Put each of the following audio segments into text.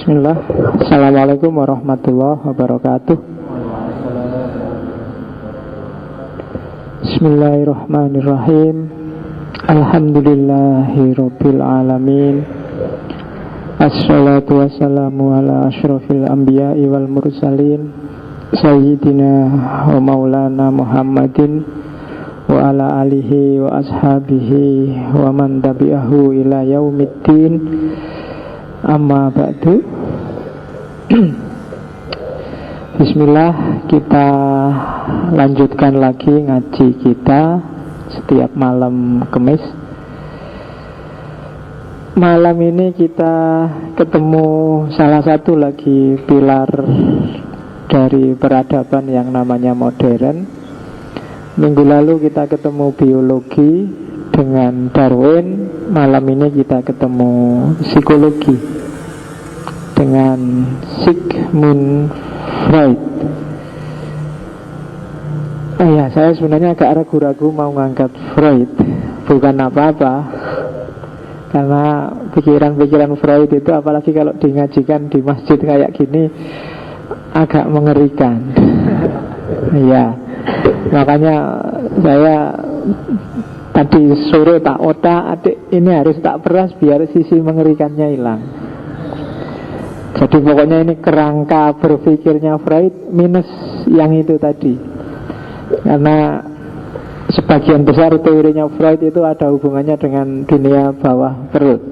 Bismillah. Assalamualaikum warahmatullahi wabarakatuh. Bismillahirrahmanirrahim. Alhamdulillahirabbil alamin. Assalatu wassalamu ala asyrafil anbiya'i wal mursalin Sayyidina wa maulana Muhammadin wa ala alihi wa ashabihi wa man tabi'ahu ila yaumiddin. Amma ba'du. Bismillah, kita lanjutkan lagi ngaji kita setiap malam Kamis. Malam ini kita ketemu salah satu lagi pilar dari peradaban yang namanya modern. Minggu lalu kita ketemu biologi dengan Darwin. Malam ini kita ketemu psikologi dengan Sigmund Freud. Oh ya, saya sebenarnya agak ragu-ragu mau ngangkat Freud. Bukan apa-apa, karena pikiran-pikiran Freud itu apalagi kalau dingajikan di masjid kayak gini agak mengerikan. Ya, makanya saya tadi sore tak otak, adik ini harus tak peras biar sisi mengerikannya hilang. Jadi pokoknya ini kerangka berpikirnya Freud minus yang itu tadi. Karena sebagian besar teorinya Freud itu ada hubungannya dengan dunia bawah perut.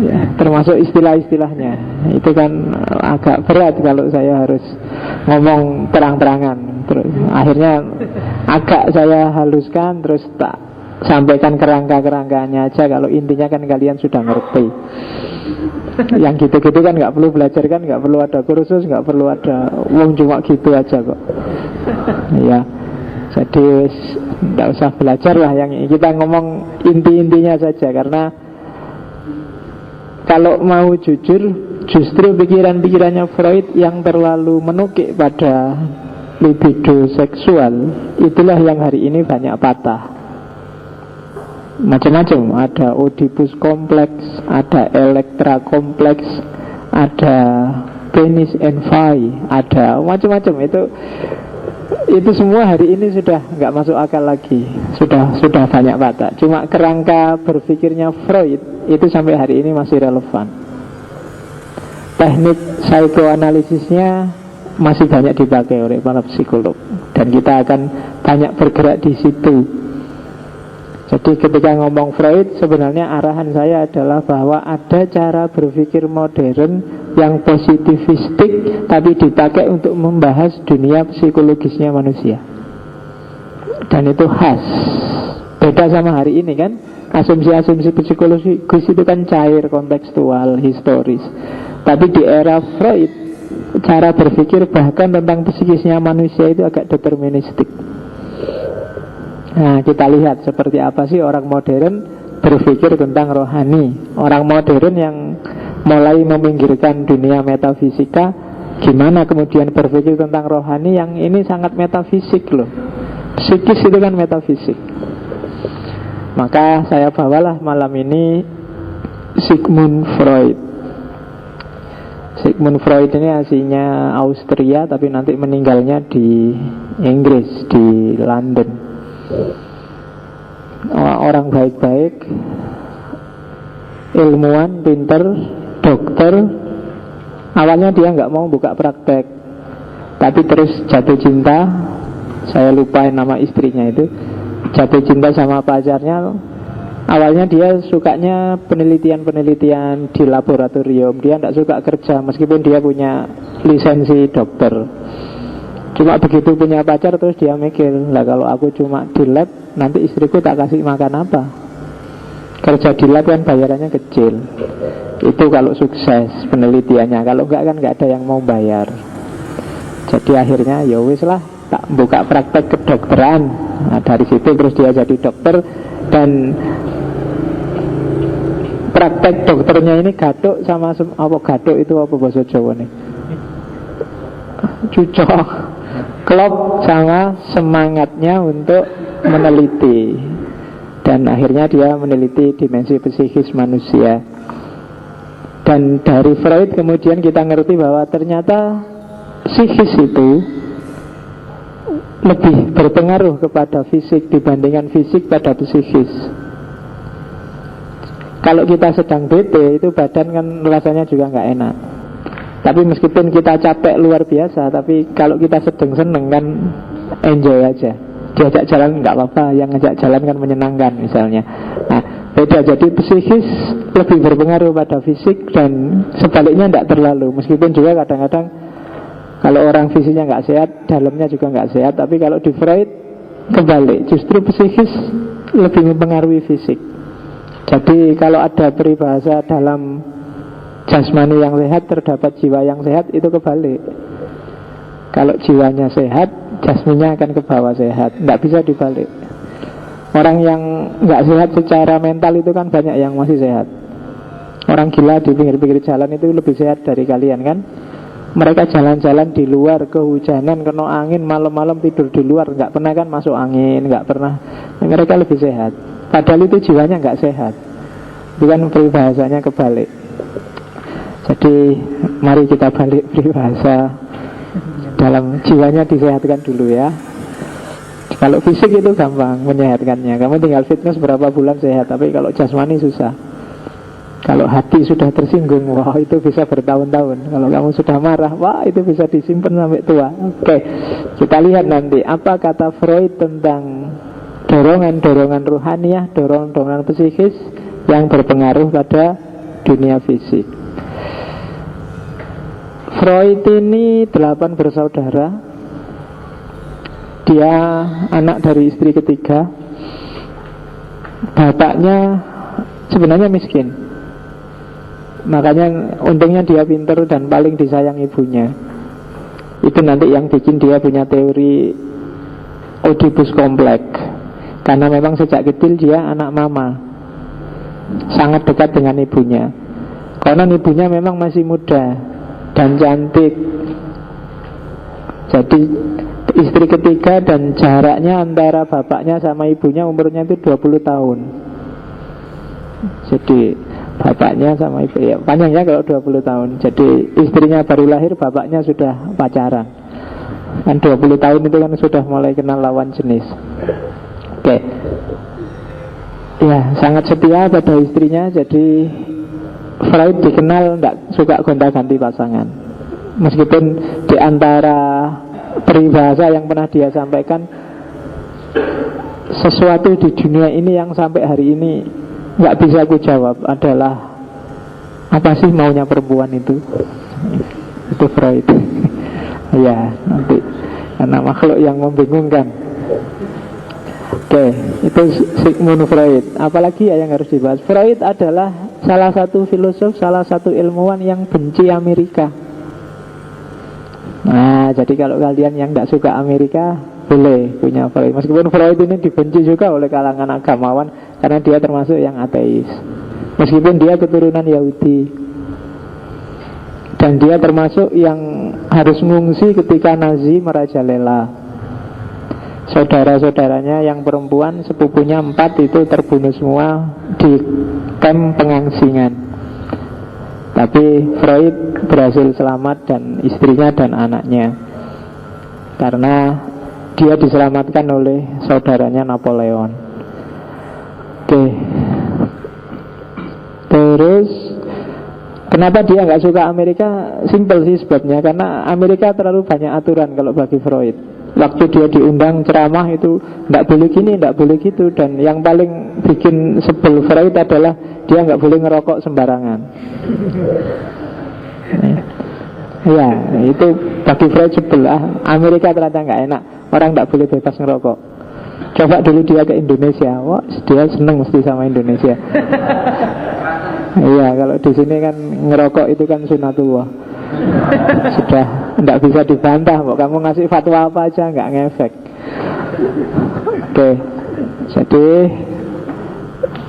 Ya, termasuk istilah-istilahnya. Itu kan agak berat kalau saya harus ngomong terang-terangan. Terus akhirnya agak saya haluskan, terus tak sampaikan kerangka-kerangkanya aja. Kalau intinya kan kalian sudah ngerti. Yang gitu-gitu kan gak perlu belajar, kan gak perlu ada kursus, gak perlu ada uang, cuma gitu aja kok. Ya, jadi gak usah belajar lah. Yang kita ngomong inti-intinya saja. Karena kalau mau jujur, justru pikiran-pikirannya Freud yang terlalu menukik pada libido seksual, itulah yang hari ini banyak patah. Macam-macam, ada Oedipus kompleks, ada Elektra kompleks, ada penis envy, ada macam-macam. Itu semua hari ini sudah nggak masuk akal lagi, sudah banyak patah. Cuma kerangka berpikirnya Freud itu sampai hari ini masih relevan. Teknik psikoanalisisnya masih banyak dipakai oleh para psikolog, dan kita akan banyak bergerak di situ. Jadi ketika ngomong Freud, sebenarnya arahan saya adalah bahwa ada cara berpikir modern yang positivistik, tapi dipakai untuk membahas dunia psikologisnya manusia. Dan itu khas. Beda sama hari ini kan. Asumsi-asumsi psikologis itu kan cair, kontekstual, historis. Tapi di era Freud, cara berpikir bahkan tentang psikisnya manusia itu agak deterministik. Nah, kita lihat seperti apa sih orang modern berpikir tentang rohani. Orang modern yang mulai meminggirkan dunia metafisika, gimana kemudian berpikir tentang rohani yang ini sangat metafisik loh. Psikis itu kan metafisik. Maka saya bawalah malam ini Sigmund Freud. Sigmund Freud ini aslinya Austria, tapi nanti meninggalnya di Inggris, di London. Orang baik-baik, ilmuwan, pinter, dokter. Awalnya dia nggak mau buka praktek, tapi terus jatuh cinta. Saya lupain nama istrinya itu. Jatuh cinta sama pacarnya. Awalnya dia sukanya penelitian-penelitian di laboratorium. Dia nggak suka kerja meskipun dia punya lisensi dokter. Cuma begitu punya pacar terus dia mikir, lah kalau aku cuma di lab, nanti istriku tak kasih makan apa? Kerja di lab kan bayarannya kecil. Itu kalau sukses penelitiannya. Kalau enggak kan enggak ada yang mau bayar. Jadi akhirnya ya wis lah, tak buka praktek kedokteran. Nah, dari situ terus dia jadi dokter. Dan praktek dokternya ini gaduk sama apa, gaduk itu apa bahasa Jawa nih? Cucok, klop sama semangatnya untuk meneliti. Dan akhirnya dia meneliti dimensi psikis manusia. Dan dari Freud kemudian kita ngerti bahwa ternyata psikis itu lebih berpengaruh kepada fisik dibandingkan fisik pada psikis. Kalau kita sedang bete, itu badan kan rasanya juga nggak enak. Tapi meskipun kita capek luar biasa, tapi kalau kita sedang seneng kan enjoy aja. Diajak jalan nggak apa-apa, yang ngajak jalan kan menyenangkan misalnya. Nah, beda, jadi psikis lebih berpengaruh pada fisik dan sebaliknya tidak terlalu. Meskipun juga kadang-kadang kalau orang fisiknya nggak sehat, dalamnya juga nggak sehat. Tapi kalau di Freud kebalik, justru psikis lebih mempengaruhi fisik. Jadi kalau ada peribahasa dalam jasmani yang sehat terdapat jiwa yang sehat, itu kebalik. Kalau jiwanya sehat, jasminya akan ke bawah sehat. Tidak bisa dibalik. Orang yang nggak sehat secara mental itu kan banyak yang masih sehat. Orang gila di pinggir-pinggir jalan itu lebih sehat dari kalian kan. Mereka jalan-jalan di luar, kehujanan, kena angin, malam-malam tidur di luar, nggak pernah kan masuk angin, nggak pernah. Mereka lebih sehat. Padahal itu jiwanya nggak sehat. Bukan peribahasanya kebalik. Jadi mari kita balik peribahasa, dalam jiwanya disehatkan dulu ya. Kalau fisik itu gampang menyehatkannya. Kamu tinggal fitness berapa bulan sehat. Tapi kalau jasmani susah. Kalau hati sudah tersinggung, wah itu bisa bertahun-tahun. Kalau kamu sudah marah, wah itu bisa disimpan sampai tua. Oke, kita lihat nanti apa kata Freud tentang dorongan-dorongan ruhaniah, dorongan-dorongan psikis yang berpengaruh pada dunia fisik. Freud ini 8 bersaudara. Dia anak dari istri ketiga. Bapaknya sebenarnya miskin, makanya untungnya dia pintar dan paling disayang ibunya. Itu nanti yang bikin dia punya teori Oedipus kompleks. Karena memang sejak kecil dia anak mama, sangat dekat dengan ibunya. Karena ibunya memang masih muda dan cantik. Jadi istri ketiga dan jaraknya antara bapaknya sama ibunya umurnya itu 20 tahun. Jadi bapaknya sama ibu, ya panjangnya kalau 20 tahun. Jadi istrinya baru lahir, bapaknya sudah pacaran. Kan 20 tahun itu kan sudah mulai kenal lawan jenis. Oke. Ya, sangat setia pada istrinya. Jadi Freud dikenal tidak suka gonta-ganti pasangan. Meskipun di antara peribahasa yang pernah dia sampaikan, sesuatu di dunia ini yang sampai hari ini nggak bisa aku jawab adalah apa sih maunya perempuan itu. Itu Freud. Ya, nanti karena makhluk yang membingungkan. Oke, itu Sigmund Freud. Apalagi ya yang harus dibahas? Freud adalah salah satu filosof, salah satu ilmuwan yang benci Amerika. Nah, jadi kalau kalian yang tidak suka Amerika, boleh punya Freud. Meskipun Freud ini dibenci juga oleh kalangan agamawan, karena dia termasuk yang ateis. Meskipun dia keturunan Yahudi. Dan dia termasuk yang harus mengungsi ketika Nazi merajalela. Saudara-saudaranya yang perempuan, sepupunya 4 itu terbunuh semua di kamp pengangsingan. Tapi Freud berhasil selamat, dan istrinya dan anaknya, karena dia diselamatkan oleh saudaranya Napoleon. Oke. Terus kenapa dia nggak suka Amerika? Simpel sih sebabnya, karena Amerika terlalu banyak aturan kalau bagi Freud. Waktu dia diundang ceramah itu tidak boleh gini, tidak boleh gitu. Dan yang paling bikin sebel Freud adalah dia nggak boleh ngerokok sembarangan. Ya, itu bagi Freud sebel. Amerika ternyata nggak enak, orang nggak boleh bebas ngerokok. Coba dulu dia ke Indonesia, wah dia seneng mesti sama Indonesia. Iya, kalau di sini kan ngerokok itu kan sunatullah. Sudah tidak bisa dibantah. Mau kamu ngasih fatwa apa aja nggak ngefek. Oke. Jadi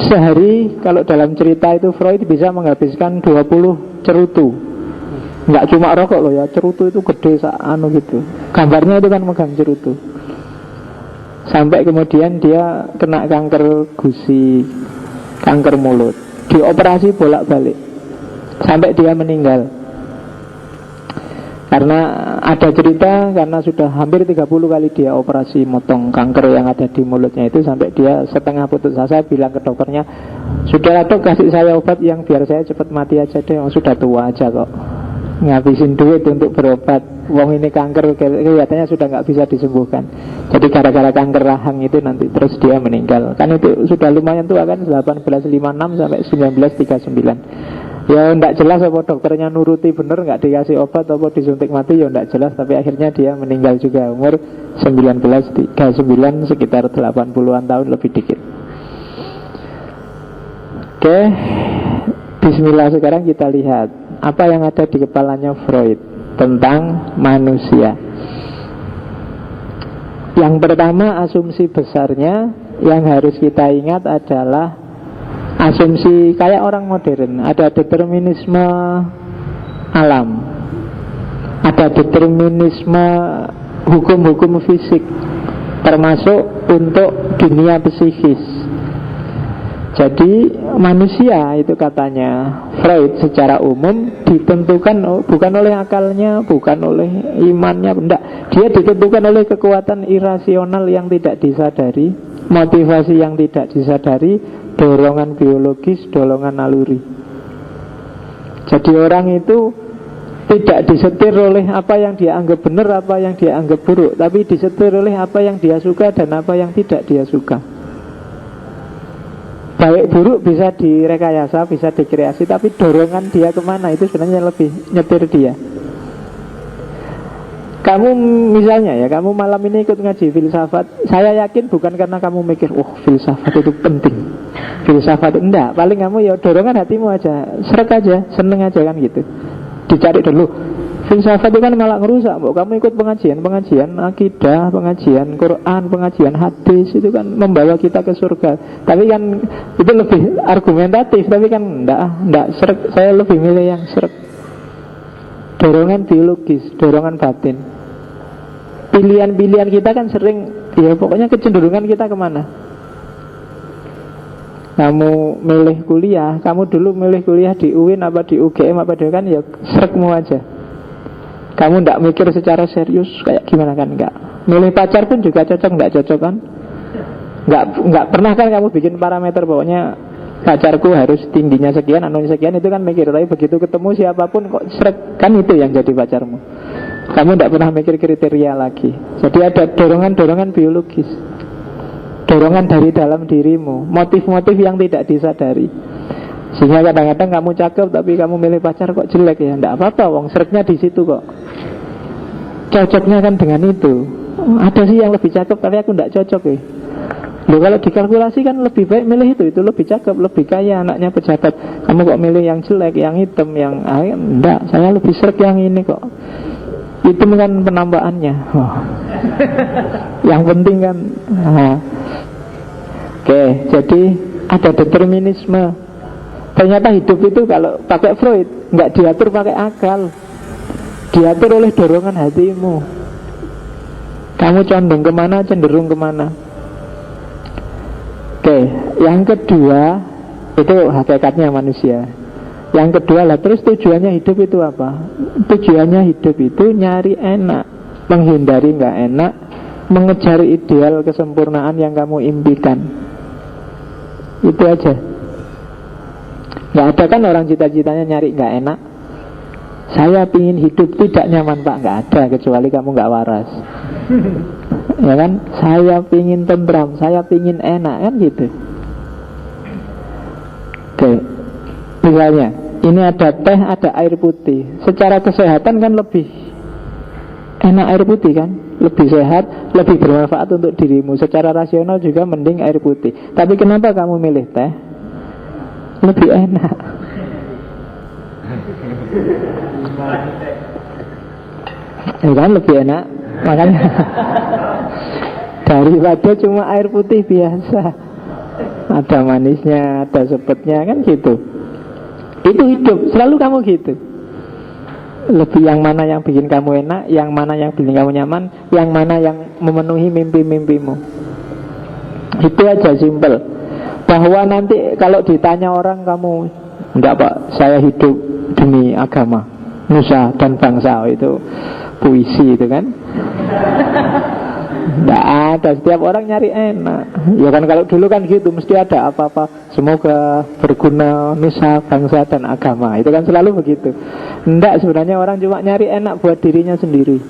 sehari kalau dalam cerita itu Freud bisa menghabiskan 20 cerutu. Nggak cuma rokok loh ya, cerutu itu gede gitu. Gambarnya itu kan megang cerutu. Sampai kemudian dia kena kanker gusi, kanker mulut, dioperasi bolak-balik. sampai dia meninggal. Karena ada cerita, karena sudah hampir 30 kali dia operasi motong kanker yang ada di mulutnya itu, sampai dia setengah putus asa bilang ke dokternya, "Sudahlah dok, kasih saya obat yang biar saya cepat mati aja deh, sudah tua aja kok. Ngabisin duit untuk berobat, wong ini kanker kelihatannya sudah nggak bisa disembuhkan." Jadi gara-gara kanker rahang itu nanti terus dia meninggal. Kan itu sudah lumayan tua kan, 1856 sampai 1939. Ya enggak jelas apa dokternya nuruti bener, nggak dikasih obat apa disuntik mati, ya enggak jelas. Tapi akhirnya dia meninggal juga umur 1939, sekitar 80-an tahun lebih dikit. Oke, bismillah, sekarang kita lihat apa yang ada di kepalanya Freud tentang manusia. Yang pertama, asumsi besarnya yang harus kita ingat adalah asumsi kayak orang modern. Ada determinisme alam, ada determinisme hukum-hukum fisik, termasuk untuk dunia psikis. Jadi manusia itu katanya Freud secara umum ditentukan bukan oleh akalnya, bukan oleh imannya, enggak. Dia ditentukan oleh kekuatan irasional yang tidak disadari, motivasi yang tidak disadari, dorongan biologis, dorongan naluri. Jadi orang itu tidak disetir oleh apa yang dia anggap benar, apa yang dia anggap buruk, tapi disetir oleh apa yang dia suka dan apa yang tidak dia suka. Baik buruk bisa direkayasa, bisa dikreasi, tapi dorongan dia kemana itu sebenarnya lebih nyetir dia. Kamu misalnya ya, kamu malam ini ikut ngaji filsafat, saya yakin bukan karena kamu mikir, oh filsafat itu penting, filsafat enggak, paling kamu ya dorongan hatimu aja, srek aja, seneng aja kan gitu. Dicari dulu, filsafat itu kan malah ngerusak. Kamu ikut pengajian akidah, pengajian Quran, pengajian hadis, itu kan membawa kita ke surga. Tapi kan itu lebih argumentatif, tapi kan enggak srek. Saya lebih milih yang srek. Dorongan biologis, dorongan batin. Pilihan-pilihan kita kan sering, ya pokoknya kecenderungan kita kemana? Kamu milih kuliah, kamu dulu milih kuliah di UIN apa di UGM apa di kan, ya srekmu aja. Kamu tidak mikir secara serius kayak gimana kan, enggak. Milih pacar pun juga cocok, enggak cocok kan? Enggak pernah kan kamu bikin parameter pokoknya pacarku harus tingginya sekian, anunya sekian, itu kan mikir. Tapi begitu ketemu siapapun kok srek, kan itu yang jadi pacarmu. Kamu tidak pernah mikir kriteria lagi. Jadi ada dorongan-dorongan biologis, dorongan dari dalam dirimu, motif-motif yang tidak disadari. Sehingga kadang-kadang kamu cakep tapi kamu milih pacar kok jelek, ya tidak apa-apa, wong sreknya di situ kok. Cocoknya kan dengan itu. Ada sih yang lebih cakep tapi aku tidak cocok ya. Loh, kalau dikalkulasi kan lebih baik milih itu lebih cakep, lebih kaya, anaknya pejabat. Kamu kok milih yang jelek, yang hitam, yang enggak, saya lebih srek yang ini kok. Itu kan penambahannya. Yang penting kan. Oke, jadi ada determinisme. Ternyata hidup itu kalau pakai Freud nggak diatur pakai akal, diatur oleh dorongan hatimu. Kamu condong kemana, cenderung kemana. Oke, yang kedua itu hakikatnya manusia. Yang kedua lah, terus tujuannya hidup itu apa? Tujuannya hidup itu nyari enak, menghindari nggak enak, mengejar ideal kesempurnaan yang kamu impikan. Itu aja. Nggak ada kan orang cita-citanya nyari nggak enak. Saya pingin hidup tidak nyaman pak, nggak ada, kecuali kamu nggak waras. Ya kan, saya pingin tentram, saya pingin enak, kan gitu. Oke, misalnya ini ada teh, ada air putih. Secara kesehatan kan lebih enak air putih kan, lebih sehat, lebih bermanfaat untuk dirimu. Secara rasional juga mending air putih. Tapi kenapa kamu milih teh? Lebih enak. Ya kan, lebih enak. Makanya daripada cuma air putih biasa, ada manisnya, ada sepetnya, kan gitu. Itu hidup, selalu kamu gitu. Lebih yang mana yang bikin kamu enak, yang mana yang bikin kamu nyaman, yang mana yang memenuhi mimpi-mimpimu. Itu aja, simple. Bahwa nanti kalau ditanya orang kamu Enggak Pak, saya hidup demi agama, nusa dan bangsa. Itu puisi itu kan. Enggak ada, setiap orang nyari enak. Ya kan kalau dulu kan gitu, mesti ada apa-apa, semoga berguna nusa, bangsa dan agama. Itu kan selalu begitu. Enggak, sebenarnya orang cuma nyari enak buat dirinya sendiri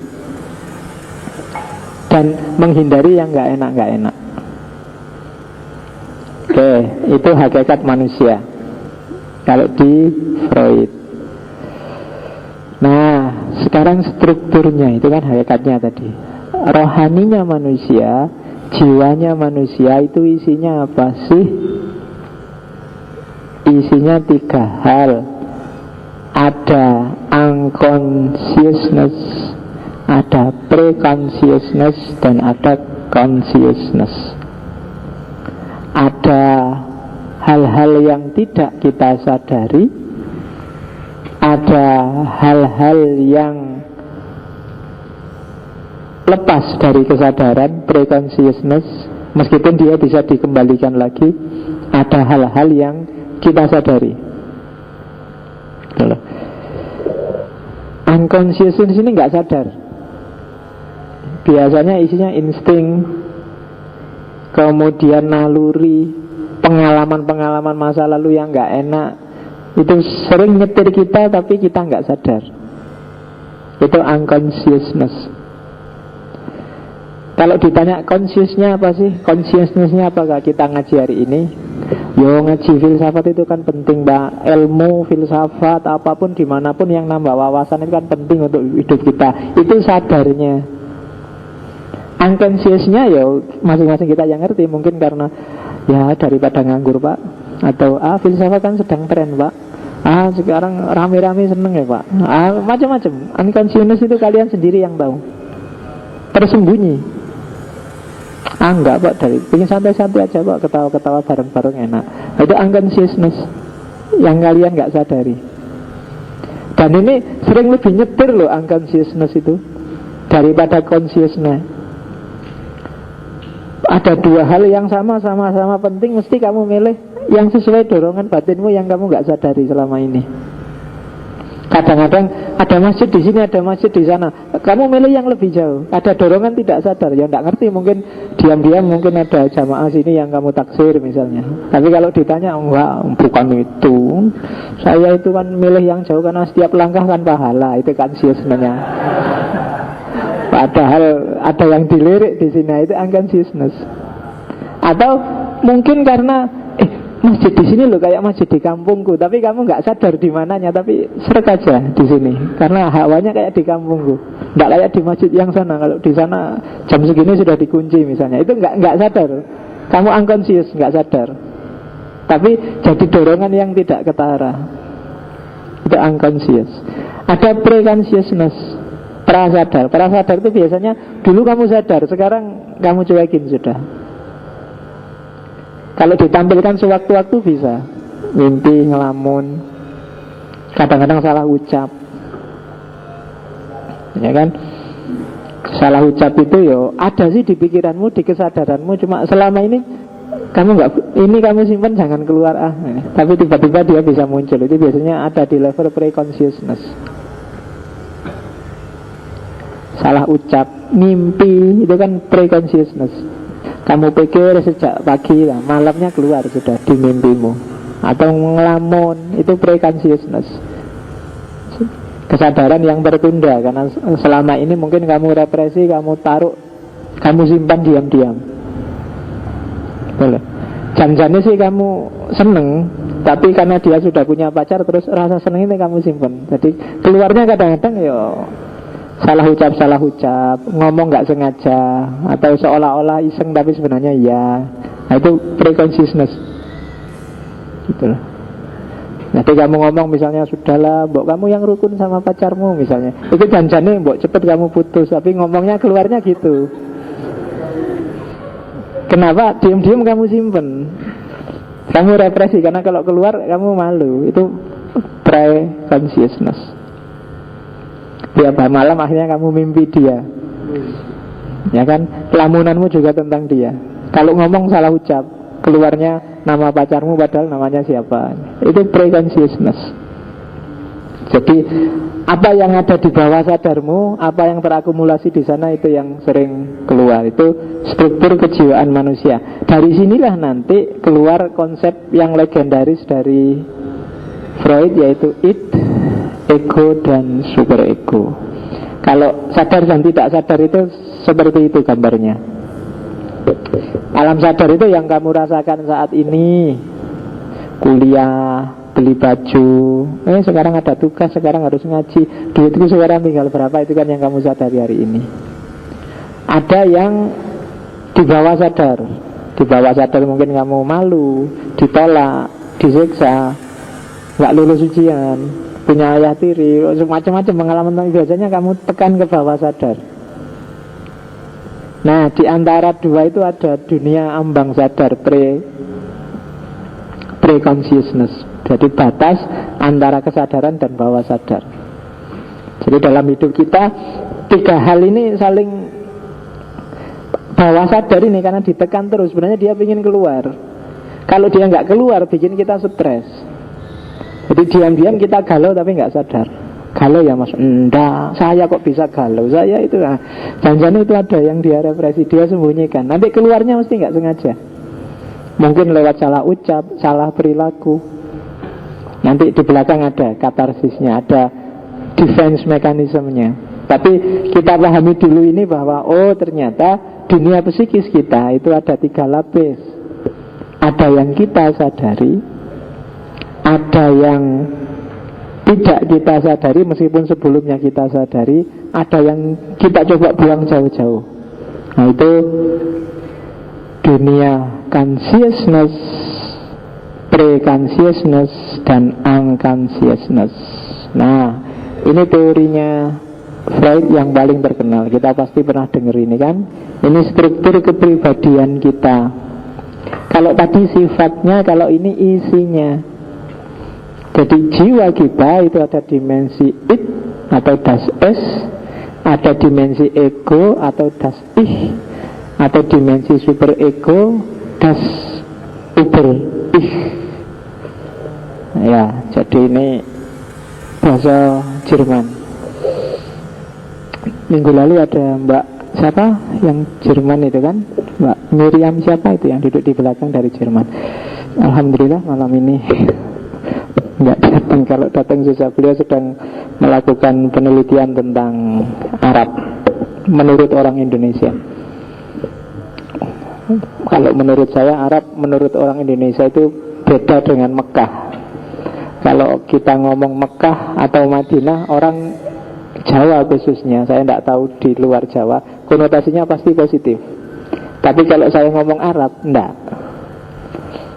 dan menghindari yang enggak enak. Oke, itu hakikat manusia kalau di Freud. Nah, sekarang strukturnya itu kan hakikatnya tadi. Rohaninya manusia, jiwanya manusia itu isinya apa sih? Isinya 3 hal. Ada unconsciousness, ada pre-consciousness, dan ada consciousness. Ada hal-hal yang tidak kita sadari, ada hal-hal yang lepas dari kesadaran, pre-consciousness, meskipun dia bisa dikembalikan lagi. Ada hal-hal yang kita sadari. Unconsciousness ini nggak sadar. Biasanya isinya insting, kemudian naluri, pengalaman-pengalaman masa lalu yang nggak enak. Itu sering nyetir kita tapi kita nggak sadar. Itu unconsciousness. Kalau ditanya consciousnya apa sih? Consciousness-nya apakah kita ngaji hari ini? Yo, ngaji filsafat itu kan penting, Mbak. Ilmu, filsafat, apapun dimanapun yang nambah wawasan itu kan penting untuk hidup kita. Itu sadarnya. Unconsciousnya ya masing-masing kita yang ngerti. Mungkin karena ya daripada nganggur Pak, atau filsafat kan sedang tren Pak, sekarang rame-rame seneng ya Pak, macam-macam. Unconsciousness itu kalian sendiri yang tahu, tersembunyi. Enggak Pak, dari pengen santai-santai aja Pak, ketawa-ketawa bareng-bareng enak. Itu unconsciousness yang kalian nggak sadari. Dan ini sering lebih nyetir loh unconsciousness itu daripada consciousness. Ada 2 hal yang sama-sama penting, mesti kamu milih yang sesuai dorongan batinmu yang kamu nggak sadari selama ini. Kadang-kadang ada masjid di sini, ada masjid di sana, kamu milih yang lebih jauh. Ada dorongan tidak sadar, ya nggak ngerti, mungkin diam-diam mungkin ada jamaah sini yang kamu taksir misalnya. Tapi kalau ditanya, enggak, bukan itu. Saya itu kan milih yang jauh karena setiap langkah kan pahala. Itu kan sebenarnya. Padahal ada yang dilirik di sini, itu unconsciousness. Atau mungkin karena masjid di sini loh kayak masjid di kampungku, tapi kamu nggak sadar di mananya, tapi seret aja di sini karena hawanya kayak di kampungku, nggak kayak di masjid yang sana. Kalau di sana jam segini sudah dikunci misalnya, itu nggak sadar, kamu unconscious, nggak sadar, tapi jadi dorongan yang tidak ketara. Itu unconscious. Ada pre-consciousness, prasadar. Prasadar itu biasanya dulu kamu sadar, sekarang kamu cuekin sudah. Kalau ditampilkan sewaktu-waktu bisa mimpi, ngelamun, kadang-kadang salah ucap, ya kan? Salah ucap itu yo ada sih di pikiranmu, di kesadaranmu, cuma selama ini kamu nggak, ini kamu simpan jangan keluar tapi tiba-tiba dia bisa muncul. Itu biasanya ada di level pre-consciousness. Salah ucap, mimpi, itu kan pre-consciousness. Kamu pikir sejak pagi lah, malamnya keluar sudah di mimpimu. Atau ngelamun, itu pre-consciousness, kesadaran yang tertunda. Karena selama ini mungkin kamu represi, kamu taruh, kamu simpan diam-diam. Boleh. Jangan-jangan sih kamu seneng, tapi karena dia sudah punya pacar, terus rasa seneng ini kamu simpan. Jadi keluarnya kadang-kadang ya salah ucap, ngomong nggak sengaja, atau seolah-olah iseng tapi sebenarnya ya. Nah, itu pre-consciousness gitu loh. Nanti kamu ngomong misalnya, sudahlah mbok kamu yang rukun sama pacarmu misalnya, itu janjane mbok cepet kamu putus, tapi ngomongnya keluarnya gitu. Kenapa? Diam-diam kamu simpen, kamu represi, karena kalau keluar kamu malu. Itu pre-consciousness. Tiap malam akhirnya kamu mimpi dia, ya kan? Lamunanmu juga tentang dia. Kalau ngomong salah ucap, keluarnya nama pacarmu padahal namanya siapa. Itu pre-consciousness. Jadi apa yang ada di bawah sadarmu, apa yang terakumulasi di sana, itu yang sering keluar. Itu struktur kejiwaan manusia. Dari sinilah nanti keluar konsep yang legendaris dari Freud, yaitu id, ego, dan superego. Kalau sadar dan tidak sadar itu seperti itu gambarnya. Alam sadar itu yang kamu rasakan saat ini. Kuliah, beli baju, sekarang ada tugas, sekarang harus ngaji, duitku sekarang tinggal berapa, itu kan yang kamu sadari hari ini. Ada yang di bawah sadar. Di bawah sadar mungkin kamu malu, ditolak, disiksa, gak lulus ujian, punya ayah tiri, macam-macam pengalaman. Biasanya kamu tekan ke bawah sadar. Nah, di antara dua itu ada dunia ambang sadar, pre-consciousness. Jadi batas antara kesadaran dan bawah sadar. Jadi dalam hidup kita tiga hal ini saling, bawah sadar ini karena ditekan terus, sebenarnya dia ingin keluar. Kalau dia nggak keluar bikin kita stres. Jadi diam-diam kita galau tapi nggak sadar. Galau ya mas, enggak, saya kok bisa galau, saya itu jangan-jangan itu ada yang dia represi, dia sembunyikan. Nanti keluarnya mesti nggak sengaja. Mungkin lewat salah ucap, salah perilaku. Nanti di belakang ada katarsisnya, ada defense mekanismenya. Tapi kita pahami dulu ini bahwa ternyata dunia psikis kita itu ada tiga lapis. Ada yang kita sadari, ada yang tidak kita sadari meskipun sebelumnya kita sadari, ada yang kita coba buang jauh-jauh. Nah itu dunia consciousness, pre-consciousness, dan unconsciousness. Nah ini teorinya Freud yang paling terkenal. Kita pasti pernah dengar ini kan. Ini struktur kepribadian kita. Kalau tadi sifatnya, kalau ini isinya. Jadi jiwa kita itu ada dimensi id atau das es, ada dimensi ego atau das ich, atau dimensi superego, das über ich. Ya, jadi ini bahasa Jerman. Minggu lalu ada Mbak siapa yang Jerman itu kan, Mbak Miriam siapa itu yang duduk di belakang dari Jerman. Alhamdulillah malam ini nggak datang. Kalau datang susah, beliau sedang melakukan penelitian tentang Arab menurut orang Indonesia. Kalau menurut saya Arab menurut orang Indonesia itu beda dengan Mekah. Kalau kita ngomong Mekah atau Madinah, orang Jawa khususnya, saya tidak tahu di luar Jawa, konotasinya pasti positif. Tapi kalau saya ngomong Arab, enggak.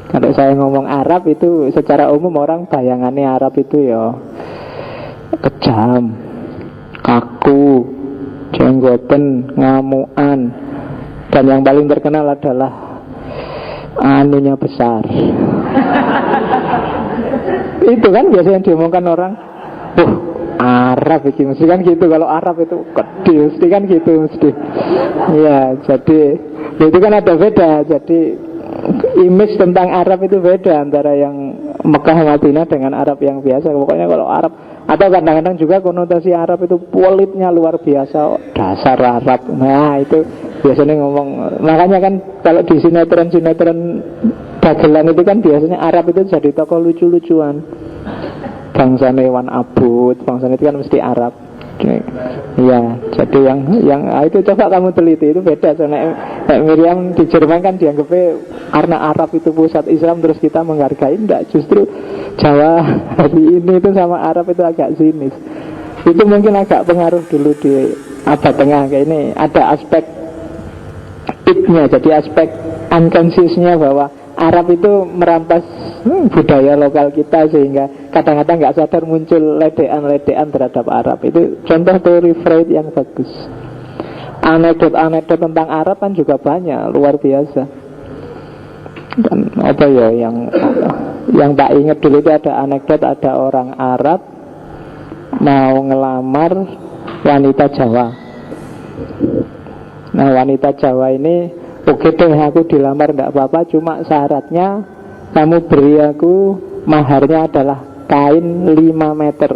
Kalau saya ngomong Arab itu secara umum orang bayangannya Arab itu ya kejam, kaku, jenggoten, ngamuan, dan yang paling terkenal adalah anunya besar. Itu kan biasanya diomongkan orang, Arab itu mesti kan gitu. Kalau Arab itu kecil, mesti kan gitu mesti. Ya, jadi itu kan ada beda. Jadi image tentang Arab itu beda antara yang Mekah Madinah dengan Arab yang biasa. Pokoknya kalau Arab, atau kadang-kadang juga konotasi Arab itu politnya luar biasa, dasar Arab. Nah itu biasanya ngomong. Makanya kan kalau di sinetron-sinetron dagelan itu kan biasanya Arab itu jadi tokoh lucu-lucuan. Bangsa Wan Abud, bangsa itu kan mesti Arab. Ya, jadi yang itu coba kamu teliti, itu beda. Soalnya Miriam di Jerman kan dianggapnya karena Arab itu pusat Islam terus kita menghargai. Enggak, justru Jawa hari ini itu sama Arab itu agak sinis. Itu mungkin agak pengaruh dulu di abad tengah kayak ini. Ada aspek id-nya, jadi aspek unconsciousnya bahwa Arab itu merampas budaya lokal kita, sehingga kadang-kadang nggak sadar muncul ledean-ledean terhadap Arab. Itu contoh teori Freud yang bagus. Anekdot-anekdot tentang Arab kan juga banyak, luar biasa. Dan apa ya yang tak ingat dulu itu ada anekdot, ada orang Arab mau ngelamar wanita Jawa. Nah wanita Jawa ini, oke deh aku dilamar, enggak apa-apa, cuma syaratnya kamu beri aku maharnya adalah kain 5 meter.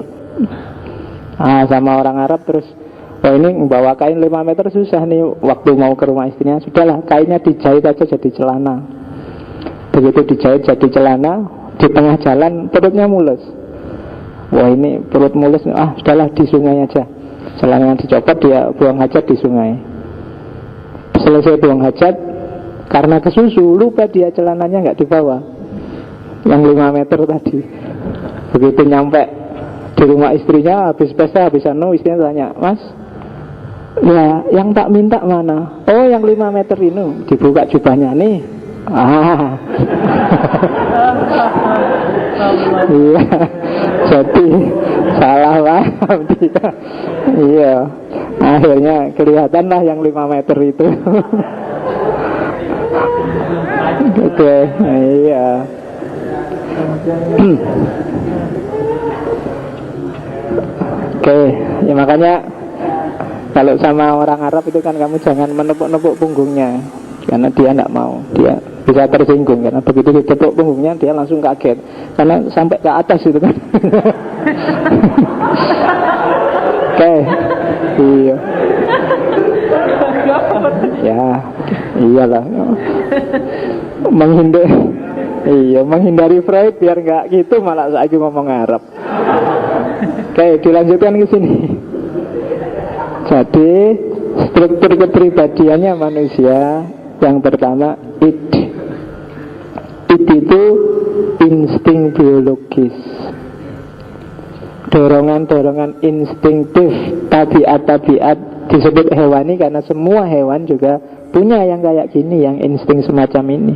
Sama orang Arab terus, oh ini membawa kain 5 meter susah nih. Waktu mau ke rumah istrinya, sudahlah kainnya dijahit aja jadi celana. Begitu dijahit jadi celana, di tengah jalan perutnya mulus. Wah ini perut mulus, sudahlah di sungai aja. Celana yang dicopot dia buang hajat di sungai. Selesai buang hajat, karena kesusu lupa dia celananya nggak dibawa, yang 5 meter tadi. Begitu nyampe di rumah istrinya, habis pesta, habis istrinya tanya, Mas, ya yang tak minta mana? Oh yang 5 meter ini. Dibuka jubahnya nih. Iya, jadi salah paham dia. Iya, akhirnya kelihatanlah yang 5 meter itu. Gitu. Iya. Oke, ya makanya kalau sama orang Arab itu kan kamu jangan menepuk-nepuk punggungnya, karena dia tidak mau, dia bisa tersinggung. Karena begitu ditepuk punggungnya dia langsung kaget, karena sampai ke atas itu kan. Oke, iya. Ya, iyalah. Menghindari Freud biar nggak gitu, malah lagi ngomong Arab. Oke, dilanjutkan ke sini. Jadi struktur kepribadiannya manusia, yang pertama id. Id itu insting biologis, dorongan-dorongan instinktif, tabiat-tabiat. Disebut hewani karena semua hewan juga punya yang kayak gini, yang insting semacam ini.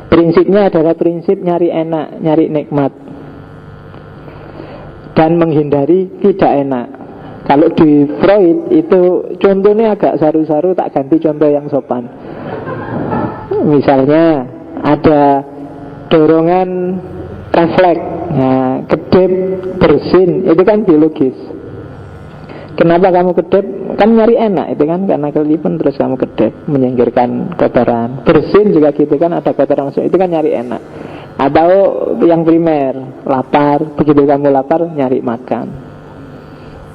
Prinsipnya adalah prinsip nyari enak, nyari nikmat, dan menghindari tidak enak. Kalau di Freud itu contohnya agak saru-saru, tak ganti contoh yang sopan. Misalnya ada dorongan refleks, kedip, bersin, itu kan biologis. Kenapa kamu kedip? Kan nyari enak itu kan, karena kelipan terus kamu kedip, menyingkirkan kotoran. Bersin juga gitu kan, ada kotoran masuk, itu kan nyari enak. Atau yang primer, lapar, begitu kamu lapar nyari makan.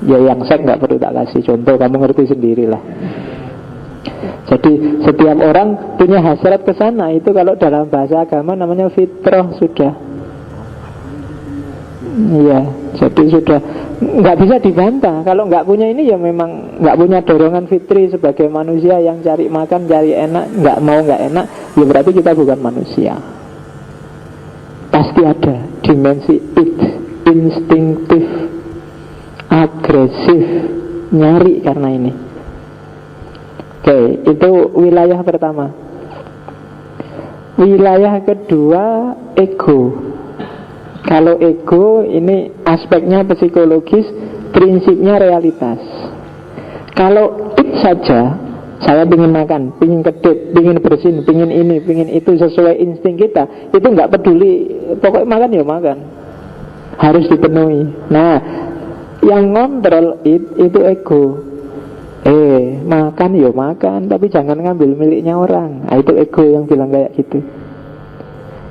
Ya yang seks nggak perlu tak kasih contoh, kamu ngerti sendirilah. Jadi setiap orang punya hasrat ke sana. Itu kalau dalam bahasa agama namanya fitrah sudah. Iya, jadi sudah nggak bisa dibantah. Kalau nggak punya ini ya memang nggak punya dorongan fitri sebagai manusia yang cari makan, cari enak, nggak mau nggak enak, ya berarti kita bukan manusia. Pasti ada dimensi it, instinktif, agresif, nyari karena ini. Oke, itu wilayah pertama. Wilayah kedua, ego. Kalau ego ini aspeknya psikologis, prinsipnya realitas. Kalau it saja, saya ingin makan, ingin kedip, ingin bersin, ingin ini, ingin itu sesuai insting kita, itu nggak peduli, pokoknya makan ya makan, harus dipenuhi. Nah, yang ngontrol itu ego. Makan ya makan, tapi jangan ngambil miliknya orang. Itu ego yang bilang kayak gitu.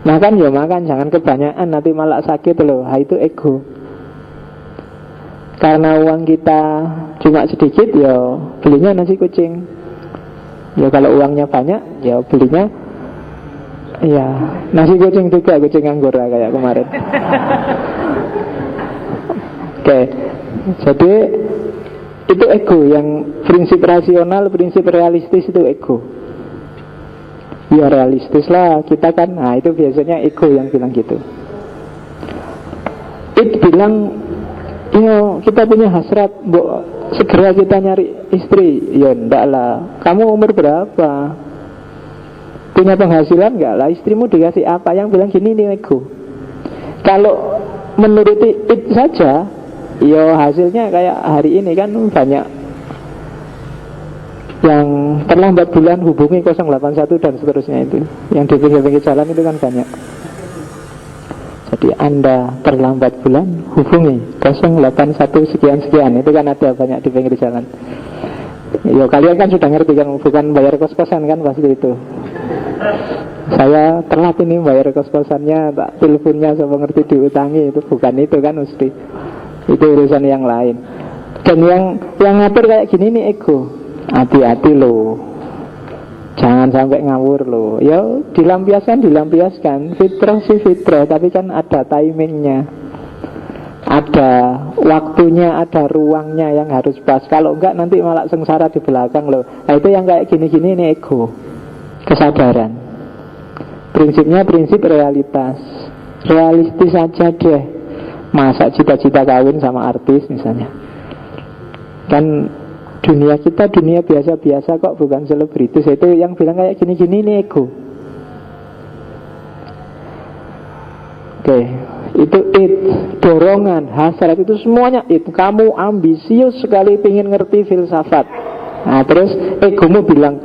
Makan ya makan, jangan kebanyakan, nanti malah sakit loh. Itu ego. Karena uang kita cuma sedikit, ya belinya nasi kucing. Ya kalau uangnya banyak, ya belinya ya nasi kucing juga, kucing anggur kayak kemarin. Oke, jadi itu ego. Yang prinsip rasional, prinsip realistis itu ego. Ya realistis lah kita kan. Nah itu biasanya ego yang bilang gitu. It bilang, ya kita punya hasrat, segera kita nyari istri. Ya enggak lah, kamu umur berapa? Punya penghasilan enggak lah, istrimu dikasih apa? Yang bilang gini nih ego. Kalau menuruti it saja, ya hasilnya kayak hari ini kan banyak yang terlambat bulan hubungi 081 dan seterusnya itu. Yang di pinggir-pinggir jalan itu kan banyak. Jadi Anda terlambat bulan hubungi 081 sekian-sekian. Itu kan ada banyak di pinggir jalan. Ya kalian kan sudah ngerti kan, bukan bayar kos-kosan kan pasti itu. Saya telat ini bayar kos-kosannya, tak teleponnya saya ngerti diutangi. Itu bukan itu kan mesti. Itu urusan yang lain. Dan yang ngatur kayak gini nih ego. Hati-hati loh, jangan sampai ngawur loh. Ya dilampiaskan. Fitrah sih fitrah, tapi kan ada timingnya, ada waktunya, ada ruangnya yang harus pas. Kalau enggak nanti malah sengsara di belakang loh. Nah, itu yang kayak gini-gini ini ego. Kesadaran. Prinsipnya prinsip realitas. Realistis saja deh. Masa cita-cita kawin sama artis misalnya. Kan dunia kita dunia biasa-biasa kok, bukan selebritis. Itu yang bilang kayak gini-gini ini ego. Oke, itu dorongan, hasrat itu semuanya kamu ambisius sekali pengen ngerti filsafat. Nah terus egomu bilang,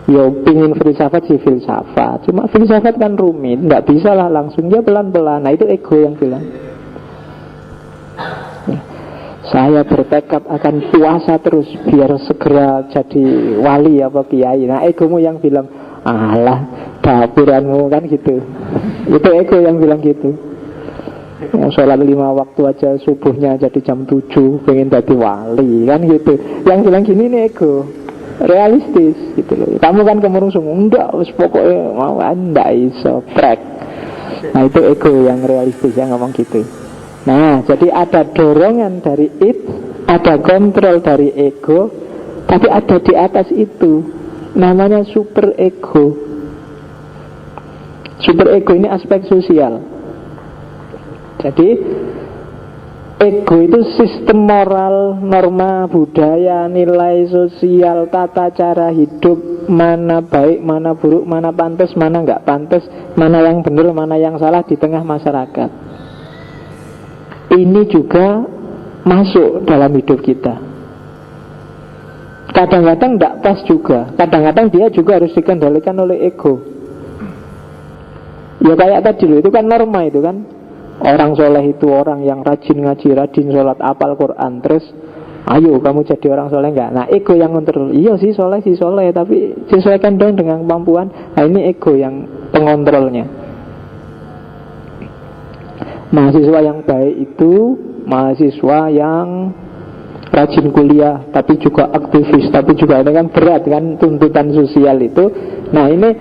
yo pengen filsafat sih filsafat. Cuma filsafat kan rumit, nggak bisa lah langsung, dia pelan-pelan. Nah itu ego yang bilang. Saya bertekad akan puasa terus biar segera jadi wali apa kiai. Nah egomu yang bilang, alah dapuranmu kan gitu. Itu ego yang bilang gitu. Yang sholat 5 waktu aja subuhnya jadi jam 7 pengen jadi wali kan gitu. Yang bilang gini nih ego. Realistis gitu loh. Kamu kan kemerungsung, enggak pokoknya mau enggak iso prek. Nah itu ego yang realistis yang ngomong gitu. Nah, jadi ada dorongan dari ada kontrol dari ego, tapi ada di atas itu, namanya super ego. Super ego ini aspek sosial. Jadi ego itu sistem moral, norma budaya, nilai sosial, tata cara hidup, mana baik, mana buruk, mana pantas, mana nggak pantas, mana yang benar, mana yang salah di tengah masyarakat. Ini juga masuk dalam hidup kita. Kadang-kadang tidak pas juga. Kadang-kadang dia juga harus dikendalikan oleh ego. Ya kayak tadi loh, itu kan norma itu kan. Orang soleh itu orang yang rajin ngaji, rajin sholat, apal Quran. Terus, ayo kamu jadi orang soleh enggak? Nah ego yang ngontrol. Iya sih soleh, tapi sesuaikan dong dengan kemampuan. Nah ini ego yang pengontrolnya. Mahasiswa yang baik itu mahasiswa yang rajin kuliah, tapi juga aktivis, tapi juga ini kan berat kan tuntutan sosial itu. Nah ini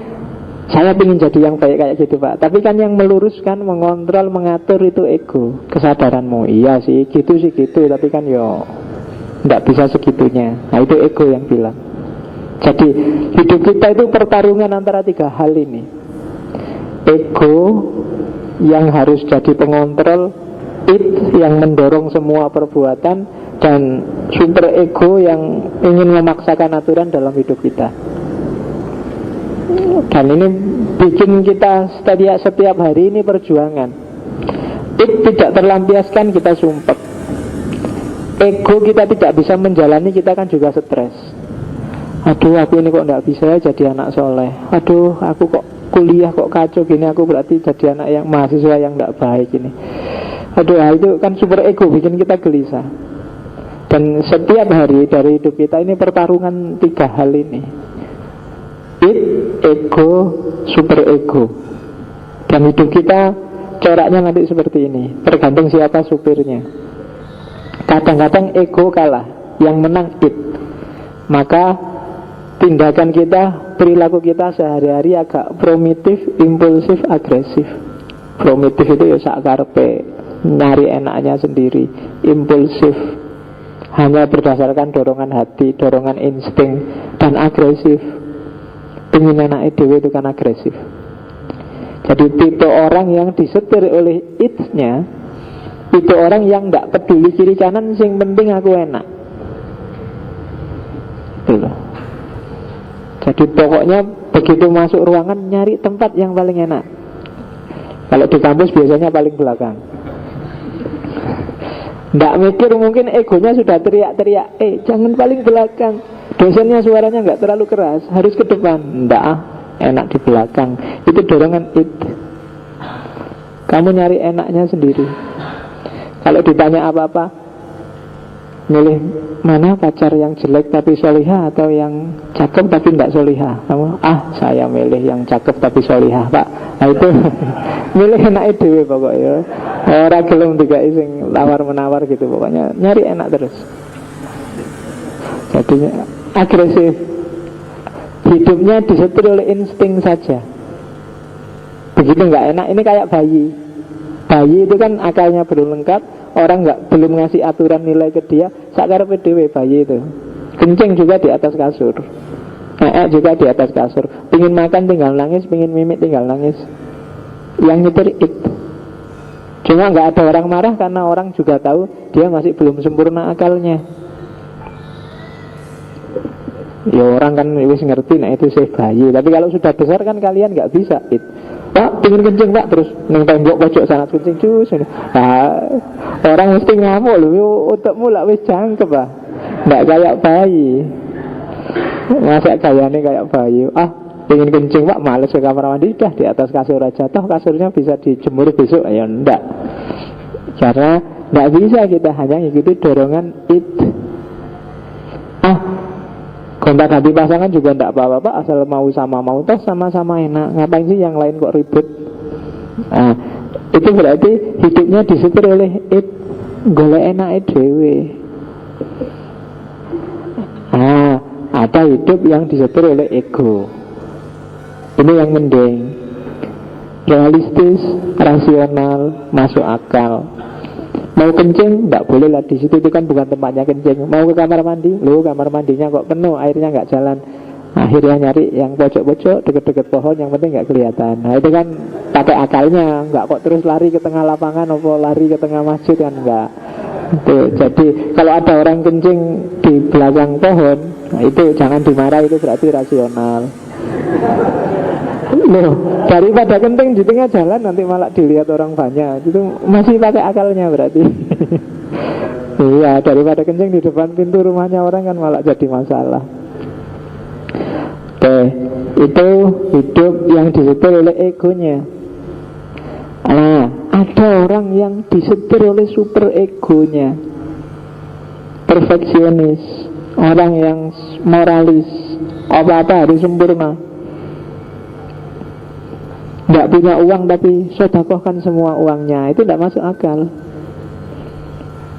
saya ingin jadi yang baik kayak gitu Pak. Tapi kan yang meluruskan, mengontrol, mengatur itu ego, kesadaranmu. Iya sih gitu, tapi kan yo nggak bisa segitunya. Nah itu ego yang bilang. Jadi hidup kita itu pertarungan antara 3 hal ini. Ego yang harus jadi pengontrol, yang mendorong semua perbuatan, dan super ego yang ingin memaksakan aturan dalam hidup kita. Dan ini bikin kita setiap hari ini perjuangan. Tidak terlampiaskan, kita sumpek. Ego kita tidak bisa menjalani, kita kan juga stres. Aduh aku ini kok tidak bisa jadi anak soleh. Aduh aku kok kuliah kok kacau gini, aku berarti jadi anak yang mahasiswa yang tidak baik ini. Aduh itu kan super ego bikin kita gelisah. Dan setiap hari dari hidup kita ini pertarungan 3 hal ini. Ego, super ego. Dan hidup kita coraknya nanti seperti ini, tergantung siapa supirnya. Kadang-kadang ego kalah, yang menang maka tindakan kita, perilaku kita sehari-hari agak primitif, impulsif, agresif. Primitif itu ya sak karepe, nyari enaknya sendiri. Impulsif, hanya berdasarkan dorongan hati, dorongan insting. Dan agresif, pengen enaknya dewe itu kan agresif. Jadi tipe orang yang disetir oleh itsnya, itu orang yang gak peduli kiri kanan, sing penting aku enak. Itu loh. Jadi pokoknya begitu masuk ruangan nyari tempat yang paling enak. Kalau di kampus biasanya paling belakang. Nggak mikir, mungkin egonya sudah teriak-teriak, jangan paling belakang. Dosennya suaranya nggak terlalu keras, harus ke depan. Nggak, enak di belakang. Itu dorongan Kamu nyari enaknya sendiri. Kalau ditanya apa-apa, milih mana pacar yang jelek tapi solihah atau yang cakep tapi tidak solihah? Kamu, saya milih yang cakep tapi solihah, Pak. Nah itu milih enak dewe pokoknya. Orang gelem dikai sing tawar-menawar gitu, pokoknya nyari enak terus. Jadi agresif. Hidupnya disetir oleh insting saja. Begitu nggak enak, ini kayak bayi. Bayi itu kan akalnya belum lengkap. Orang belum ngasih aturan nilai ke dia. Sakarepe dhewe bayi itu. Kencing juga di atas kasur. Juga di atas kasur. Pingin makan tinggal nangis, pingin mimik tinggal nangis. Yang nyetir it. Cuma nggak ada orang marah karena orang juga tahu dia masih belum sempurna akalnya. Ya orang kan wis ngerti, nah itu sih bayi. Tapi kalau sudah besar kan kalian nggak bisa it. Pak, pengen kencing Pak, terus neng tembok pojok sana kencing cus. Orang mesti ngamuk loh, otakmu lah wis jangkep Pak. Nggak kayak bayi. Masa gayanya kayak bayi. Pengen kencing Pak, males ke kamar mandi, dah di atas kasur aja. Toh kasurnya bisa dijemur besok, ya enggak. Karena nggak bisa kita hanya ngikuti dorongan it. Gonta-ganti pasangan juga enggak apa-apa Pak, asal mau sama mau, toh sama-sama enak. Ngapain sih yang lain kok ribut? Itu berarti hidupnya disetir oleh it. Golek enake dhewe. Ada hidup yang disetir oleh ego. Ini yang mending. Realistis, rasional, masuk akal. Mau kencing, enggak boleh lah di situ, itu kan bukan tempatnya kencing. Mau ke kamar mandi, kamar mandinya kok penuh, airnya enggak jalan. Akhirnya nyari yang pojok-pojok, deket-deket pohon, yang penting enggak kelihatan. Nah itu kan pakai akalnya, enggak kok terus lari ke tengah lapangan, atau lari ke tengah masjid kan enggak. Jadi kalau ada orang kencing di belakang pohon, itu jangan dimarah, itu berarti rasional. Loh, daripada kenting di tengah jalan nanti malah dilihat orang banyak, itu masih pakai akalnya berarti. Iya, daripada kencing di depan pintu rumahnya orang kan malah jadi masalah. Oke, itu hidup yang disetir oleh egonya. Ada orang yang disetir oleh super egonya, perfeksionis, orang yang moralis, apa-apa harus sempurna. Tidak punya uang tapi sedekahkan semua uangnya, itu tidak masuk akal.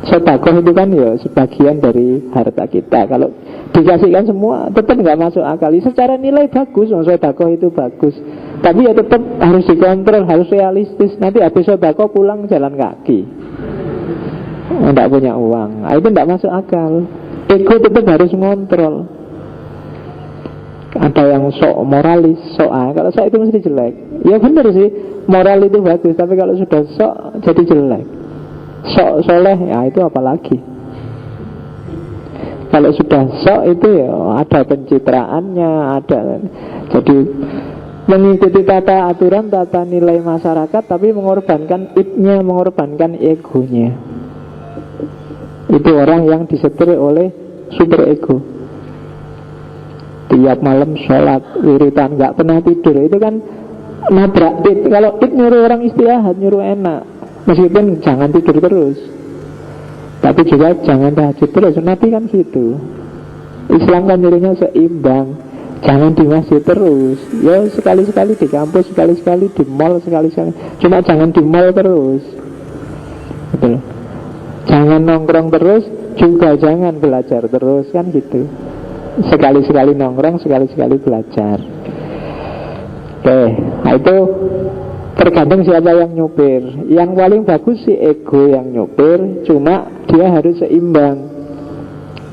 Sedekah itu kan ya sebagian dari harta kita. Kalau dikasihkan semua tetap nggak masuk akal. Secara nilai bagus, sedekah itu bagus. Tapi ya tetap harus dikontrol, harus realistis. Nanti habis sedekah pulang jalan kaki, tidak punya uang, itu tidak masuk akal. Ego tetap harus mengontrol. Ada yang sok moralis, kalau sok itu mesti jelek. Ya benar sih, moral itu bagus, tapi kalau sudah sok jadi jelek. Sok soleh, ya itu apalagi. Kalau sudah sok itu ya ada pencitraannya, ada. Jadi mengikuti tata aturan, tata nilai masyarakat, tapi mengorbankan id-nya, mengorbankan egonya. Itu orang yang disetir oleh super ego. Tiap malam sholat, wiritan, gak pernah tidur. Itu kan nabrak id. Kalau id nyuruh orang istirahat, nyuruh enak, meskipun jangan tidur terus, tapi juga jangan tahajud terus. Nabi kan gitu. Islam kan nyuruhnya seimbang. Jangan di masjid terus, ya sekali-sekali di kampus, sekali-sekali di mall, sekali-sekali. Cuma jangan di mall terus. Betul. Jangan nongkrong terus, juga jangan belajar terus, kan gitu. Sekali-sekali nongkrong, sekali-sekali belajar. Oke, nah itu tergantung siapa yang nyupir. Yang paling bagus si ego yang nyupir, cuma dia harus seimbang.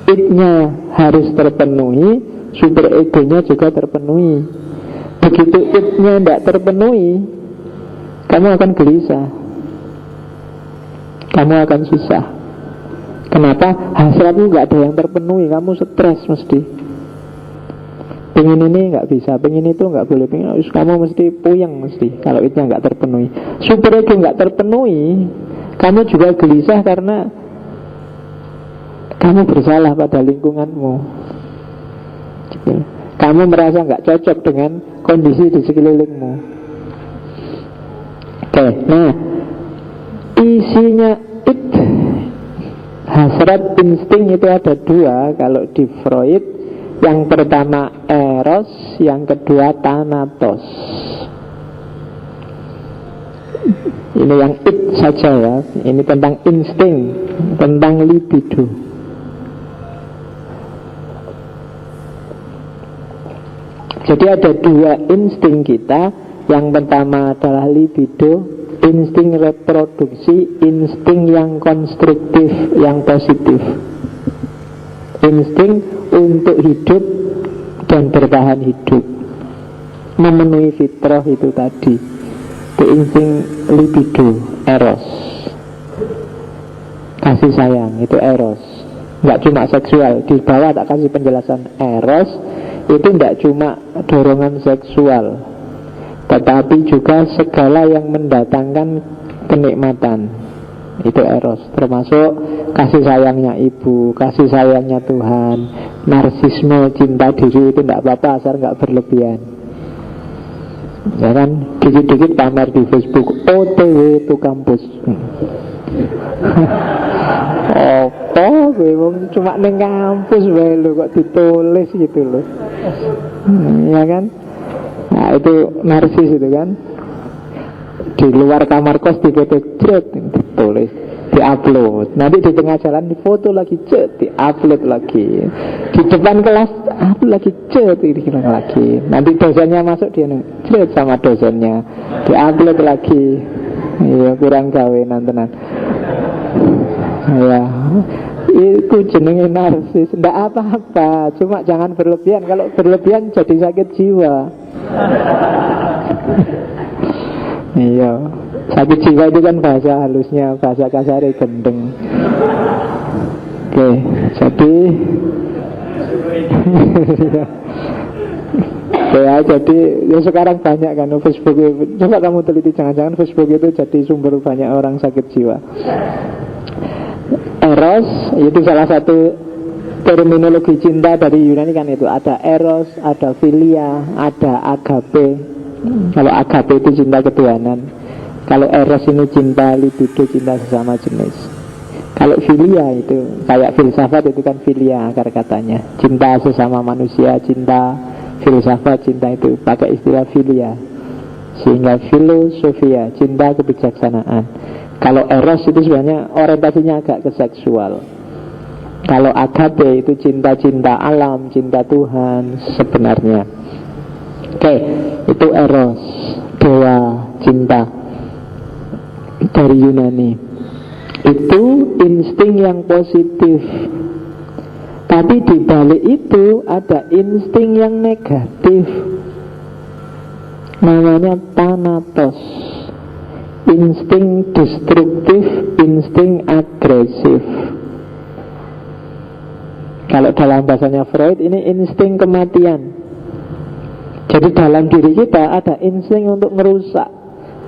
Id-nya harus terpenuhi, super egonya juga terpenuhi. Begitu id-nya tidak terpenuhi, kamu akan gelisah, kamu akan susah. Kenapa? Hasratmu gak ada yang terpenuhi, kamu stres mesti. Pengen ini gak bisa, pengen itu gak boleh, kamu mesti puyeng mesti kalau itu gak terpenuhi. Super ego gak terpenuhi, kamu juga gelisah karena kamu bersalah pada lingkunganmu. Kamu merasa gak cocok dengan kondisi di sekelilingmu. Oke, nah isinya it Hasrat insting itu ada dua kalau di Freud. Yang pertama eros, yang kedua thanatos. Ini yang it saja ya. Ini tentang insting, tentang libido. Jadi ada dua insting kita. Yang pertama adalah libido, insting reproduksi, insting yang konstruktif, yang positif. Insting untuk hidup dan bertahan hidup, memenuhi fitrah itu tadi. Itu insting libido, eros. Kasih sayang, itu eros. Nggak cuma seksual. Di bawah tak kasih penjelasan. Eros itu nggak cuma dorongan seksual, tetapi juga segala yang mendatangkan kenikmatan. Itu eros, termasuk kasih sayangnya ibu, kasih sayangnya Tuhan. Narsisme, cinta diri itu tidak apa-apa asal nggak berlebihan. Ya kan, dikit-dikit pamer di Facebook, OTW to kampus. Apa gue cuma neng kampus gue lo kok ditulis gitu loh. Ya kan. Nah itu narsis itu kan. Di luar kamar kos di foto cet, ditulis, diupload. Nanti di tengah jalan di foto lagi cet, diupload lagi. Di depan kelas upload lagi cet, diulang lagi. Nanti dosennya masuk dia cet sama dosennya, diupload lagi. Iya kurang gawe nantenan. Ya itu jenenge narsis. Nggak apa-apa, cuma jangan berlebihan. Kalau berlebihan jadi sakit jiwa. Iya, sakit jiwa itu kan bahasa halusnya, bahasa kasarnya gendeng. Oke, jadi ya, jadi ya sekarang banyak kan Facebook itu. Coba kamu teliti, jangan-jangan Facebook itu jadi sumber banyak orang sakit jiwa. Eros itu salah satu terminologi cinta dari Yunani kan itu. Ada eros, ada filia, ada agape. Kalau agape itu cinta ketuhanan. Kalau eros ini cinta libido, cinta sesama jenis. Kalau filia itu kayak filsafat itu kan filia akar katanya. Cinta sesama manusia, cinta filsafat, cinta itu pakai istilah filia. Sehingga filosofia, cinta kebijaksanaan. Kalau eros itu sebenarnya orientasinya agak ke seksual. Kalau agape itu cinta-cinta alam, cinta Tuhan sebenarnya. Oke, itu eros, dewa cinta dari Yunani. Itu insting yang positif. Tapi di balik itu ada insting yang negatif. Namanya thanatos. Insting destruktif, insting agresif. Kalau dalam bahasanya Freud ini insting kematian. Jadi dalam diri kita ada insting untuk merusak,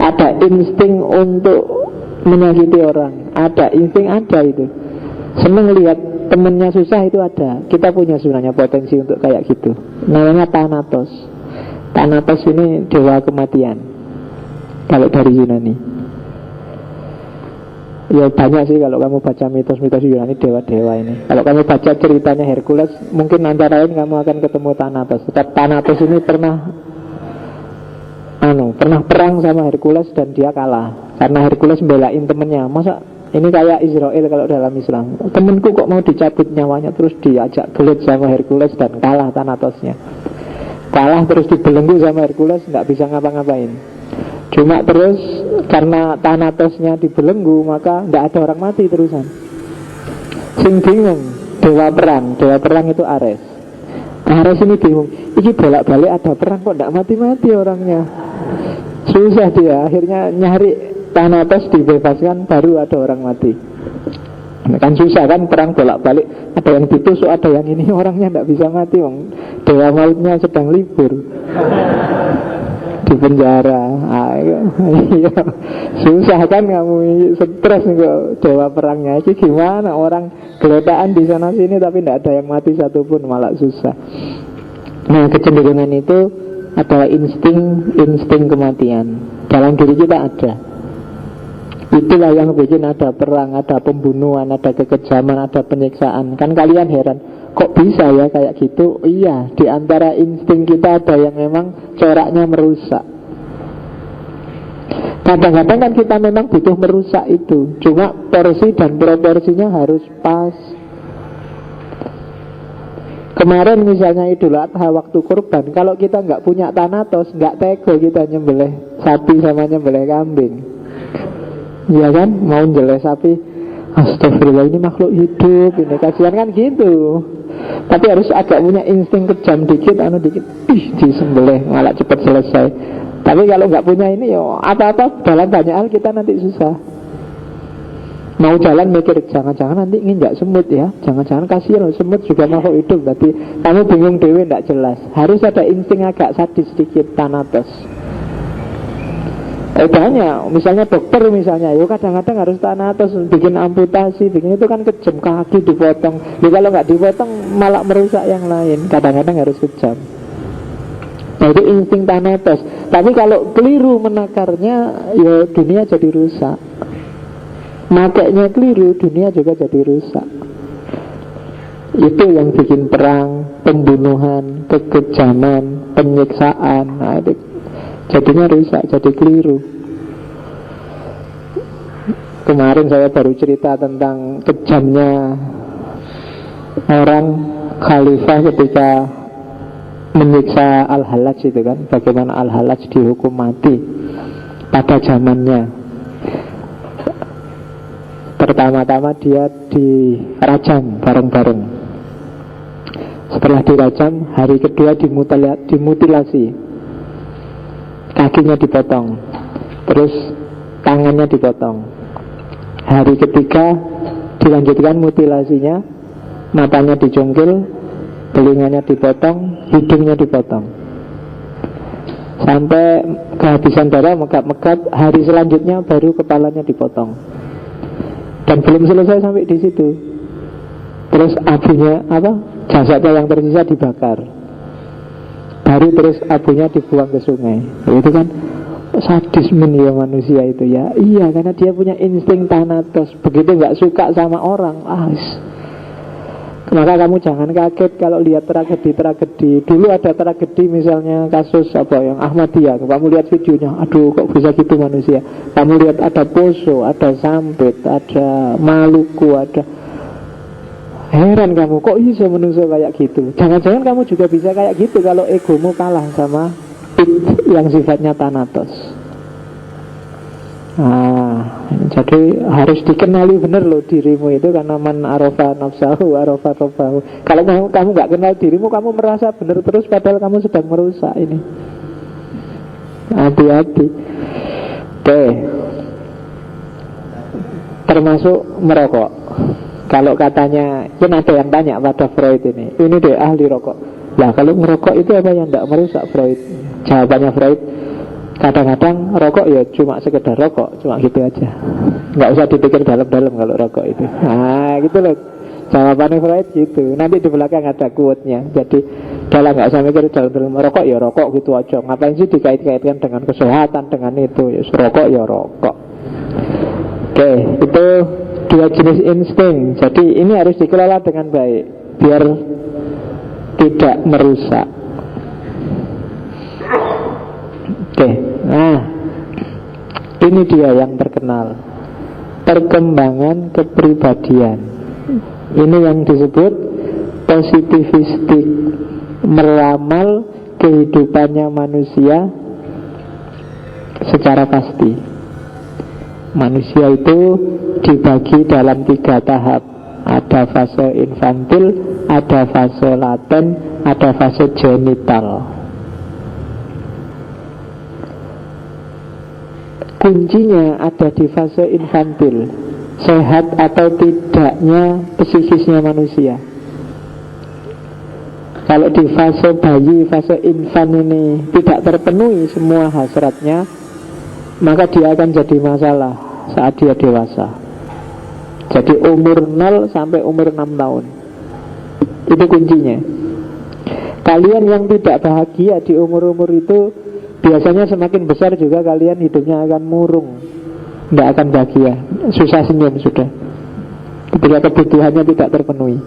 ada insting untuk menyakiti orang, ada insting, ada itu. Senang lihat temennya susah itu ada. Kita punya sebenarnya potensi untuk kayak gitu. Namanya thanatos. Thanatos ini dewa kematian kalau dari Yunani. Ya banyak sih kalau kamu baca mitos-mitos Yunani, dewa-dewa ini. Kalau kamu baca ceritanya Hercules, mungkin antara lain kamu akan ketemu Thanatos. Thanatos ini pernah perang sama Hercules dan dia kalah. Karena Hercules belain temennya. Masa ini kayak Israel kalau dalam Islam. Temenku kok mau dicabut nyawanya, terus diajak gelut sama Hercules dan kalah Thanatosnya. Kalah terus dibelenggu sama Hercules, nggak bisa ngapa-ngapain. Cuma terus karena Thanatosnya dibelenggu, maka tidak ada orang mati terusan. Sing bingung dewa perang itu Ares. Ares ini bingung, ini bolak-balik ada perang kok tidak mati-mati orangnya. Susah dia, akhirnya nyari Thanatos dibebaskan, baru ada orang mati. Kan susah kan perang bolak-balik, ada yang ditusuk, ada yang ini, orangnya tidak bisa mati. Dewa mautnya sedang libur di penjara. Iya. Susah kan kamu, stres kok dewa perangnya. Ini gimana orang geletaan di sana sini tapi tidak ada yang mati satupun, malah susah. Nah kecenderungan itu adalah insting kematian dalam diri kita ada. Itulah yang bikin ada perang, ada pembunuhan, ada kekejaman, ada penyiksaan. Kan kalian heran, kok bisa ya kayak gitu? Iya, di antara insting kita ada yang memang coraknya merusak. Kadang-kadang kan kita memang butuh merusak itu, cuma porsi dan proporsinya harus pas. Kemarin misalnya Idul Adha waktu kurban, kalau kita nggak punya Thanatos, nggak tega kita nyembelih sapi sama nyembelih kambing. Iya kan, mau nyembelih sapi, astagfirullah ini makhluk hidup, ini kasihan kan gitu. Tapi harus agak punya insting kejam dikit, dikit, disembelih malah cepat selesai. Tapi kalau nggak punya ini, yo apa-apa dalam banyak hal kita nanti susah. Mau jalan mikir, jangan-jangan nanti nginjak semut ya, jangan-jangan kasihan semut juga makhluk hidup. Berarti kamu bingung dewe, nggak jelas. Harus ada insting agak sadis sedikit, Thanatos. Banyak, misalnya dokter misalnya, yo kadang-kadang harus Thanatos, bikin amputasi, bikin itu kan kejam, kaki dipotong. Kalau nggak dipotong malah merusak yang lain. Kadang-kadang harus kejam. Nah itu insting Thanatos. Tapi kalau keliru menakarnya, ya dunia jadi rusak. Makanya keliru, dunia juga jadi rusak. Itu yang bikin perang, pembunuhan, kekejaman, penyiksaan. Nah itu jadinya rusak, jadi keliru. Kemarin saya baru cerita tentang kejamnya orang khalifah ketika menyiksa Al-Hallaj itu kan, bagaimana Al-Hallaj dihukum mati pada zamannya. Pertama-tama dia dirajam bareng-bareng. Setelah dirajam, hari kedua dimutilasi. Kakinya dipotong, terus tangannya dipotong. Hari ketiga dilanjutkan mutilasinya, matanya dicungkil, telinganya dipotong, hidungnya dipotong, sampai kehabisan darah, megap-megap. Hari selanjutnya baru kepalanya dipotong. Dan belum selesai sampai di situ. Terus abunya jasadnya yang tersisa dibakar. Baru terus abunya dibuang ke sungai. Itu kan sadisme ya manusia itu ya. Iya, karena dia punya insting Thanatos. Begitu gak suka sama orang, maka kamu jangan kaget kalau lihat tragedi-tragedi. Dulu ada tragedi misalnya kasus yang Ahmadiyah. Kamu lihat videonya, aduh kok bisa gitu manusia. Kamu lihat ada Poso, ada Sampit, ada Maluku, ada. Heran kamu, kok bisa manusia kayak gitu. Jangan-jangan kamu juga bisa kayak gitu kalau egomu kalah sama yang sifatnya Thanatos. Jadi harus dikenali benar loh dirimu itu, karena man arafa nafsahu arafa rabbahu. Kalau kamu gak kenal dirimu, kamu merasa benar terus padahal kamu sedang merusak ini. Hati-hati. Oke. Termasuk merokok. Kalau katanya, kan ada yang tanya pada Freud ini deh ahli rokok. Lah kalau merokok itu apa yang tidak merusak Freud? Jawabannya Freud, kadang-kadang rokok ya cuma sekedar rokok, cuma gitu aja. Nggak usah dipikir dalam-dalam kalau rokok itu. Gitu loh jawabannya Freud gitu. Nanti di belakang ada quote-nya. Jadi dalam nggak usah mikir dalam-dalam, rokok ya rokok gitu aja. Ngapain sih dikait-kaitkan dengan kesehatan, dengan itu? Ya rokok ya rokok. Oke, itu dua jenis insting. Jadi ini harus dikelola dengan baik biar tidak merusak. Oke, nah ini dia yang terkenal, perkembangan kepribadian. Ini yang disebut positivistik, meramal kehidupannya manusia secara pasti. Manusia itu dibagi dalam 3 tahap. Ada fase infantil, ada fase laten, ada fase genital. Kuncinya ada di fase infantil, sehat atau tidaknya psikisnya manusia. Kalau di fase bayi, fase infan ini tidak terpenuhi semua hasratnya, maka dia akan jadi masalah saat dia dewasa. Jadi umur 0 sampai umur 6 tahun. Itu kuncinya. Kalian yang tidak bahagia di umur-umur itu, biasanya semakin besar juga kalian hidupnya akan murung. tidak akan bahagia, susah senyum sudah ketika kebutuhannya tidak terpenuhi.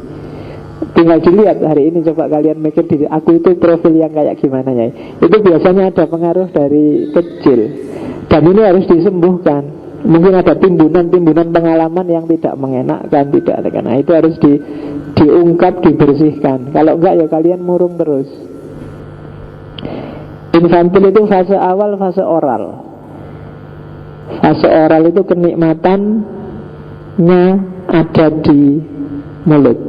Tinggal dilihat hari ini, coba kalian mikir diri aku itu profil yang kayak gimana ya. Itu biasanya ada pengaruh dari kecil, dan ini harus disembuhkan. Mungkin ada timbunan-timbunan pengalaman yang tidak mengenakkan, tidak ada. Nah itu harus diungkap, dibersihkan. Kalau enggak ya kalian murung terus. Infantil itu fase awal, fase oral. Fase oral itu kenikmatannya ada di mulut.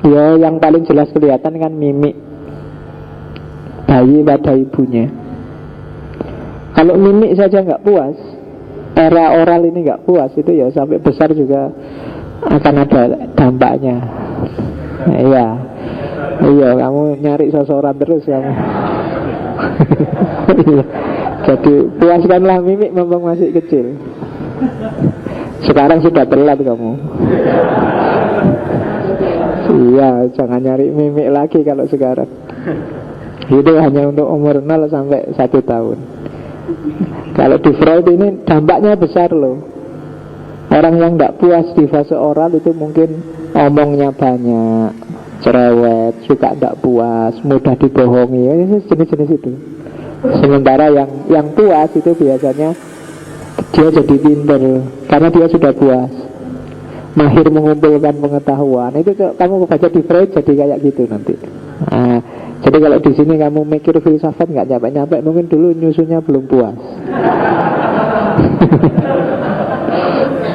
Ya yang paling jelas kelihatan kan mimik bayi pada ibunya. Kalau mimik saja nggak puas, era oral ini nggak puas, itu ya sampai besar juga akan ada dampaknya. Iya, iya kamu nyari sosoran terus kamu. Jadi puaskanlah mimik mumpung masih kecil. Sekarang sudah telat kamu. Iya, jangan nyari mimik lagi kalau sekarang. Itu hanya untuk umur 0 sampai 1 tahun. Kalau di Freud ini dampaknya besar loh. Orang yang tidak puas di fase oral itu mungkin omongnya banyak, cerewet, suka tidak puas, mudah dibohongi, jenis-jenis itu. Sementara yang puas itu biasanya dia jadi pintar karena dia sudah puas, mahir mengumpulkan pengetahuan. Itu kamu baca di Freud jadi kayak gitu nanti. Nah, jadi kalau di sini kamu mikir filsafat nggak nyampe-nyampe, mungkin dulu nyusunya belum puas.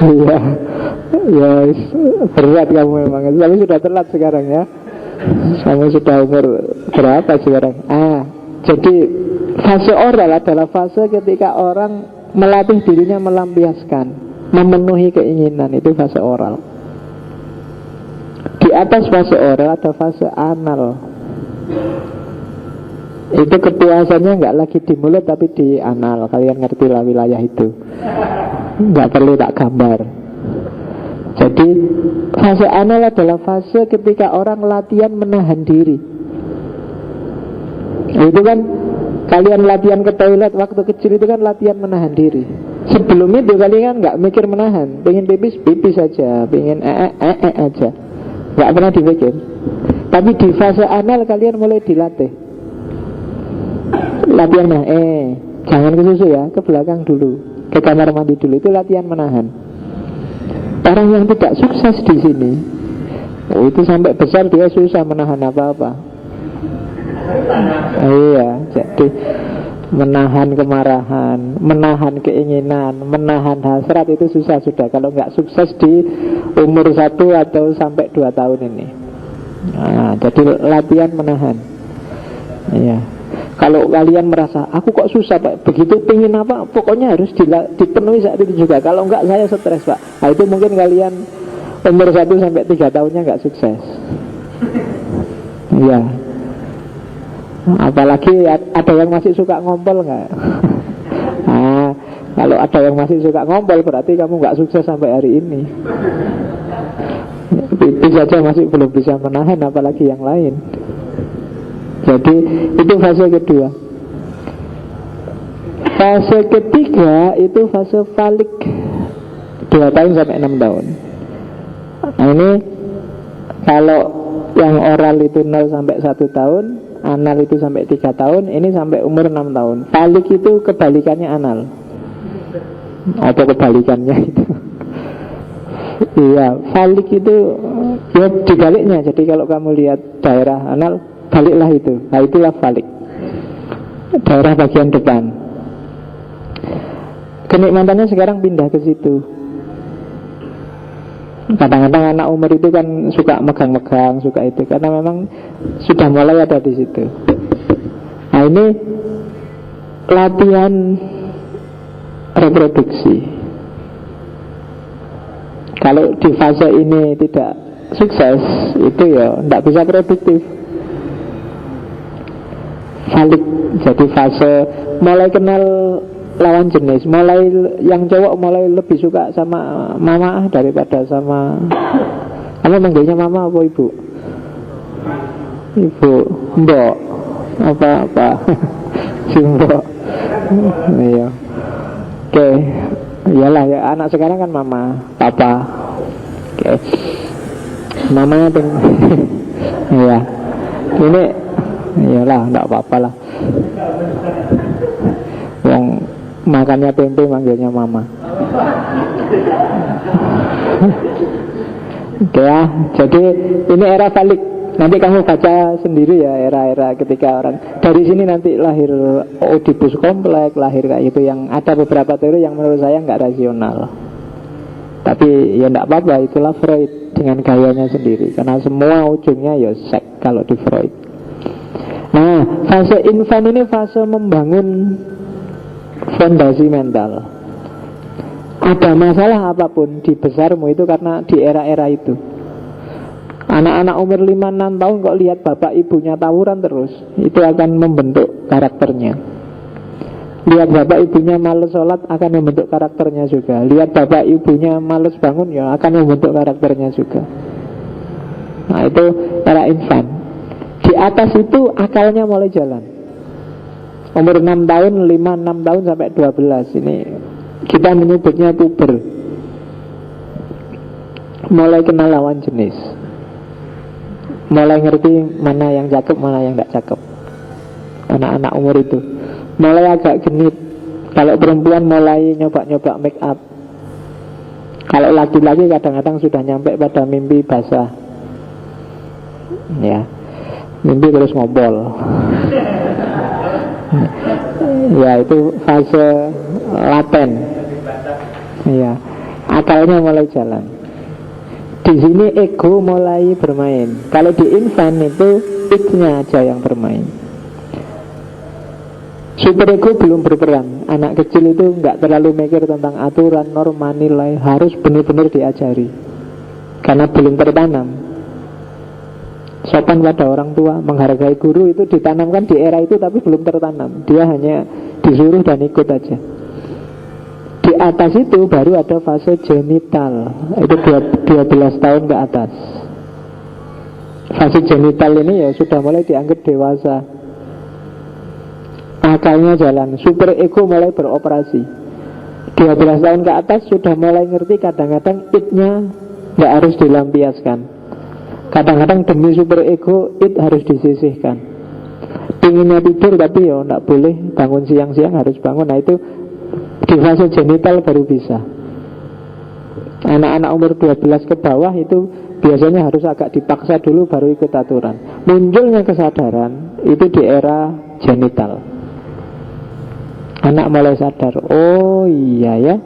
Iya, ya berat kamu memang. Tapi sudah telat sekarang ya. Kamu sudah umur berapa sekarang? Jadi fase oral adalah fase ketika orang melatih dirinya melampiaskan, memenuhi keinginan. Itu fase oral. Di atas fase oral ada fase anal. Itu kepuasannya nggak lagi di mulut tapi di anal. Kalian ngerti lah wilayah itu, nggak perlu tak gambar. Jadi fase anal adalah fase ketika orang latihan menahan diri. Itu kan kalian latihan ke toilet waktu kecil itu kan latihan menahan diri. Sebelum itu kalian nggak mikir menahan, pengen pipis pipis saja, pengen aja, nggak pernah dipikir. Tapi di fase anal kalian mulai dilatih. Latihan jangan ke susu ya, ke belakang dulu, ke kamar mandi dulu. Itu latihan menahan. Orang yang tidak sukses di sini, itu sampai besar dia susah menahan apa-apa. Iya, jadi menahan kemarahan, menahan keinginan, menahan hasrat itu susah sudah. Kalau nggak sukses di umur 1 atau sampai 2 tahun ini. Nah, jadi latihan menahan. Iya. Kalau kalian merasa aku kok susah Pak, begitu pingin apa, pokoknya harus dipenuhi saat itu juga. Kalau enggak saya stres Pak. Nah itu mungkin kalian umur 1 sampai 3 tahunnya enggak sukses. Iya. Apalagi ada yang masih suka ngompol enggak? Nah, kalau ada yang masih suka ngompol berarti kamu enggak sukses sampai hari ini. Itu saja masih belum bisa menahan, apalagi yang lain. Jadi itu fase kedua. Fase ketiga itu fase falik, 2 tahun sampai 6 tahun. Nah ini kalau yang oral itu 0 sampai 1 tahun, anal itu sampai 3 tahun, ini sampai umur 6 tahun. Falik itu kebalikannya anal. Apa kebalikannya itu? Iya, falik itu ya dibaliknya. Jadi kalau kamu lihat daerah anal, baliklah itu. Nah itulah falik, daerah bagian depan. Kenikmatannya sekarang pindah ke situ. Kadang-kadang anak umur itu kan suka megang-megang, suka itu, karena memang sudah mulai ada di situ. Nah ini latihan reproduksi. Kalau di fase ini tidak sukses, itu ya tidak bisa produktif. Falik, jadi fase mulai kenal lawan jenis, mulai yang cowok mulai lebih suka sama mama daripada sama, kamu manggilnya mama apa ibu? Ibu, mbok, apa si mbok. Iya. Oke, iyalah ya, anak sekarang kan mama, papa. Oke, mamanya tuh, ya, ini, iyalah, enggak apa-apa lah. Yang makannya tempe manggilnya mama. Oke ya, jadi ini era balik. Nanti kamu baca sendiri ya era-era ketika orang dari sini nanti lahir Oedipus kompleks, lahir kayak gitu, yang ada beberapa teori yang menurut saya nggak rasional. Tapi ya nggak apa-apa, itulah Freud dengan gayanya sendiri. Karena semua ujungnya ya seks kalau di Freud. Nah, fase infan ini fase membangun fondasi mental. Ada masalah apapun di besarmu itu karena di era-era itu. Anak-anak umur 5-6 tahun kok lihat bapak ibunya tawuran terus, itu akan membentuk karakternya. Lihat bapak ibunya males sholat akan membentuk karakternya juga. Lihat bapak ibunya males bangun ya akan membentuk karakternya juga. Nah itu era infan. Di atas itu akalnya mulai jalan. Umur 6 tahun, 5-6 tahun sampai 12. Ini kita menyebutnya puber. Mulai kenal lawan jenis, mulai ngerti mana yang cakep, mana yang tidak cakep. Anak-anak umur itu mulai agak genit. Kalau perempuan mulai nyoba-nyoba make up. Kalau laki-laki kadang-kadang sudah nyampe pada mimpi basah. Ya, mimpi terus ngobrol. Ya itu fase laten. Ya, akalnya mulai jalan. Di sini ego mulai bermain. Kalau di infan itu id-nya aja yang bermain. Super ego belum berperan. Anak kecil itu nggak terlalu mikir tentang aturan, norma, nilai. Harus benar-benar diajari. Karena belum tertanam. Sopan pada orang tua, menghargai guru itu ditanamkan di era itu tapi belum tertanam. Dia hanya disuruh dan ikut aja. Di atas itu baru ada fase genital. Itu 12 tahun ke atas. Fase genital ini ya sudah mulai dianggap dewasa. Akalnya jalan, super ego mulai beroperasi. 12 tahun ke atas sudah mulai ngerti kadang-kadang id-nya gak harus dilampiaskan. Kadang-kadang demi super ego id harus disisihkan. Pinginnya tidur tapi ya gak boleh bangun siang-siang, harus bangun. Nah itu di fase genital baru bisa. Anak-anak umur 12 ke bawah itu biasanya harus agak dipaksa dulu baru ikut aturan. Munculnya kesadaran itu di era genital. Anak mulai sadar, oh iya ya,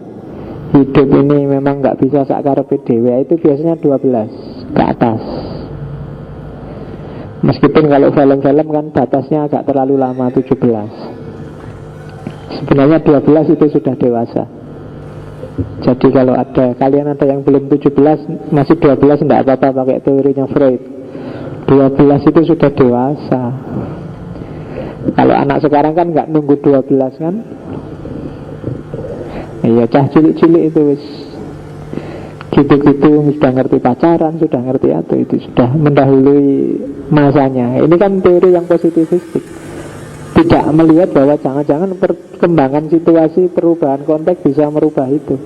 hidup ini memang gak bisa sakarepe dhewe. Itu biasanya 12 ke atas. Meskipun kalau film-film kan batasnya agak terlalu lama, 17. Sebenarnya 12 itu sudah dewasa. Jadi kalau kalian ada yang belum 17, masih 12 tidak apa-apa pakai teorinya Freud. 12 itu sudah dewasa. Kalau anak sekarang kan nggak nunggu 12 kan. Iya, cah cilik-cilik itu wis gitu-gitu, sudah ngerti pacaran, sudah ngerti itu sudah mendahului masanya. Ini kan teori yang positifistik. Tidak melihat bahwa jangan-jangan perkembangan situasi, perubahan konteks bisa merubah itu.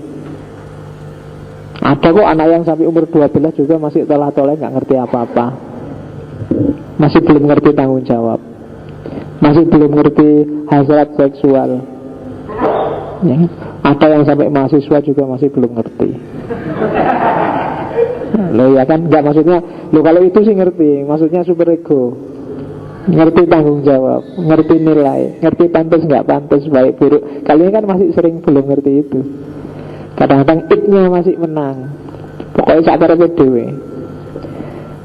Ada kok anak yang sampai umur 12 juga masih tolah-toleh, gak ngerti apa-apa. Masih belum ngerti tanggung jawab. Masih belum ngerti hasrat seksual. Ya. Ada yang sampai mahasiswa juga masih belum ngerti. Loh ya kan, gak maksudnya, loh kalau itu sih ngerti, maksudnya super ego. Ngerti tanggung jawab, ngerti nilai, ngerti pantas nggak pantas, baik buruk. Kalian kan masih sering belum ngerti itu. Kadang-kadang id-nya masih menang. Pokoknya sakarepe dhewe.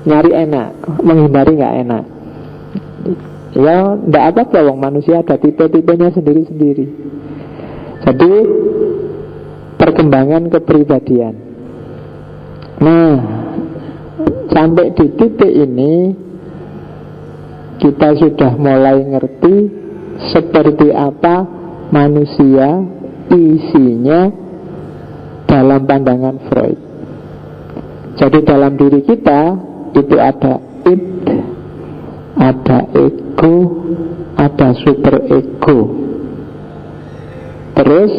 Nyari enak, menghindari nggak enak. Ya nggak apa-apa, wong manusia ada tipe-tipenya sendiri-sendiri. Jadi perkembangan kepribadian. Nah, sampai di titik ini kita sudah mulai ngerti seperti apa manusia isinya dalam pandangan Freud. Jadi dalam diri kita itu ada id, ada ego, ada super ego. Terus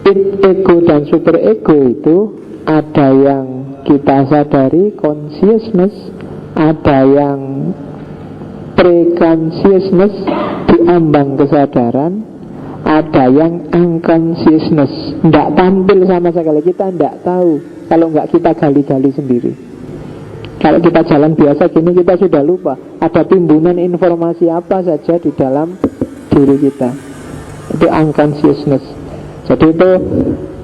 ego dan super ego itu ada yang kita sadari, consciousness, ada yang pre-consciousness, di ambang kesadaran, ada yang unconsciousness, tidak tampil sama sekali, kita tidak tahu kalau nggak kita gali-gali sendiri. Kalau kita jalan biasa gini, kita sudah lupa ada timbunan informasi apa saja di dalam diri kita. Itu unconsciousness. Jadi itu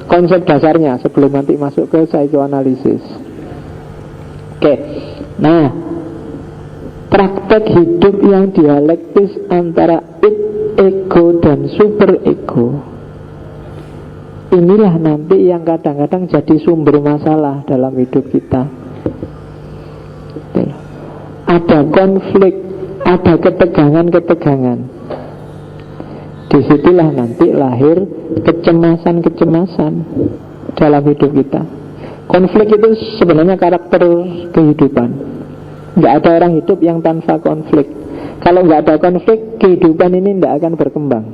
konsep dasarnya sebelum nanti masuk ke psychoanalysis. Oke. Nah, praktek hidup yang dialektis antara ego dan super ego, inilah nanti yang kadang-kadang jadi sumber masalah dalam hidup kita. Ada konflik, ada ketegangan-ketegangan. Disitulah nanti lahir kecemasan-kecemasan dalam hidup kita. Konflik itu sebenarnya karakter kehidupan. Nggak ada orang hidup yang tanpa konflik. Kalau nggak ada konflik, kehidupan ini nggak akan berkembang.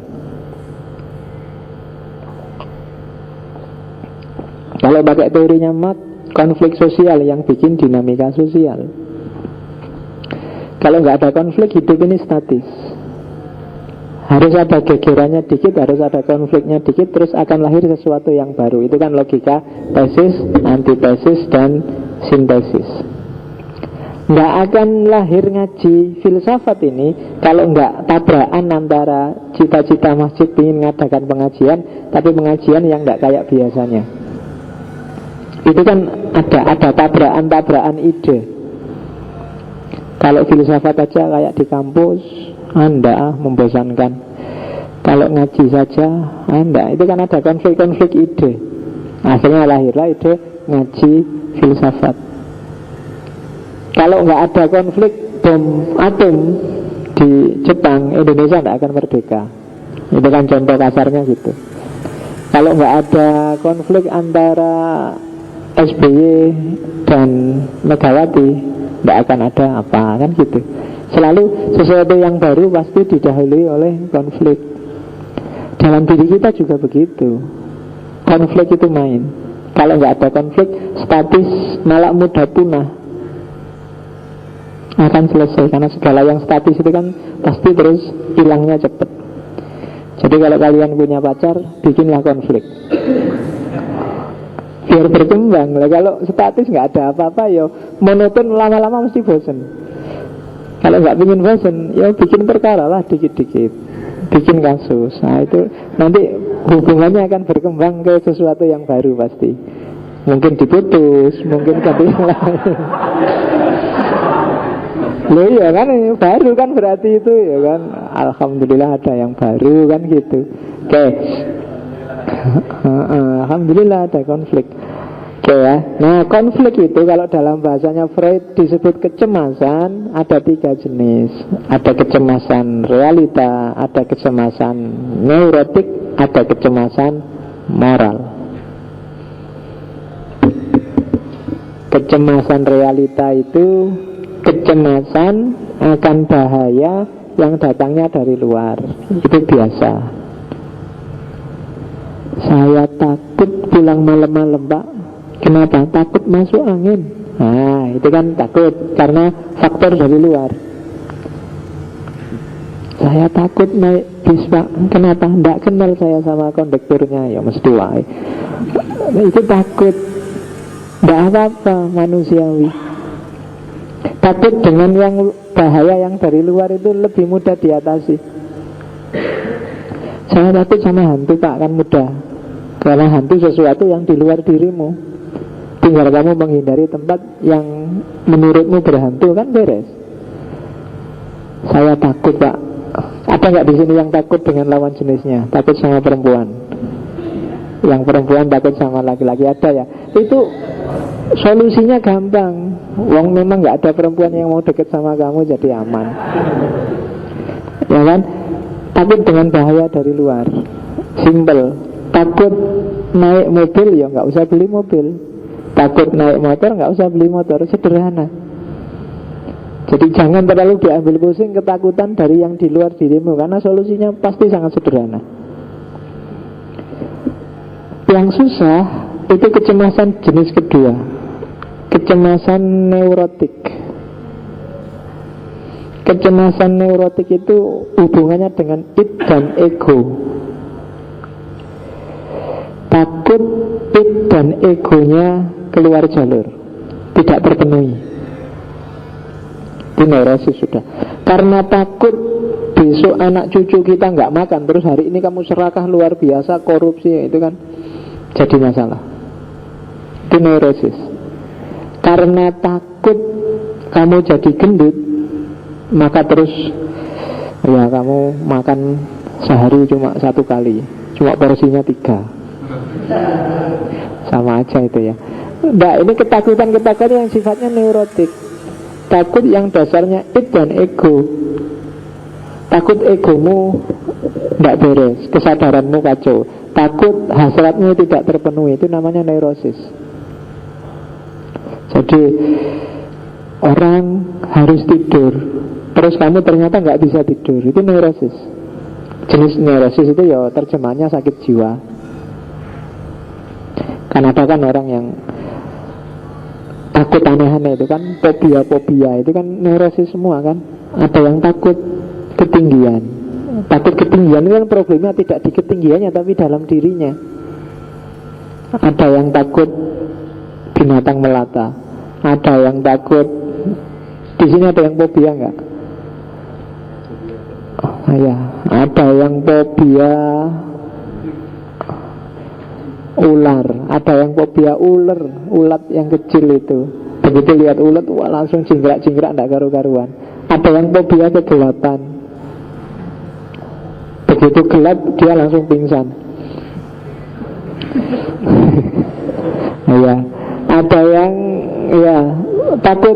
Kalau pakai teorinya Marx, konflik sosial yang bikin dinamika sosial. Kalau nggak ada konflik, hidup ini statis. Harus ada gegerannya dikit, harus ada konfliknya dikit, terus akan lahir sesuatu yang baru. Itu kan logika tesis, antitesis, dan sintesis. Nggak akan lahir ngaji filsafat ini kalau nggak tabrakan antara cita-cita masjid ingin mengadakan pengajian, tapi pengajian yang nggak kayak biasanya. Itu kan ada tabrakan ide. Kalau filsafat aja kayak di kampus, Anda membosankan. Kalau ngaji saja, Anda itu kan ada konflik-konflik ide. Akhirnya lahirlah ide ngaji filsafat. Kalau nggak ada konflik bom atom di Jepang, Indonesia nggak akan merdeka. Itu kan contoh kasarnya gitu. Kalau nggak ada konflik antara SBY dan Megawati, tidak akan ada apa, kan gitu. Selalu sesuatu yang baru pasti didahului oleh konflik. Dalam diri kita juga begitu. Konflik itu main. Kalau nggak ada konflik, statis, malah mudah punah, akan selesai. Karena segala yang statis itu kan pasti terus hilangnya cepat. Jadi kalau kalian punya pacar, bikinlah konflik biar berkembang. Lah kalau statis nggak ada apa-apa, ya monoton, lama-lama mesti bosen. Kalau nggak bikin bosen, ya bikin perkara lah dikit-dikit, bikin kasus. Nah itu nanti hubungannya akan berkembang ke sesuatu yang baru pasti. Mungkin diputus, mungkin ganti yang lain. Loh iya kan, baru kan berarti itu ya kan. Alhamdulillah ada yang baru kan gitu. Oke. Alhamdulillah ada konflik. Oke ya. Nah konflik itu kalau dalam bahasanya Freud disebut kecemasan. Ada 3 jenis. Ada kecemasan realita, ada kecemasan neurotik, ada kecemasan moral. Kecemasan realita itu kecemasan akan bahaya yang datangnya dari luar. Itu biasa. Saya takut pulang malam-malam, Pak. Kenapa? Takut masuk angin. Nah, itu kan takut karena faktor dari luar. Saya takut naik bis, Pak. Kenapa? Tidak kenal saya sama kondekturnya. Ya mesti wae. Itu takut. Tidak apa-apa, manusiawi. Takut dengan yang bahaya yang dari luar itu lebih mudah diatasi. Saya takut sama hantu, Pak, kan mudah. Karena hantu sesuatu yang di luar dirimu. Tinggal kamu menghindari tempat yang menurutmu berhantu, kan beres. Saya takut, Pak. Ada nggak di sini yang takut dengan lawan jenisnya? Takut sama perempuan. Yang perempuan takut sama laki-laki, ada ya? Itu solusinya gampang. Wong memang nggak ada perempuan yang mau deket sama kamu, jadi aman. Ya kan? Takut dengan bahaya dari luar. Simple. Takut naik mobil, ya nggak usah beli mobil. Takut naik motor, nggak usah beli motor. Sederhana. Jadi jangan terlalu diambil pusing ketakutan dari yang di luar dirimu, karena solusinya pasti sangat sederhana. Yang susah itu kecemasan jenis kedua, kecemasan neurotik. Kecemasan neurotik itu hubungannya dengan id dan ego. Takut id dan egonya keluar jalur, tidak terpenuhi. Itu neurosis sudah. Karena takut besok anak cucu kita nggak makan, terus hari ini kamu serakah luar biasa, korupsi, itu kan jadi masalah. Itu neurosis. Karena takut kamu jadi gendut, maka terus ya kamu makan sehari cuma 1 kali, cuma porsinya 3. Sama aja itu ya. Nah, ini ketakutan-ketakutan yang sifatnya neurotik. Takut yang dasarnya id dan ego. Takut egomu tidak beres, kesadaranmu kacau. Takut hasratmu tidak terpenuhi, itu namanya neurosis. Jadi orang harus tidur, terus kamu ternyata nggak bisa tidur, itu neurosis. Jenis neurosis itu ya terjemahnya sakit jiwa. Kan ada kan orang yang takut aneh-aneh, itu kan fobia-fobia, itu kan neurosis semua kan. Ada yang takut ketinggian. Takut ketinggian itu kan problemnya tidak di ketinggiannya tapi dalam dirinya. Ada yang takut binatang melata, ada yang takut, di sini ada yang fobia nggak? Oh, ya, ada yang fobia ular, ada yang fobia ular, ulat yang kecil itu. Begitu lihat ulat, wah langsung jingkrak-jingkrak, nggak karu-karuan. Ada yang fobia kegelapan. Begitu gelap dia langsung pingsan. Ya, ada yang ya takut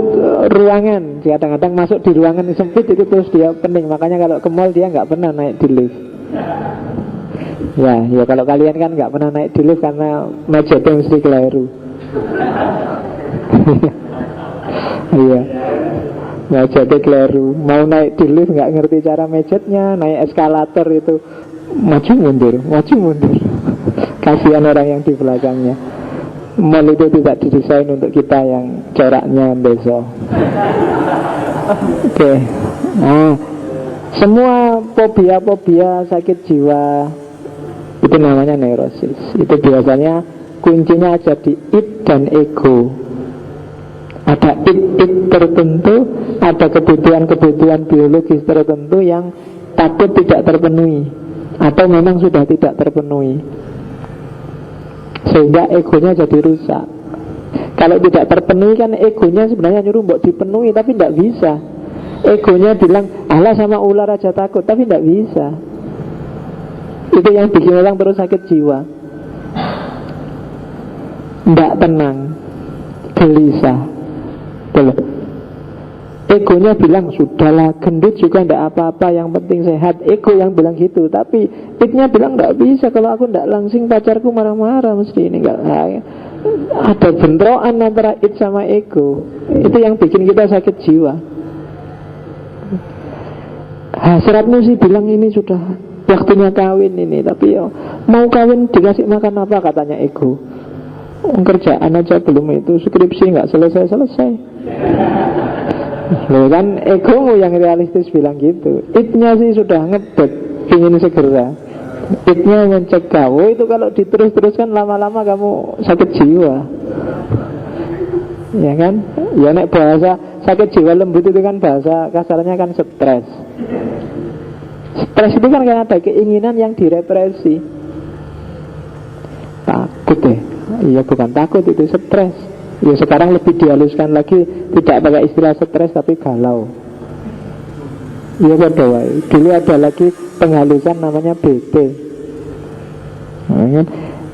ruangan. Kadang-kadang masuk di ruangan sempit itu terus dia pening. Makanya kalau ke mall dia nggak pernah naik di lift. Ya kalau kalian kan nggak pernah naik di lift karena mejetnya mesti keliru. Iya, mejetnya keliru. Mau naik di lift nggak ngerti cara mejetnya, naik eskalator itu maju mundur. Kasihan orang yang di belakangnya. Mall itu tidak didesain untuk kita yang coraknya besok. Oke. Nah, semua fobia-fobia sakit jiwa itu namanya neurosis. Itu biasanya kuncinya ada di id dan ego. Ada id tertentu, ada kebutuhan-kebutuhan biologis tertentu yang takut tidak terpenuhi atau memang sudah tidak terpenuhi, sehingga egonya jadi rusak. Kalau tidak terpenuhi kan egonya sebenarnya nyuruh mbok dipenuhi, tapi tidak bisa. Egonya bilang, alah sama ular aja takut, tapi tidak bisa. Itu yang bikin orang terus sakit jiwa, tidak tenang, gelisah. Betul. Egonya bilang, sudahlah gendut juga tidak apa-apa, yang penting sehat. Ego yang bilang gitu. Tapi idnya bilang tidak bisa, kalau aku tidak langsing pacarku marah-marah mesti ini enggak. Ada bentrokan antara id sama ego. Itu yang bikin kita sakit jiwa. Hasratmu sih bilang ini sudah waktunya kawin ini, tapi ya, mau kawin dikasih makan apa, katanya ego. Kerjaan aja belum itu, skripsi nggak selesai-selesai. Loh kan egomu yang realistis bilang gitu. Idnya sih sudah ngedek, ingin segera. Idnya mencegah. Oh itu kalau diterus-teruskan lama-lama kamu sakit jiwa. Ya kan? Ya nek bahasa sakit jiwa lembut itu kan bahasa kasarnya kan stres. Stres itu kan ada keinginan yang direpresi. Takut ya. Iya bukan takut, itu stres. Ya sekarang lebih dihaluskan lagi, tidak pakai istilah stres tapi galau. Iya betul. Dulu ada lagi penghalusan namanya BP.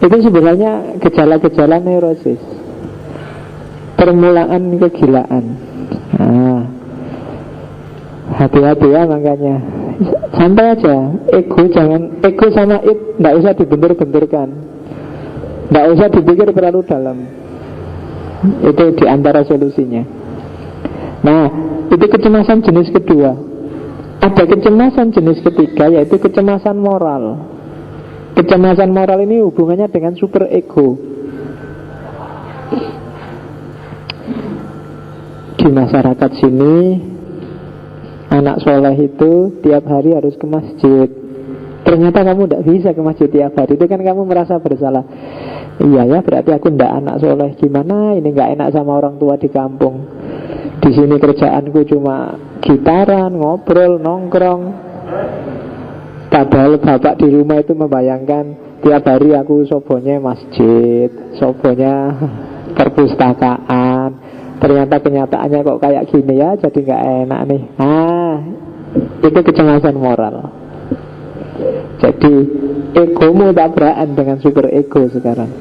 Itu sebenarnya gejala-gejala neurosis, permulaan kegilaan. Nah, hati-hati ya makanya. Santai aja. Ego sama id tidak usah dibentur-benturkan, tidak usah dipikir terlalu dalam. Itu diantara solusinya. Nah, itu kecemasan jenis kedua. Ada kecemasan jenis ketiga, yaitu kecemasan moral. Kecemasan moral ini hubungannya dengan super ego. Di masyarakat sini, anak soleh itu tiap hari harus ke masjid. Ternyata kamu tidak bisa ke masjid tiap hari. Itu kan kamu merasa bersalah. Iya ya, berarti aku tidak anak soleh. Gimana ini gak enak sama orang tua di kampung. Di sini kerjaanku cuma gitaran, ngobrol, nongkrong. Padahal bapak di rumah itu membayangkan tiap hari aku sobonya masjid, sobonya perpustakaan. Ternyata kenyataannya kok kayak gini ya, jadi gak enak nih. Itu kecemasan moral. Jadi egomu tabrakan dengan super ego sekarang.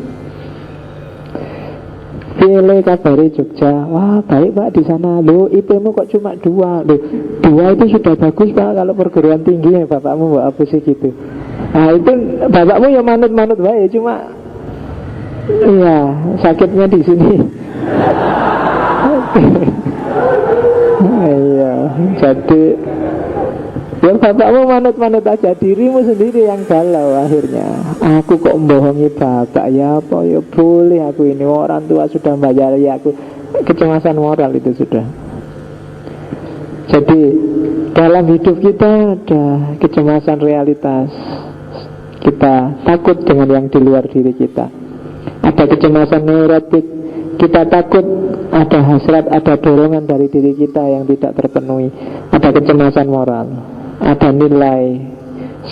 Pilih kabari Jogja. Wah baik pak di sana. Loh IP-mu kok cuma 2. Loh 2 itu sudah bagus pak. Kalau perguruan tinggi ya bapakmu buat apa sih gitu. Nah itu bapakmu ya manut-manut baik. Cuma iya sakitnya di sini. Iya jadi ya bapakmu manut-manut aja. Dirimu sendiri yang galau akhirnya. Aku kok membohongi bapak ya apa ya boleh aku ini. Orang tua sudah bayari aku. Kecemasan moral itu sudah. Jadi dalam hidup kita ada kecemasan realitas. Kita takut dengan yang di luar diri kita. Ada kecemasan neurotik. Kita takut ada hasrat, ada dorongan dari diri kita yang tidak terpenuhi. Ada kecemasan moral, ada nilai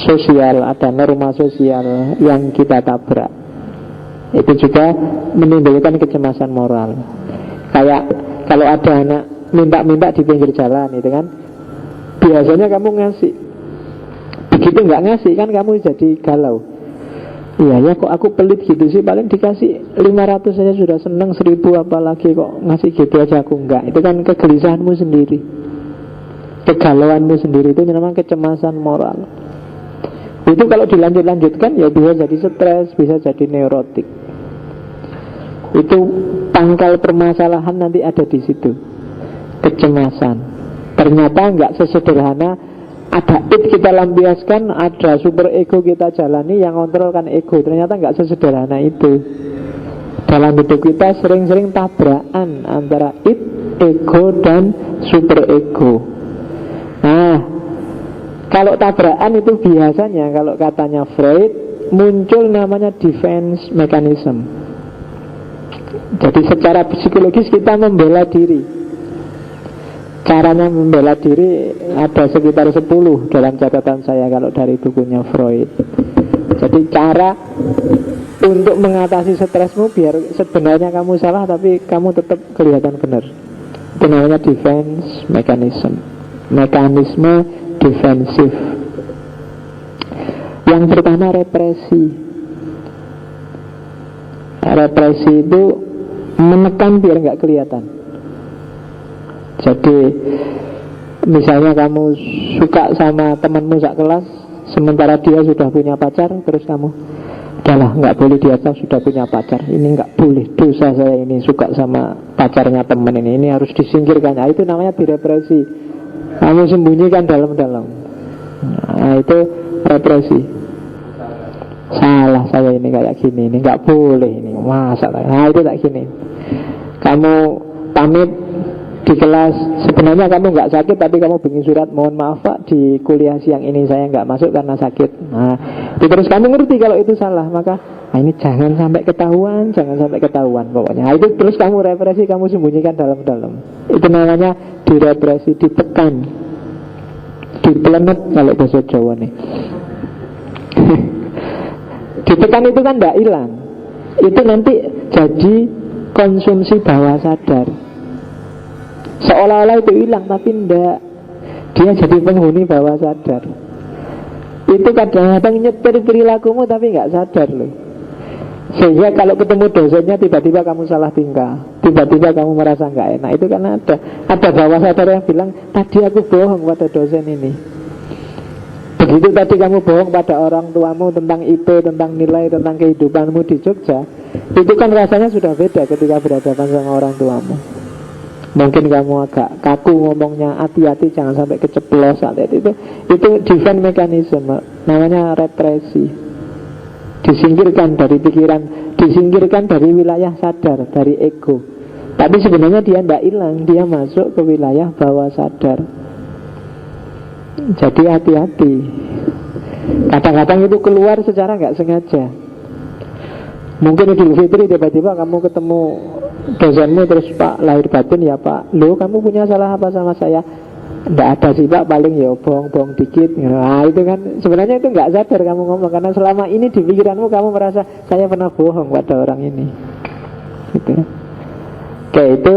sosial, ada norma sosial yang kita tabrak. Itu juga menimbulkan kecemasan moral. Kayak kalau ada anak minta-minta di pinggir jalan itu kan, biasanya kamu ngasih. Begitu nggak ngasih kan kamu jadi galau. Iya ya kok aku pelit gitu sih. Paling dikasih 500 saja sudah seneng, 1000 apalagi kok ngasih gitu aja aku enggak. Itu kan kegelisahanmu sendiri, kegalauanmu sendiri. Itu memang kecemasan moral. Itu kalau dilanjut-lanjutkan ya bisa jadi stres, bisa jadi neurotik. Itu pangkal permasalahan nanti ada di situ. Kecemasan. Ternyata enggak sesederhana ada id kita lampiaskan, ada super ego kita jalani yang kontrolkan ego. Ternyata nggak sesederhana itu. Dalam hidup kita sering-sering tabrakan antara id, ego, dan super ego. Nah, kalau tabrakan itu biasanya, kalau katanya Freud, muncul namanya defense mechanism. Jadi secara psikologis kita membela diri. Caranya membela diri ada sekitar 10 dalam catatan saya kalau dari bukunya Freud. Jadi cara untuk mengatasi stresmu biar sebenarnya kamu salah tapi kamu tetap kelihatan benar. Itu namanya defense mechanism. Mekanisme defensif. Yang pertama represi. Represi itu menekan biar nggak kelihatan. Jadi misalnya kamu suka sama temanmu sak kelas, sementara dia sudah punya pacar, terus kamu udahlah nggak boleh dia sudah punya pacar, ini nggak boleh, dosa saya ini suka sama pacarnya teman ini harus disingkirkan. Nah, itu namanya direpresi. Kamu sembunyikan dalam-dalam. Nah, itu represi. Salah saya ini kayak gini, ini nggak boleh ini masalah. Nah itu tak gini. Kamu pamit di kelas, sebenarnya kamu nggak sakit tapi kamu bikin surat mohon maaf pak di kuliah siang ini saya nggak masuk karena sakit. Nah terus kamu ngerti kalau itu salah, maka ini jangan sampai ketahuan, jangan sampai ketahuan pokoknya. Nah, itu terus kamu represi, kamu sembunyikan dalam-dalam. Itu namanya direpresi, ditekan, dipelenet kalau bahasa Jawa nih. Ditekan itu kan tidak hilang, itu nanti jadi konsumsi bawah sadar. Seolah-olah itu hilang tapi tidak. Dia jadi penghuni bawah sadar. Itu kadang-kadang nyetir perilakumu tapi nggak sadar loh. Sehingga kalau ketemu dosennya tiba-tiba kamu salah tingkah, tiba-tiba kamu merasa nggak enak. Itu karena ada bawah sadar yang bilang tadi aku bohong pada dosen ini. Begitu tadi kamu bohong pada orang tuamu tentang IP, tentang nilai, tentang kehidupanmu di Jogja, itu kan rasanya sudah beda ketika berhadapan sama orang tuamu. Mungkin kamu agak kaku ngomongnya, hati-hati jangan sampai keceplosan. Itu defense mechanism, namanya represi. disingkirkan dari pikiran, disingkirkan dari wilayah sadar, dari ego. Tapi sebenarnya dia tidak hilang, dia masuk ke wilayah bawah sadar. Jadi hati-hati. Kadang-kadang itu keluar secara nggak sengaja. Mungkin Idul Fitri tiba-tiba kamu ketemu dosenmu, terus Pak, lahir batin ya Pak, loh kamu punya salah apa sama saya? Nggak ada sih Pak, paling ya bohong-bohong dikit. Nah itu kan sebenarnya itu nggak sadar kamu ngomong, karena selama ini di pikiranmu kamu merasa saya pernah bohong pada orang ini gitu. Oke, itu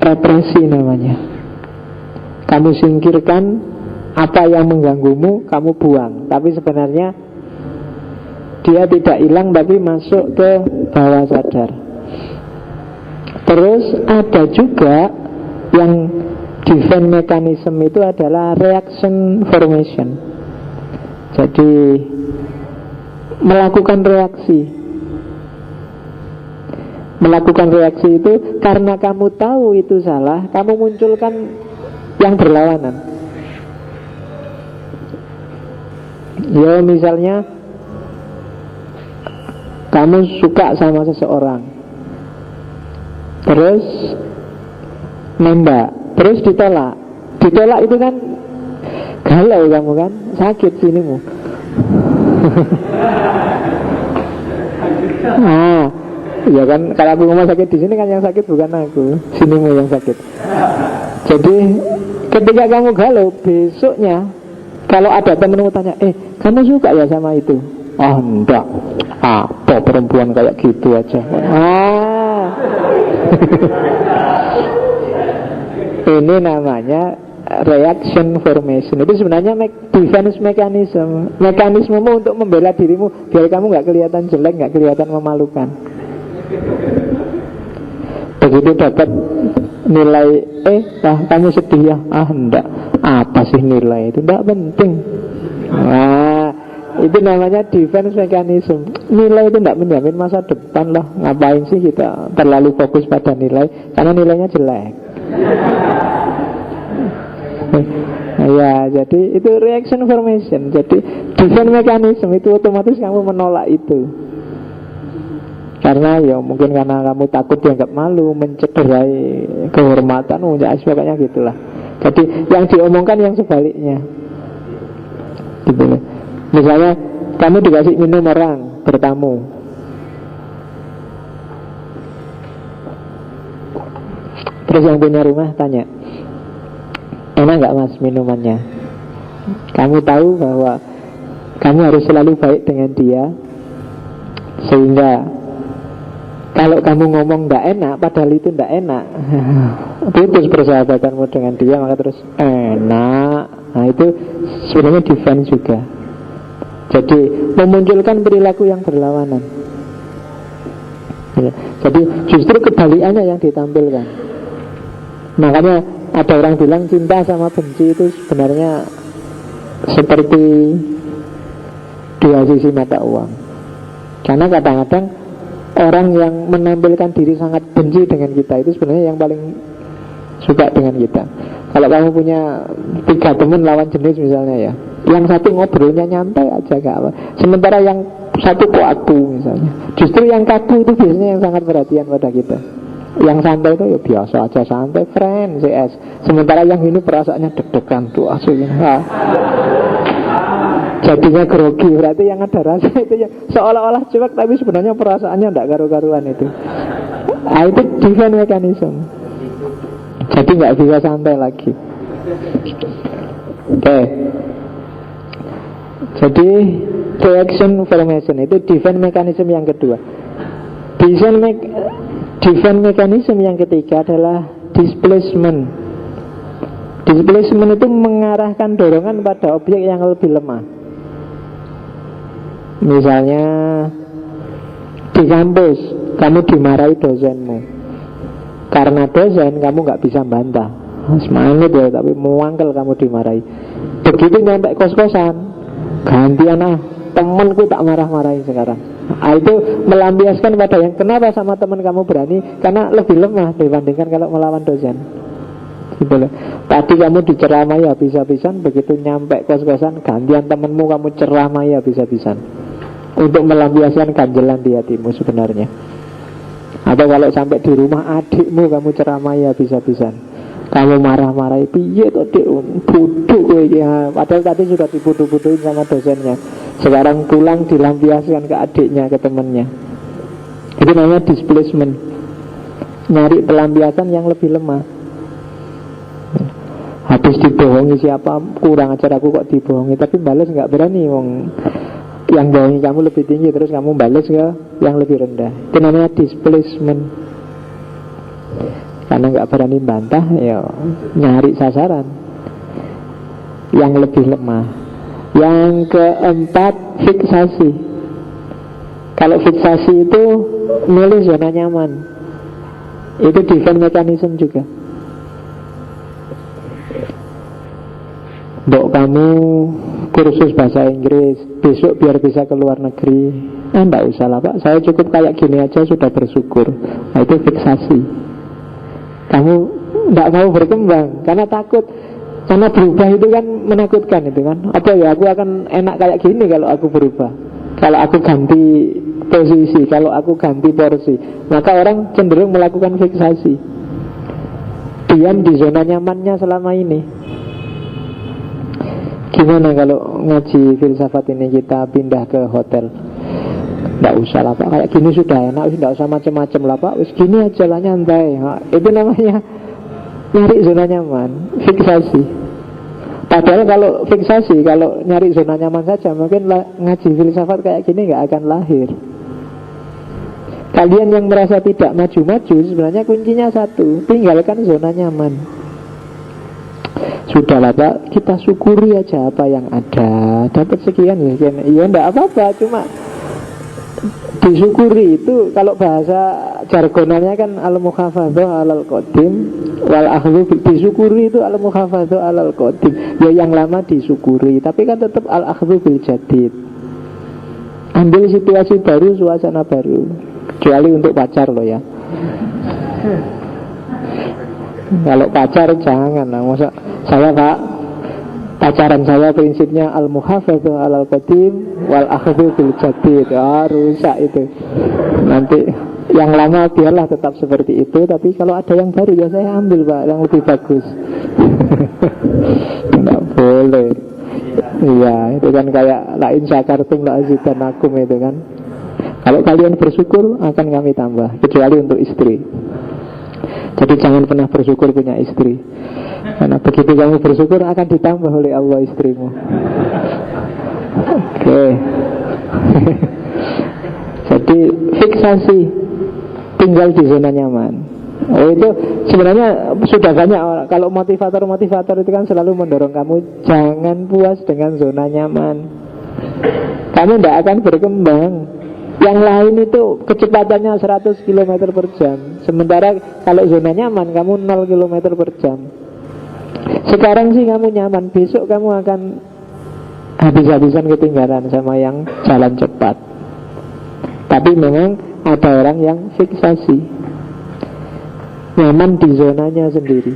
represi namanya. Kamu singkirkan apa yang mengganggumu, kamu buang. Tapi sebenarnya dia tidak hilang, tapi masuk ke bawah sadar. Terus ada juga yang defense mechanism itu adalah reaction formation. Jadi melakukan reaksi. Melakukan reaksi itu karena kamu tahu itu salah, kamu munculkan yang berlawanan. Ya misalnya kamu suka sama seseorang, terus nembak, terus ditolak. Ditolak itu kan galau kamu kan, sakit sinimu. Nah, ya kan, kalau aku ngomong sakit di sini kan yang sakit bukan aku, sinimu yang sakit. Jadi ketika kamu galau, besoknya kalau ada temenmu tanya, kamu suka ya sama itu? Oh enggak, apa perempuan kayak gitu aja. Ini namanya reaction formation. Itu sebenarnya defense mechanism, mekanismemu untuk membela dirimu biar kamu nggak kelihatan jelek, nggak kelihatan memalukan. Begitu dapat nilai kamu sedih ya, enggak, apa sih nilai itu, enggak penting. Nah, itu namanya defense mechanism. Nilai itu enggak menjamin masa depan lah. Ngapain sih kita terlalu fokus pada nilai, karena nilainya jelek. Ya, jadi itu reaction formation. Jadi defense mechanism itu otomatis kamu menolak itu. Karena ya mungkin karena kamu takut dianggap malu, mencederai kehormatan, sebagainya gitulah. Jadi yang diomongkan yang sebaliknya gitu. Misalnya kamu dikasih minum orang bertamu, terus yang punya rumah tanya, enak gak mas minumannya? Kamu tahu bahwa kamu harus selalu baik dengan dia, sehingga kalau kamu ngomong gak enak, padahal itu gak enak, putus persahabatanmu dengan dia, maka terus enak. Nah itu sebenarnya defense juga. Jadi memunculkan perilaku yang berlawanan ya. Jadi justru kebalikannya yang ditampilkan. Makanya ada orang bilang cinta sama benci itu sebenarnya seperti dua sisi mata uang. Karena kadang-kadang orang yang menampilkan diri sangat benci dengan kita itu sebenarnya yang paling suka dengan kita. Kalau kamu punya 3 teman lawan jenis misalnya ya, yang satu ngobrolnya nyantai aja gak apa, sementara yang satu kaku misalnya. Justru yang kaku itu biasanya yang sangat perhatian pada kita. Yang santai itu ya biasa aja, santai, friend, CS. Sementara yang ini perasaannya deg-degan tuh aslinya. Jadinya grogi, berarti yang ada rasa itu ya seolah-olah cuek, tapi sebenarnya perasaannya tidak karu-karuan itu. Itu defense mechanism. Jadi nggak bisa santai lagi. Oke. Jadi reaction formation itu defense mechanism yang kedua. Defense mechanism yang ketiga adalah displacement. Displacement itu mengarahkan dorongan pada objek yang lebih lemah. Misalnya di kampus kamu dimarahi dosenmu. Karena dosen kamu gak bisa bantah, semangat ya, tapi muangkel kamu dimarahi. Begitu nyampe kos-kosan, gantian temanku tak marah-marahin sekarang. Itu melampiaskan pada yang kenapa sama teman kamu berani, karena lebih lemah dibandingkan kalau melawan dosen gitu loh. Tadi kamu diceramai habis-habisan, begitu nyampe kos-kosan gantian temanmu kamu ceramai habis-habisan. untuk melampiaskan ganjelan di hatimu sebenarnya. Atau kalau sampai di rumah adikmu kamu ceramai habis-habisan, kamu marah-marahi, piye to dik, bodoh kowe iki. Padahal tadi sudah dibodoh-bodohin sama dosennya. Sekarang pulang dilampiaskan ke adiknya, ke temannya. Itu namanya displacement. Nyari pelampiasan yang lebih lemah. Habis dibohongi siapa, kurang ajar aku kok dibohongi, tapi balas nggak berani. Wong yang bohongi kamu lebih tinggi, terus kamu balas ke yang lebih rendah. Itu namanya displacement. Karena nggak berani bantah, ya nyari sasaran yang lebih lemah. Yang keempat, fiksasi. Kalau fiksasi itu milih zona nyaman. Itu defense mechanism juga. Mbok kamu kursus bahasa Inggris, besok biar bisa ke luar negeri. Enggak usah lah Pak, saya cukup kayak gini aja sudah bersyukur. Nah itu fiksasi. Kamu enggak mau berkembang karena takut. Karena berubah itu kan menakutkan itu kan. Apa ya, aku akan enak kayak gini kalau aku berubah, kalau aku ganti posisi, kalau aku ganti porsi. Maka orang cenderung melakukan fiksasi, diam di zona nyamannya selama ini. Gimana kalau ngaji filsafat ini kita pindah ke hotel? Nggak usah lah Pak, kayak gini sudah enak, nggak usah macam-macam lah Pak, wis gini aja lah, nyantai. Itu namanya nyari zona nyaman, fiksasi. Padahal kalau fiksasi, kalau nyari zona nyaman saja, mungkin ngaji filsafat kayak gini nggak akan lahir. Kalian yang merasa tidak maju-maju, sebenarnya kuncinya satu, tinggalkan zona nyaman. Sudahlah Pak, kita syukuri aja apa yang ada. Dapat sekian ya sekian. Iya enggak apa-apa, cuma disyukuri itu. Kalau bahasa jargonannya kan al-mukhafadhu alal qadim wal akhdhu, disyukuri itu al-mukhafadhu alal qadim. Ya yang lama disyukuri, tapi kan tetap al-akhdhu bil jadid. Ambil situasi baru, suasana baru. Kecuali untuk pacar loh ya. Kalau pacar jangan lah. Masa saya Pak, pacaran saya prinsipnya al-muhafadhu alal qadim wal akhdhu bil jadid. Rusak itu. Nanti yang lama biarlah tetap seperti itu, tapi kalau ada yang baru ya saya ambil Pak, yang lebih bagus. Tidak boleh. Iya, itu kan kayak lain syakartum la azidanakum itu kan. Kalau kalian bersyukur akan kami tambah, kecuali untuk istri. Jadi jangan pernah bersyukur punya istri, karena begitu kamu bersyukur akan ditambah oleh Allah istrimu. Oke. Jadi fiksasi, tinggal di zona nyaman. Oh itu sebenarnya sudah banyak. Kalau motivator-motivator itu kan selalu mendorong kamu jangan puas dengan zona nyaman. Kamu tidak akan berkembang. Yang lain itu kecepatannya 100 km per jam. Sementara kalau zona nyaman kamu 0 km per jam. Sekarang sih kamu nyaman, besok kamu akan habis-habisan ketinggalan sama yang jalan cepat. Tapi memang ada orang yang fiksasi, nyaman di zonanya sendiri.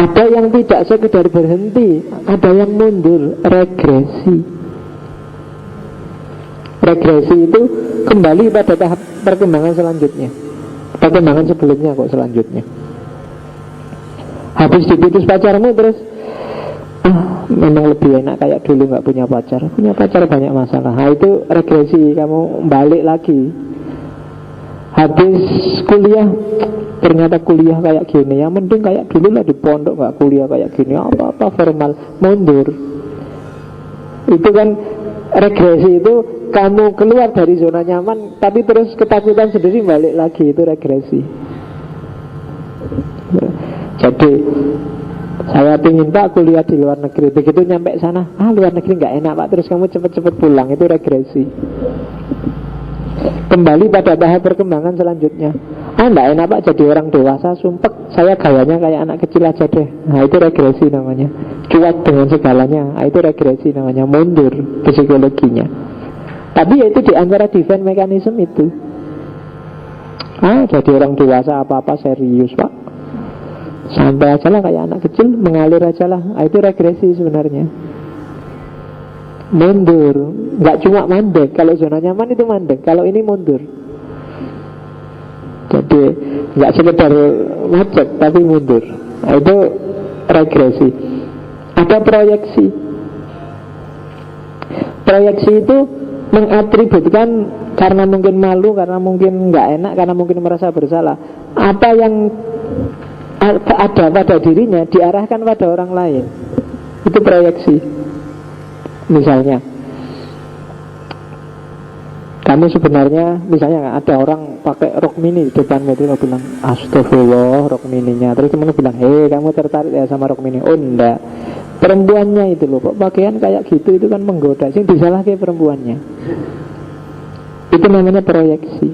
Ada yang tidak sekedar berhenti, ada yang mundur, regresi. Regresi itu kembali pada tahap perkembangan selanjutnya. Perkembangan sebelumnya kok selanjutnya. Habis diputus pacarmu terus memang lebih enak kayak dulu gak punya pacar. Punya pacar banyak masalah. Nah itu regresi, kamu balik lagi. Habis kuliah, ternyata kuliah kayak gini, yang mending kayak dulu lah di pondok, gak kuliah kayak gini, apa-apa formal, mundur. Itu kan regresi, itu kamu keluar dari zona nyaman, tapi terus ketakutan sendiri balik lagi, itu regresi. Jadi saya ingin Pak kuliah di luar negeri, begitu nyampe sana, luar negeri nggak enak Pak, terus kamu cepet-cepet pulang, itu regresi. Kembali pada tahap perkembangan selanjutnya. Nggak enak Pak jadi orang dewasa, sumpek, saya gayanya kayak anak kecil aja deh. Nah itu regresi namanya. Cuek dengan segalanya, nah, itu regresi namanya, mundur psikologinya. Tapi ya itu di antara defense mechanism itu. Jadi orang dewasa apa-apa serius Pak, santai aja lah kayak anak kecil, mengalir aja lah. Itu regresi sebenarnya. mundur. Nggak cuma mandek, kalau zona nyaman itu mandek, kalau ini mundur. Jadi nggak sekedar macet tapi mundur. Nah, itu regresi. Ada proyeksi. Proyeksi itu mengatributkan karena mungkin malu, karena mungkin nggak enak, karena mungkin merasa bersalah. Apa yang ada pada dirinya diarahkan pada orang lain. Itu proyeksi. Misalnya kamu sebenarnya, misalnya ada orang pakai rok mini di depanmu, itu lo bilang astagfirullah rok mininya. Terus temenmu bilang, hei kamu tertarik ya sama rok mini? Oh enggak, perempuannya itu loh, kok pakaian kayak gitu, itu kan menggoda. Sing disalah kayak perempuannya. Itu namanya proyeksi.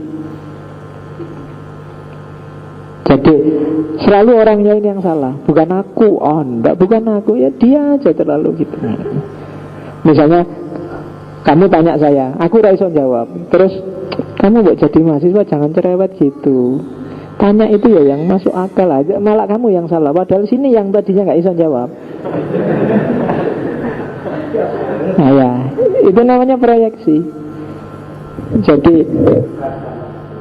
Jadi selalu orangnya ini yang salah, bukan aku. Oh enggak, bukan aku, ya dia aja terlalu gitu. Misalnya kamu tanya saya, aku raison jawab. Terus kamu mau jadi mahasiswa jangan cerewet gitu. Tanya itu ya yang masuk akal aja, malah kamu yang salah. Padahal sini yang tadinya nggak bisa jawab. Nah ya, itu namanya proyeksi. Jadi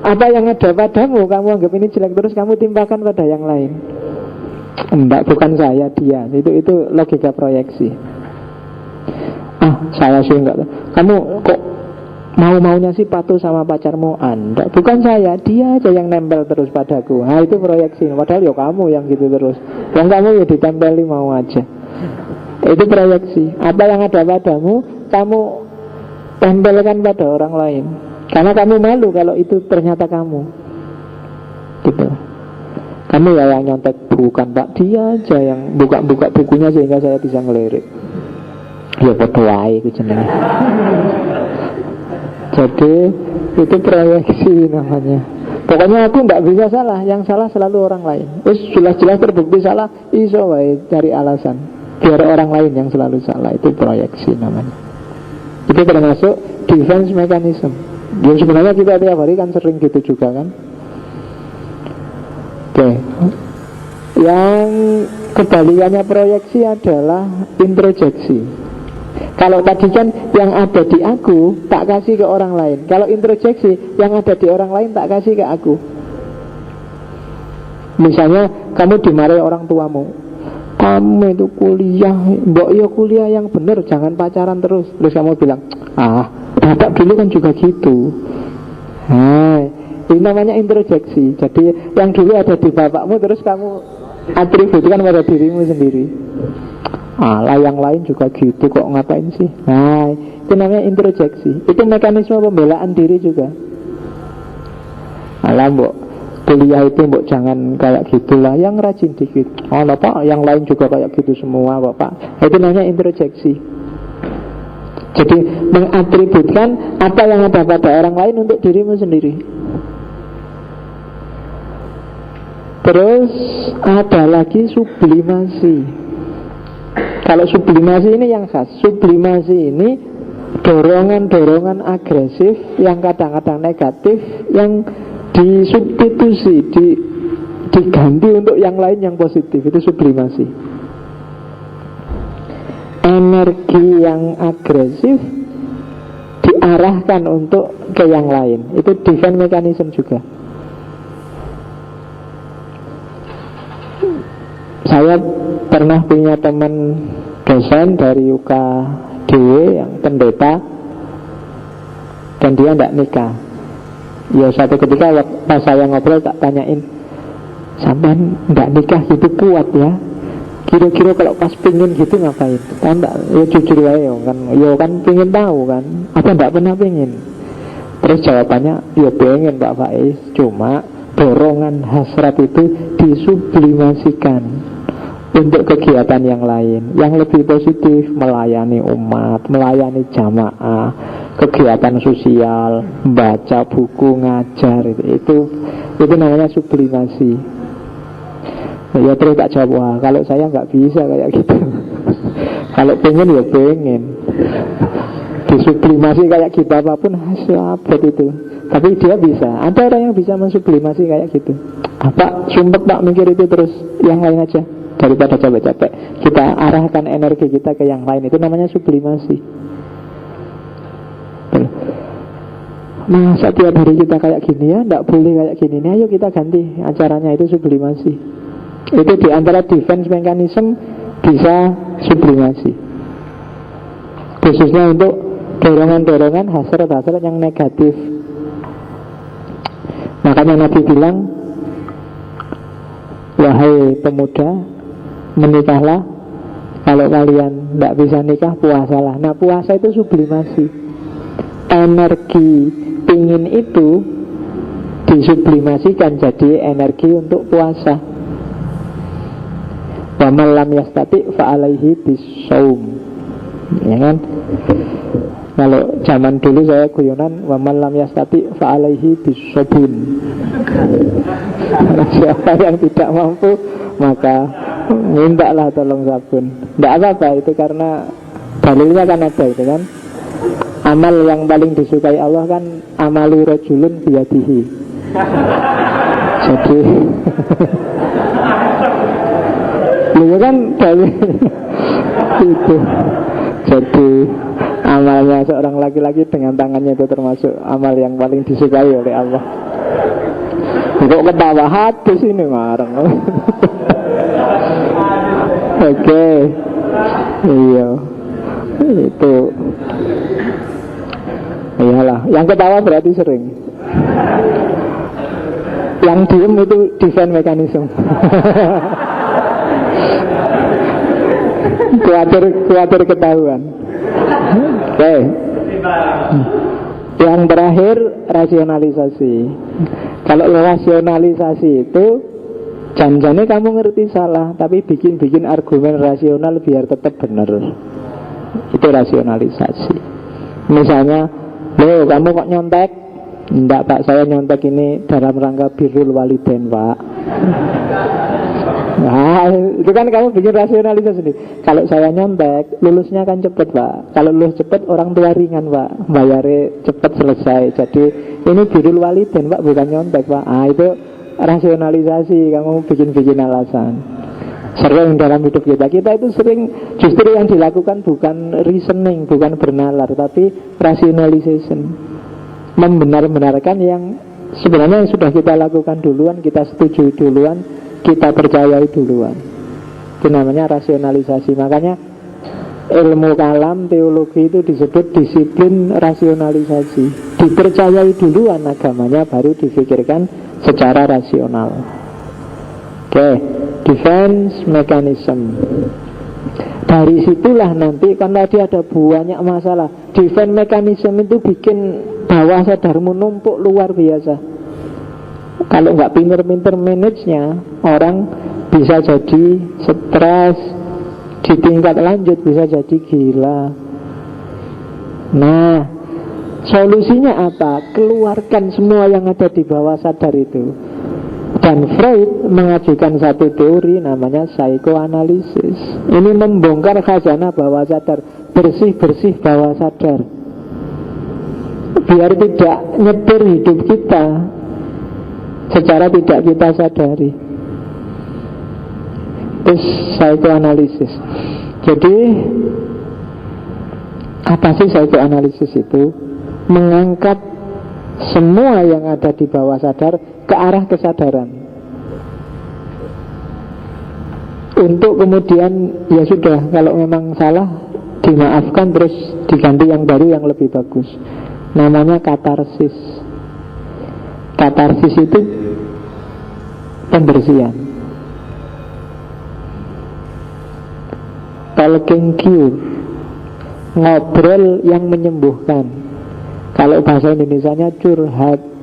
apa yang ada padamu, kamu anggap ini jelek, terus kamu timpakan pada yang lain. Enggak, bukan saya, dia. Itu logika proyeksi. Saya sih enggak. Kamu kok mau-maunya sih patuh sama pacarmu? Enggak, bukan saya, dia aja yang nempel terus padaku. Nah itu proyeksi. Padahal ya kamu yang gitu terus. Yang kamu ya ditempeli mau aja. Itu proyeksi. Apa yang ada padamu, kamu tempelkan pada orang lain. Karena kamu malu kalau itu ternyata kamu. Gitu. Kamu ya yang nyontek, bukan Pak, dia aja yang buka-buka bukunya sehingga saya bisa ngelirik. Ya berdoa itu jenenge. Jadi itu proyeksi namanya. Pokoknya aku nggak bisa salah, yang salah selalu orang lain. Terus jelas-jelas terbukti salah, iso wae cari alasan biar orang lain yang selalu salah. Itu proyeksi namanya. Itu termasuk defense mechanism. Ya sebenarnya kita tiap hari kan sering gitu juga kan. Oke. Yang kebalikannya proyeksi adalah introjeksi. Kalau tadi kan yang ada di aku tak kasih ke orang lain. Kalau introjeksi, yang ada di orang lain tak kasih ke aku. Misalnya kamu dimarahi orang tuamu, kamu itu kuliah, mbok yo kuliah yang bener, jangan pacaran terus. Terus kamu bilang, bapak dulu kan juga gitu. Ini namanya introjeksi. Jadi yang dulu ada di bapakmu terus kamu atributkan pada dirimu sendiri. Lah yang lain juga gitu kok, ngapain sih? Nah itu namanya introjeksi. Itu mekanisme pembelaan diri juga. Alah mbok kuliah itu mbok jangan kayak gitulah, yang rajin dikit. Pak, yang lain juga kayak gitu semua Bapak. Itu namanya introjeksi. Jadi mengatributkan apa yang ada pada orang lain untuk dirimu sendiri. Terus ada lagi sublimasi. Kalau sublimasi ini yang khas. Sublimasi ini dorongan-dorongan agresif yang kadang-kadang negatif, yang disubstitusi, diganti untuk yang lain yang positif. Itu sublimasi. Energi yang agresif diarahkan untuk ke yang lain. Itu defense mechanism juga. Saya pernah punya teman dosen dari UKDW yang pendeta, dan dia tidak nikah. Ya suatu ketika pas saya ngobrol tak tanyain, sampean tidak nikah gitu kuat ya? Kira-kira kalau pas pingin gitu ngapain? Kan ya jujur aja kan, ya kan pingin tahu kan, apa tidak pernah pingin? Terus jawabannya, ya pengen Pak Faiz, cuma dorongan hasrat itu disublimasikan untuk kegiatan yang lain, yang lebih positif, melayani umat, melayani jamaah, kegiatan sosial, baca buku, ngajar, itu namanya sublimasi. Ya terus tak jawab, wah kalau saya nggak bisa kayak gitu. Kalau pengen ya pengen, disublimasi kayak gitu apapun hasil abad itu. Tapi dia bisa, ada orang yang bisa mensublimasi kayak gitu. Sumpah Pak mikir itu terus, yang lain aja. Daripada capek-capek kita arahkan energi kita ke yang lain. Itu namanya sublimasi. masa tiap hari kita kayak gini ya, tidak boleh kayak gini nih, ayo kita ganti acaranya, itu sublimasi. Itu di antara defense mechanism bisa sublimasi, khususnya untuk dorongan-dorongan hasrat-hasrat yang negatif. Makanya Nabi bilang, wahai pemuda, menikahlah. Kalau kalian tidak bisa nikah, puasalah. Nah, puasa itu sublimasi. Energi ingin itu disublimasikan jadi energi untuk puasa. Wa man lam yastati fa alaihi bissaum. Ya kan? Kalau zaman dulu saya guyonan, wa man lam yastati fa alaihi bisabun. Siapa yang tidak mampu, maka mintalah tolong sabun. Tidak apa-apa itu, karena dalilnya kan ada itu kan. Amal yang paling disukai Allah kan amalu rajulun biyadihi. Jadi lu kan dalil itu. Jadi amalnya seorang laki-laki dengan tangannya itu termasuk amal yang paling disukai oleh Allah. Kok ketawa hadis ini marang. Oke. Iya. Itu. Iyalah, yang ketawa berarti sering. Yang diem itu defense mechanism. Kuatir ketahuan. Oke. Yang terakhir, rasionalisasi. Kalau rasionalisasi itu jangan-jangan kamu ngerti salah, tapi bikin argumen rasional biar tetap benar. Itu rasionalisasi. Misalnya, loh kamu kok nyontek? Enggak pak, saya nyontek ini dalam rangka birrul walidain pak. Nah, itu kan kamu bikin rasionalisasi sendiri. Kalau saya nyontek, lulusnya kan cepet pak. Kalau lulus cepet, orang tua ringan pak, bayarnya cepet selesai. Jadi ini birrul walidain pak, bukan nyontek pak. Ah itu rasionalisasi, kamu bikin alasan. Sering dalam hidup kita itu sering justru yang dilakukan bukan reasoning, bukan bernalar, tapi rationalization. Membenar-benarkan yang sebenarnya yang sudah kita lakukan duluan, kita setujui duluan, kita percayai duluan. Itu namanya rasionalisasi. Makanya ilmu kalam, teologi itu disebut disiplin rasionalisasi. Dipercayai duluan agamanya, baru difikirkan secara rasional. Oke, defense mechanism. Dari situlah nanti, kan tadi ada banyak masalah. Defense mechanism itu bikin bawah sadarmu numpuk luar biasa. Kalau nggak pinter-pinter manage-nya, orang bisa jadi stres, di tingkat lanjut bisa jadi gila. Nah, solusinya apa? Keluarkan semua yang ada di bawah sadar itu. Dan Freud mengajukan satu teori namanya psikoanalisis. Ini membongkar khazanah bawah sadar, bersih-bersih bawah sadar, biar tidak nyetir hidup kita secara tidak kita sadari. Terus psikoanalisis. Jadi apa sih psikoanalisis itu? Mengangkat semua yang ada di bawah sadar ke arah kesadaran, untuk kemudian ya sudah, kalau memang salah dimaafkan, terus diganti yang baru yang lebih bagus. Namanya katarsis. Katarsis itu pembersihan. Talking cure, ngobrol yang menyembuhkan. Kalau bahasa Indonesianya curhat.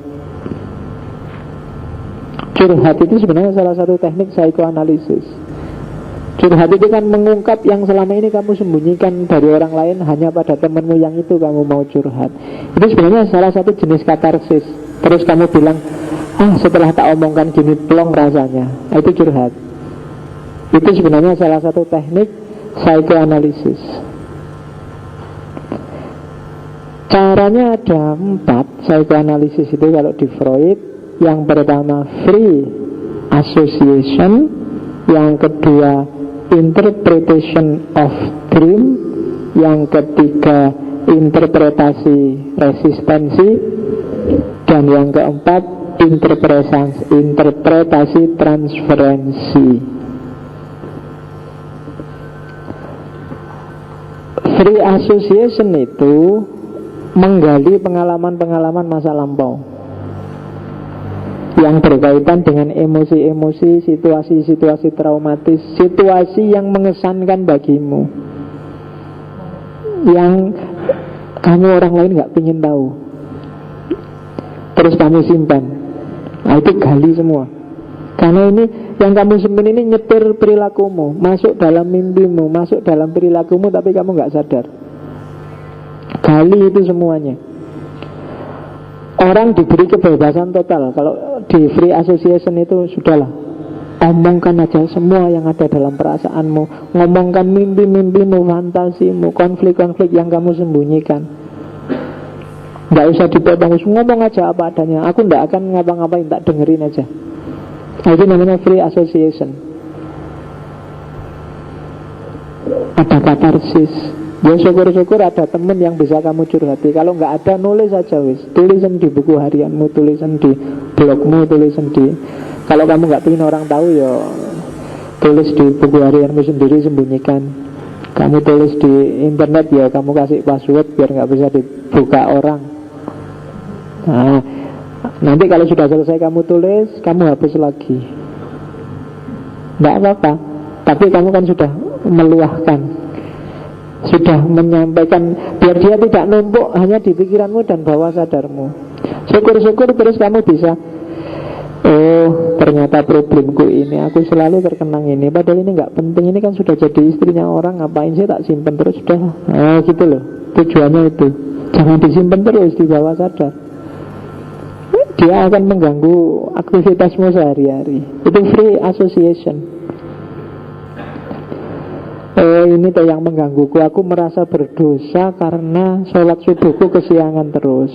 Curhat itu sebenarnya salah satu teknik psikoanalisis. Curhat itu kan mengungkap yang selama ini kamu sembunyikan dari orang lain, hanya pada temanmu yang itu kamu mau curhat. Itu sebenarnya salah satu jenis katarsis. Terus kamu bilang, setelah tak omongkan gini plong rasanya. Itu curhat. Itu sebenarnya salah satu teknik psikoanalisis. Caranya ada 4 psikoanalisis itu kalau di Freud. Yang pertama free association, yang kedua interpretation of dream, yang ketiga interpretasi resistensi, Dan yang keempat, interpretasi transferensi. Free association itu menggali pengalaman-pengalaman masa lampau yang berkaitan dengan emosi-emosi, situasi-situasi traumatis, situasi yang mengesankan bagimu, yang kamu orang lain gak pengen tahu, terus kamu simpan. Nah, itu gali semua. Karena ini yang kamu simpan ini nyetir perilakumu, masuk dalam mimpimu, masuk dalam perilakumu, tapi kamu gak sadar. Gali itu semuanya. Orang diberi kebebasan total. Kalau di free association itu sudahlah, omongkan aja semua yang ada dalam perasaanmu, ngomongkan mimpi-mimpimu, fantasimu, konflik-konflik yang kamu sembunyikan. Gak usah dipotong, ngomong aja apa adanya. Aku gak akan ngapa-ngapain, tak dengerin aja. Nah, itu namanya free association. Ada katarsis. Ya syukur-syukur ada temen yang bisa kamu curhati. Kalau nggak ada, nulis aja wis. Tulisan di buku harianmu, tulisan di blogmu, tulisan di... Kalau kamu nggak pengen orang tahu, ya tulis di buku harianmu sendiri, sembunyikan. Kamu tulis di internet, ya kamu kasih password biar nggak bisa dibuka orang. Nah, nanti kalau sudah selesai kamu tulis, kamu hapus lagi. Nggak apa-apa. Tapi kamu kan sudah meluahkan, sudah menyampaikan, biar dia tidak numpuk hanya di pikiranmu dan bawah sadarmu. Syukur-syukur terus kamu bisa, oh ternyata problemku ini, aku selalu terkenang ini, padahal ini gak penting, ini kan sudah jadi istrinya orang, ngapain sih tak simpen terus, sudah. Nah gitu loh, tujuannya itu. Jangan disimpan terus di bawah sadar. Dia akan mengganggu aktivitasmu sehari-hari. Itu free association. Oh ini tuh yang menggangguku, aku merasa berdosa karena sholat subuhku kesiangan terus.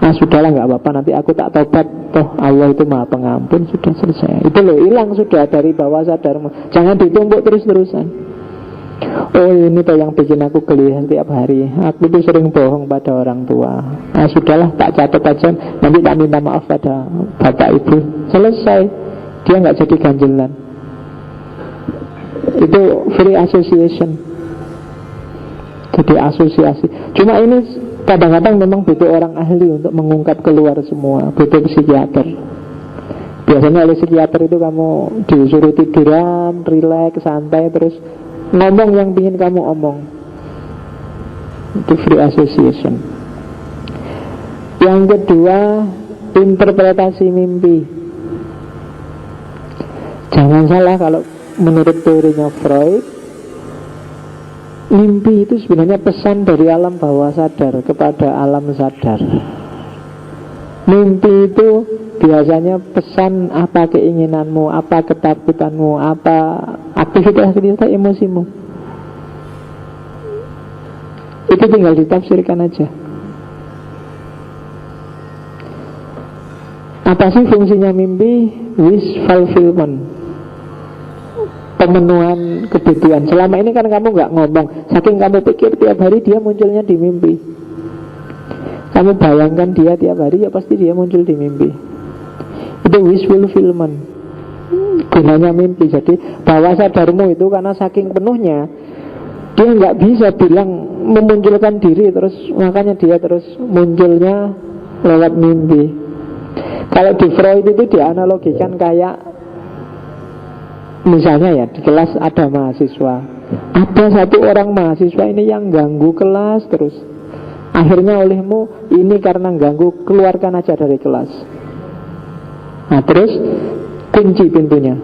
Nah sudahlah gak apa-apa, nanti aku tak tobat, toh Allah itu maha pengampun, sudah selesai. Itu loh, hilang sudah dari bawah sadarmu. Jangan ditumpuk terus-terusan. Oh ini tuh yang bikin aku geli setiap hari, aku tuh sering bohong pada orang tua. Nah sudahlah, tak catat aja, nanti tak minta maaf pada bapak ibu. Selesai, dia gak jadi ganjelan. Itu free association. Jadi asosiasi. Cuma ini kadang-kadang memang butuh orang ahli untuk mengungkap keluar semua. Butuh psikiater. Biasanya oleh psikiater itu kamu disuruh tiduran, rileks, santai, terus ngomong yang ingin kamu omong. Itu free association. Yang kedua, interpretasi mimpi. Jangan salah kalau menurut teorinya Freud, mimpi itu sebenarnya pesan dari alam bawah sadar kepada alam sadar. Mimpi itu biasanya pesan apa keinginanmu, apa ketakutanmu, apa aktivitas emosimu. Itu tinggal ditafsirkan aja. Apa sih fungsinya mimpi? Wish fulfillment, pemenuhan kebutuhan. Selama ini kan kamu gak ngomong, saking kamu pikir tiap hari dia munculnya di mimpi. Kamu bayangkan dia tiap hari, ya pasti dia muncul di mimpi. Itu wish fulfillment, gunanya mimpi. Jadi bawah sadarmu itu karena saking penuhnya, dia gak bisa bilang memunculkan diri, terus makanya dia terus munculnya lewat mimpi. Kalau di Freud itu dianalogikan kayak, misalnya ya, di kelas ada mahasiswa, ada satu orang mahasiswa ini yang ganggu kelas terus. Akhirnya olehmu, ini karena ganggu, keluarkan aja dari kelas. Nah terus kunci pintunya.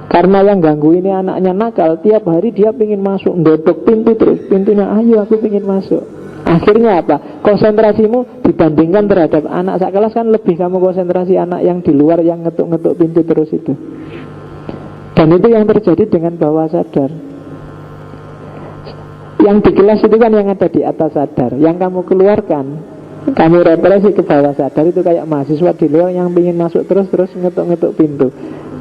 Karena yang ganggu ini anaknya nakal, tiap hari dia pengen masuk, ndodok pintu terus, pintunya, ayo aku pengen masuk. Akhirnya apa? Konsentrasimu dibandingkan terhadap anak sak kelas kan lebih kamu konsentrasi anak yang di luar yang ngetuk-ngetuk pintu terus itu. Dan itu yang terjadi dengan bawah sadar. Yang di kelas itu kan yang ada di atas sadar. Yang kamu keluarkan, kamu represi ke bawah sadar, itu kayak mahasiswa di luar yang ingin masuk terus ngetuk-ngetuk pintu.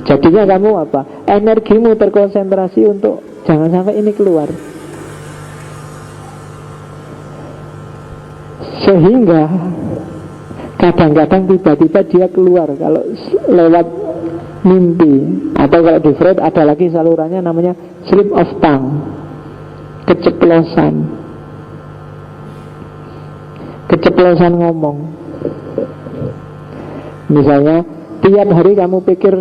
Jadinya kamu apa? Energimu terkonsentrasi untuk jangan sampai ini keluar. Sehingga Kadang-kadang tiba-tiba dia keluar kalau lewat mimpi. Atau kalau di Freud ada lagi salurannya namanya slip of tongue, keceplosan ngomong. Misalnya tiap hari kamu pikir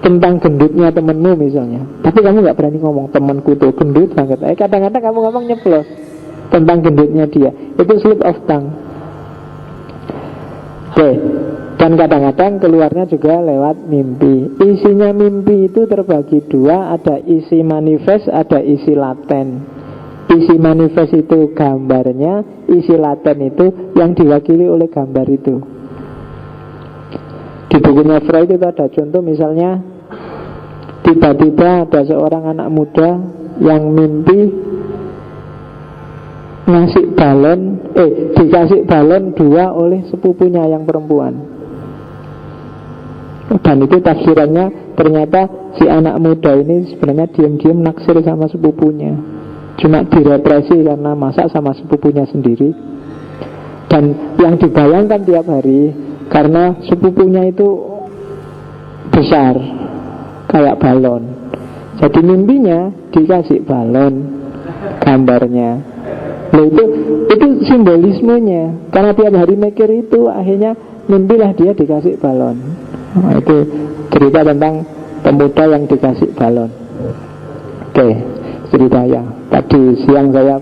tentang gendutnya temenmu misalnya, tapi kamu gak berani ngomong, temanku tuh gendut banget. Kadang-kadang kamu ngomong nyeplos tentang gendutnya dia, itu slip of tongue. Oke. Dan kadang-kadang keluarnya juga lewat mimpi. Isinya mimpi itu terbagi dua, ada isi manifest, ada isi laten. Isi manifest itu gambarnya, isi laten itu yang diwakili oleh gambar itu. Di bukunya Freud itu ada contoh, misalnya tiba-tiba ada seorang anak muda yang mimpi dikasih balon 2 oleh sepupunya yang perempuan. Dan itu tafsirannya ternyata si anak muda ini sebenarnya diam-diam naksir sama sepupunya, cuma direpresi karena masak sama sepupunya sendiri. Dan yang dibayangkan tiap hari, karena sepupunya itu besar kayak balon, jadi mimpinya dikasih balon gambarnya. Loh, itu simbolismenya. Karena tiap hari mikir itu, akhirnya mimpilah dia dikasih balon. Nah, itu cerita tentang pemuda yang dikasih balon. Oke, cerita ya. Tadi siang saya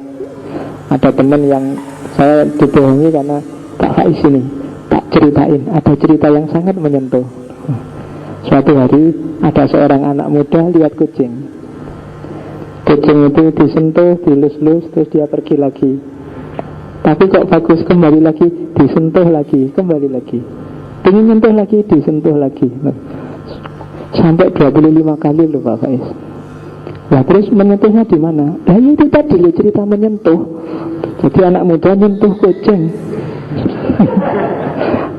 ada teman yang saya dibohongi karena Pak Faiz ini, tak ceritain, ada cerita yang sangat menyentuh. Suatu hari ada seorang anak muda lihat kucing. Kucing itu disentuh, dilus-lus, terus dia pergi lagi. Tapi kok bagus, kembali lagi, disentuh lagi, kembali lagi. Ingin menyentuh lagi, disentuh lagi. Sampai 25 kali loh Pak Faiz. Nah terus menyentuhnya di mana? Nah itu tadi loh cerita menyentuh. Jadi anak muda menyentuh kucing.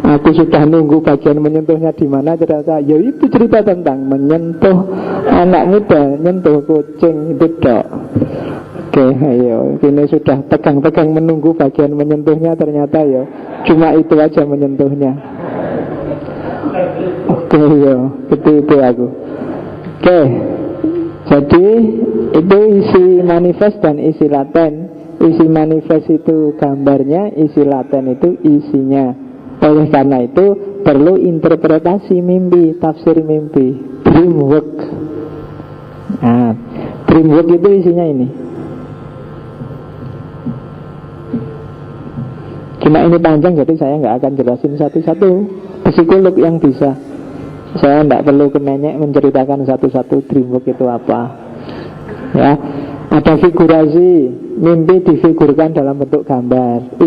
Aku sudah nunggu bagian menyentuhnya di mana, ternyata ya itu cerita tentang menyentuh anak muda, menyentuh kucing itu dok. Oke, ayo ini sudah tegang-tegang menunggu bagian menyentuhnya, ternyata ya cuma itu aja menyentuhnya. Oke, ya itu aku. Oke, jadi itu isi manifest dan isi laten. Isi manifest itu gambarnya, isi laten itu isinya. Oleh karena itu perlu interpretasi mimpi, tafsir mimpi, dream work. Nah, dream work itu isinya ini. Cuma ini panjang, jadi saya nggak akan jelasin satu-satu. Psikolog yang bisa. Saya nggak perlu kemenyek menceritakan satu-satu dream work itu apa. Ya, ada figurasi, mimpi difigurkan dalam bentuk gambar,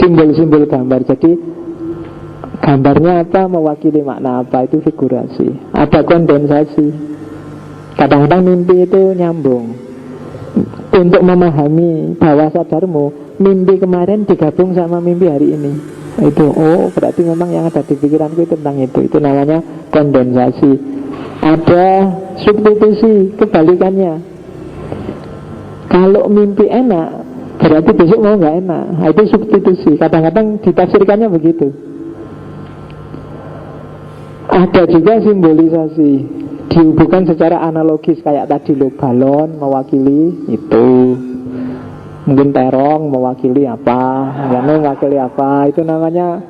simbol-simbol gambar. Jadi gambarnya apa, mewakili makna apa, itu figurasi. Ada kondensasi. Kadang-kadang mimpi itu nyambung. Untuk memahami bawah sadarmu, mimpi kemarin digabung sama mimpi hari ini. Itu, oh berarti memang yang ada di pikiranku tentang itu. Itu namanya kondensasi. Ada substitusi, kebalikannya. Kalau mimpi enak, berarti besok mau nggak enak. Nah, itu substitusi. Kadang-kadang ditafsirkannya begitu. Ada juga simbolisasi, dihubungkan secara analogis. Kayak tadi lo, balon mewakili itu, mungkin terong mewakili apa, mewakili apa. Itu namanya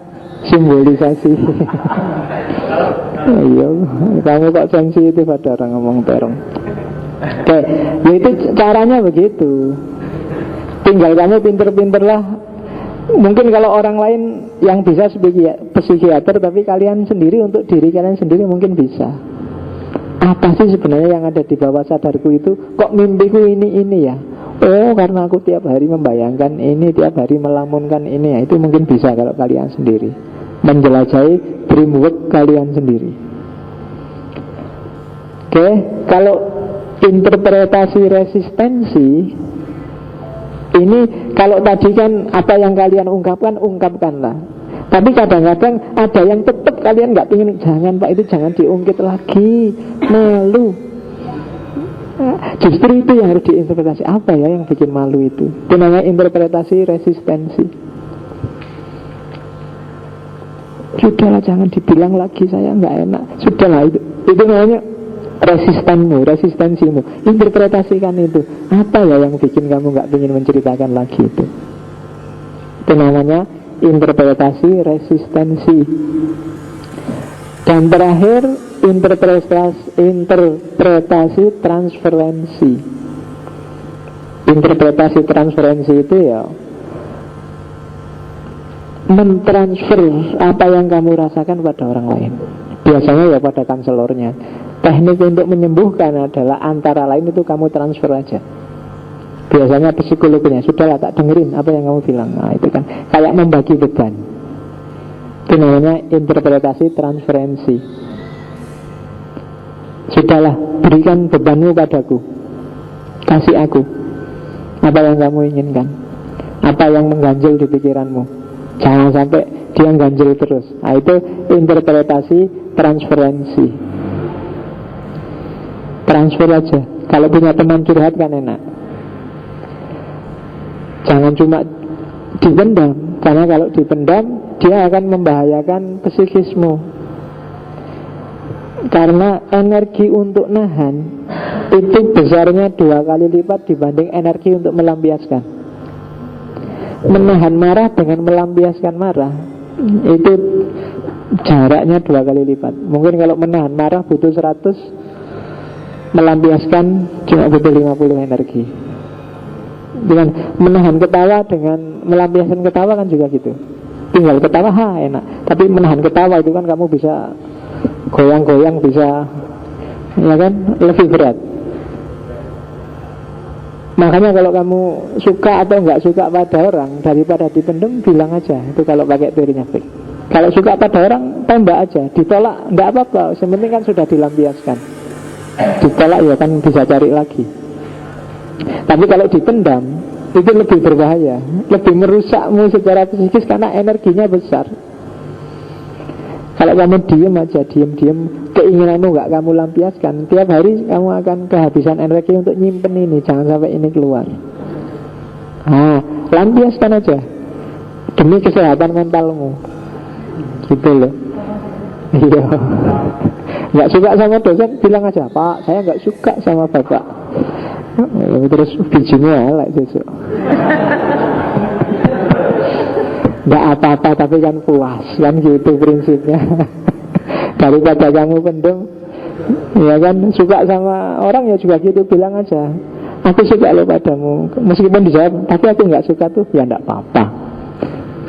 simbolisasi. Ayo, kamu kok sensitif ada orang ngomong terong. Oke, itu caranya begitu. Tinggal kamu pinter-pinterlah. Mungkin kalau orang lain yang bisa psikiater, tapi kalian sendiri untuk diri kalian sendiri mungkin bisa. Apa sih sebenarnya yang ada di bawah sadarku itu? Kok mimpiku ini ya? Oh, karena aku tiap hari membayangkan ini, tiap hari melamunkan ini ya. Itu mungkin bisa kalau kalian sendiri menjelajahi dream work kalian sendiri. Oke, kalau interpretasi resistensi ini, kalau tadi kan apa yang kalian ungkapkan, ungkapkanlah. Tapi kadang-kadang ada yang tetap kalian nggak ingin, jangan Pak, itu jangan diungkit lagi, malu. Justru itu yang harus diinterpretasi. Apa ya yang bikin malu itu? Itu namanya interpretasi resistensi. Sudahlah, jangan dibilang lagi, saya nggak enak. Sudahlah, itu namanya resistensimu. Interpretasikan itu. Apa ya yang bikin kamu nggak ingin menceritakan lagi itu? Itu namanya interpretasi resistensi. Dan terakhir, interpretasi transferensi. Interpretasi transferensi itu ya mentransfer apa yang kamu rasakan pada orang lain. Biasanya ya pada kanselornya. Teknik untuk menyembuhkan adalah antara lain itu kamu transfer aja. Biasanya psikologinya, sudahlah tak dengerin apa yang kamu bilang. Nah itu kan kayak membagi beban. Itu namanya interpretasi transferensi. Sudahlah, berikan bebanmu padaku, kasih aku apa yang kamu inginkan, apa yang mengganjil di pikiranmu. Jangan sampai dia ganjil terus. Nah itu interpretasi transferensi. Transfer aja. Kalau punya teman curhat kan enak. Jangan cuma dipendam, karena kalau dipendam dia akan membahayakan psikismu. Karena energi untuk nahan itu besarnya 2 kali lipat dibanding energi untuk melampiaskan. Menahan marah dengan melampiaskan marah itu jaraknya 2 kali lipat. Mungkin kalau menahan marah butuh 100, melampiaskan cuma butuh 50 energi. Dengan menahan ketawa dengan melampiaskan ketawa kan juga gitu. Tinggal ketawa enak, tapi menahan ketawa itu kan kamu bisa goyang-goyang, bisa, ya kan, lebih berat. Makanya kalau kamu suka atau nggak suka pada orang, daripada dipendam, bilang aja. Itu kalau pakai teorinya Fick. Kalau suka pada orang, tembak aja. Ditolak, nggak apa-apa. Sebenarnya kan sudah dilampiaskan. Ditolak ya kan bisa cari lagi. Tapi kalau dipendam, itu lebih berbahaya, lebih merusakmu secara psikis karena energinya besar. Kalau kamu diem aja, diem, keinginanmu nggak kamu lampiaskan, tiap hari kamu akan kehabisan energi untuk nyimpen ini. Jangan sampai ini keluar. Lampiaskan aja demi kesehatan mentalmu. Gitu loh. Iya. Nggak suka sama dosen, bilang aja, Pak, saya nggak suka sama bapak. Terus bijinya elek besok. Nggak apa-apa tapi kan puas, kan gitu prinsipnya. Daripada kamu pendem, ya kan, suka sama orang ya juga gitu, bilang aja, aku suka lo padamu. Meskipun dijawab, tapi aku nggak suka tuh, ya nggak apa-apa,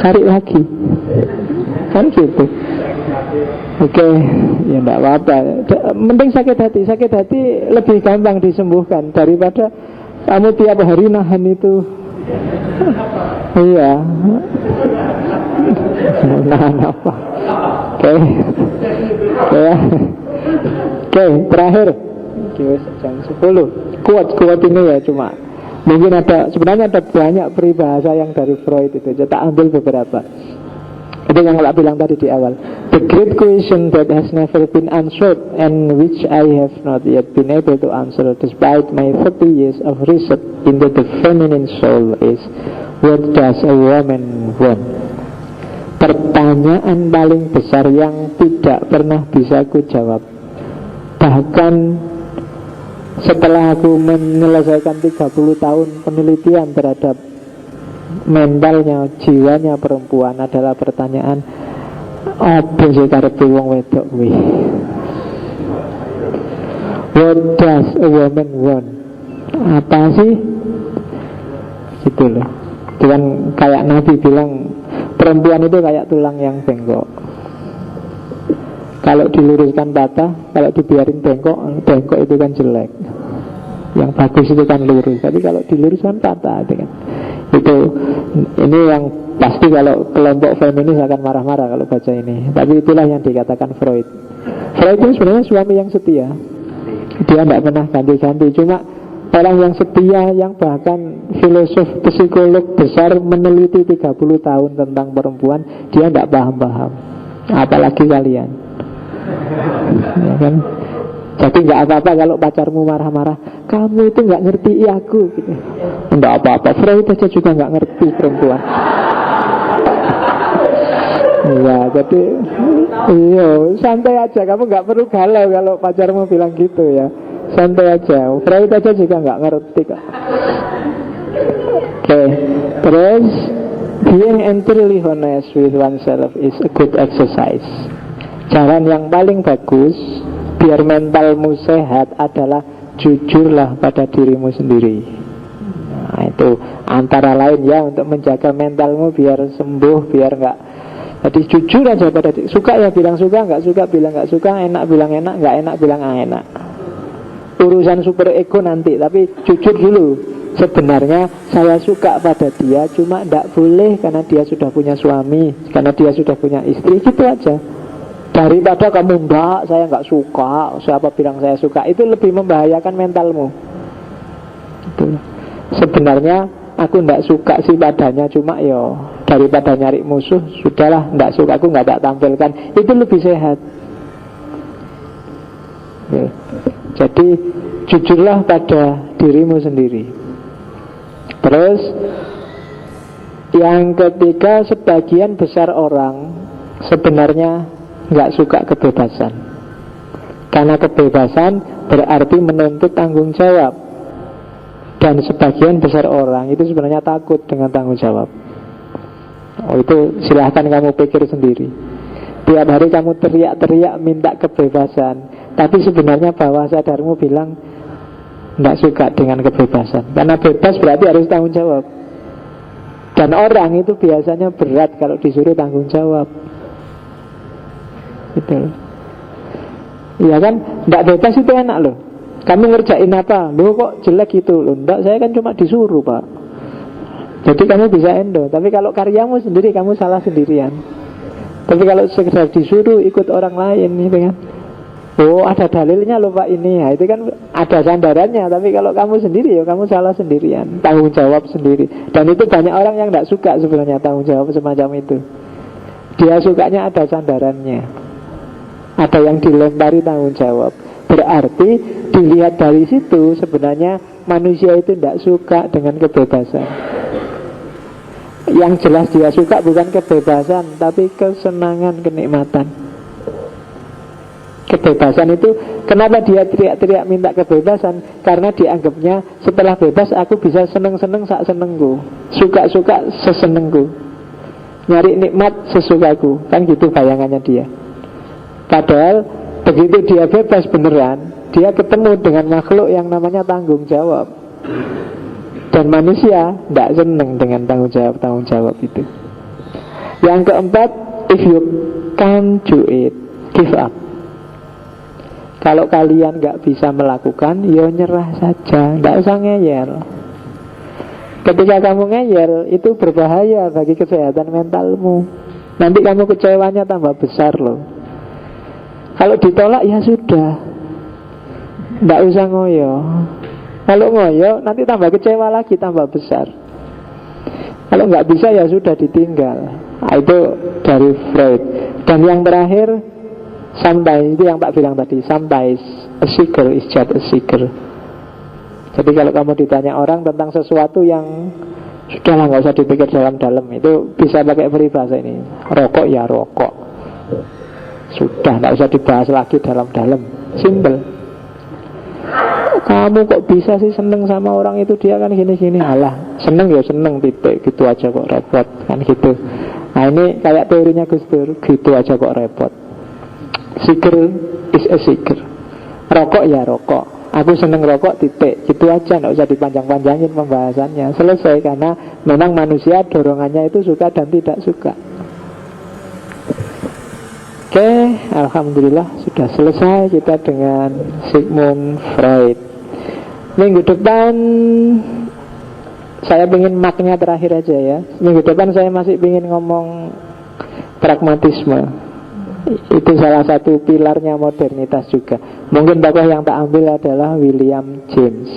cari lagi, kan gitu. Oke, ya nggak apa-apa. Penting sakit hati lebih gampang disembuhkan daripada kamu tiap hari nahan itu. Iya. Nahan apa? Oke, terakhir. Jam 10. Kuat ini ya cuma. Mungkin sebenarnya ada banyak peribahasa yang dari Freud itu. Tak ambil beberapa. Itu yang saya bilang tadi di awal. The great question that has never been answered and which I have not yet been able to answer despite my 30 years of research into the feminine soul is, what does a woman want? Pertanyaan paling besar yang tidak pernah bisa ku jawab. Bahkan setelah aku menyelesaikan 30 tahun penelitian terhadap mentalnya, jiwanya perempuan, adalah pertanyaan, apa sih karepe wong wedok kuwi? What does a woman want? Apa sih? Gitu loh. Itu kan kayak Nabi bilang, perempuan itu kayak tulang yang bengkok. Kalau diluruskan patah, kalau dibiarin bengkok itu kan jelek. Yang bagus itu kan lurus. Tapi kalau diluruskan patah itu kan. Ini yang pasti kalau kelompok feminis akan marah-marah kalau baca ini. Tapi itulah yang dikatakan Freud. Freud itu sebenarnya suami yang setia. Dia tidak pernah ganti-ganti. Cuma orang yang setia, yang bahkan filosof psikolog besar meneliti 30 tahun tentang perempuan, dia tidak paham-paham. Apalagi kalian, ya kan? Jadi nggak apa-apa kalau pacarmu marah-marah, kamu itu nggak ngerti aku gitu. Nggak apa-apa, Freud aja juga nggak ngerti perempuan. Ya Jadi iya, santai aja. Kamu nggak perlu galau kalau pacarmu bilang gitu ya. Santai aja. Freud aja juga nggak ngerti kok. Oke, terus being entirely honest with oneself is a good exercise. Jalan yang paling bagus biar mentalmu sehat adalah jujurlah pada dirimu sendiri. Nah, itu antara lain ya, untuk menjaga mentalmu biar sembuh, biar nggak. Jadi jujur aja pada diri. Suka ya bilang suka, nggak suka bilang nggak suka, enak bilang enak, nggak enak bilang enak. Urusan super ego nanti, tapi jujur dulu. Sebenarnya saya suka pada dia, cuma tidak boleh karena dia sudah punya suami, karena dia sudah punya istri, gitu aja. Daripada kamu enggak, saya enggak suka, siapa bilang saya suka, itu lebih membahayakan mentalmu. Itu. Sebenarnya aku enggak suka sih padanya, cuma yo daripada nyari musuh, sudahlah, enggak suka, aku enggak tak tampilkan, itu lebih sehat. Ya. Jadi jujurlah pada dirimu sendiri. Terus yang ketiga, sebagian besar orang sebenarnya nggak suka kebebasan. Karena kebebasan berarti menuntut tanggung jawab. Dan sebagian besar orang itu sebenarnya takut dengan tanggung jawab. Oh, itu silahkan kamu pikir sendiri. Tiap hari kamu teriak-teriak minta kebebasan, tapi sebenarnya bawah sadarmu bilang nggak suka dengan kebebasan. Karena bebas berarti harus tanggung jawab. Dan orang itu biasanya berat kalau disuruh tanggung jawab. Gitu. Iya kan, nggak bebas itu enak loh. Kamu ngerjain apa? Loh kok jelek gitu loh. Nggak, saya kan cuma disuruh pak. Jadi kamu bisa endo. Tapi kalau karyamu sendiri, kamu salah sendirian. Tapi kalau sekedar disuruh ikut orang lain gitu kan, oh ada dalilnya loh pak ini ya, itu kan ada sandarannya. Tapi kalau kamu sendiri ya kamu salah sendirian, tanggung jawab sendiri. Dan itu banyak orang yang tidak suka sebenarnya tanggung jawab semacam itu. Dia sukanya ada sandarannya, ada yang dilempari tanggung jawab. Berarti dilihat dari situ sebenarnya manusia itu tidak suka dengan kebebasan. Yang jelas dia suka bukan kebebasan, tapi kesenangan, kenikmatan. Kebebasan itu, kenapa dia teriak-teriak minta kebebasan? Karena dianggapnya setelah bebas aku bisa seneng-seneng sak senengku, suka-suka sesenengku, nyari nikmat sesukaku. Kan gitu bayangannya dia. Padahal begitu dia bebas beneran, dia ketemu dengan makhluk yang namanya tanggung jawab. Dan manusia tidak seneng dengan tanggung jawab itu. Yang keempat, if you can't do it, give up. Kalau kalian gak bisa melakukan, ya nyerah saja, gak usah ngeyel. Ketika kamu ngeyel, itu berbahaya bagi kesehatan mentalmu. Nanti kamu kecewanya tambah besar loh. Kalau ditolak ya sudah, gak usah ngoyo. Kalau ngoyo nanti tambah kecewa lagi, tambah besar. Kalau gak bisa ya sudah ditinggal. Nah, itu dari Freud. Dan yang terakhir, sometimes, itu yang tak bilang tadi, sometimes a seeker is just a seeker. Jadi kalau kamu ditanya orang tentang sesuatu yang sudahlah gak usah dipikir dalam-dalam, itu bisa pakai peribahasa ini. Rokok ya rokok, sudah gak usah dibahas lagi dalam-dalam. Simple. Kamu kok bisa sih seneng sama orang itu, dia kan gini-gini. Alah, seneng ya seneng titik, gitu aja kok repot. Kan gitu. Nah ini kayak teorinya Gus Dur, gitu aja kok repot. Seeker is a seeker. Rokok ya rokok, aku seneng rokok titik, gitu aja, nggak usah dipanjang-panjangin pembahasannya. Selesai, karena memang manusia dorongannya itu suka dan tidak suka. Oke, alhamdulillah sudah selesai kita dengan Sigmund Freud. Minggu depan saya ingin maknya terakhir aja ya. Minggu depan saya masih ingin ngomong pragmatisme. Itu salah satu pilarnya modernitas juga. Mungkin tokoh yang tak ambil adalah William James.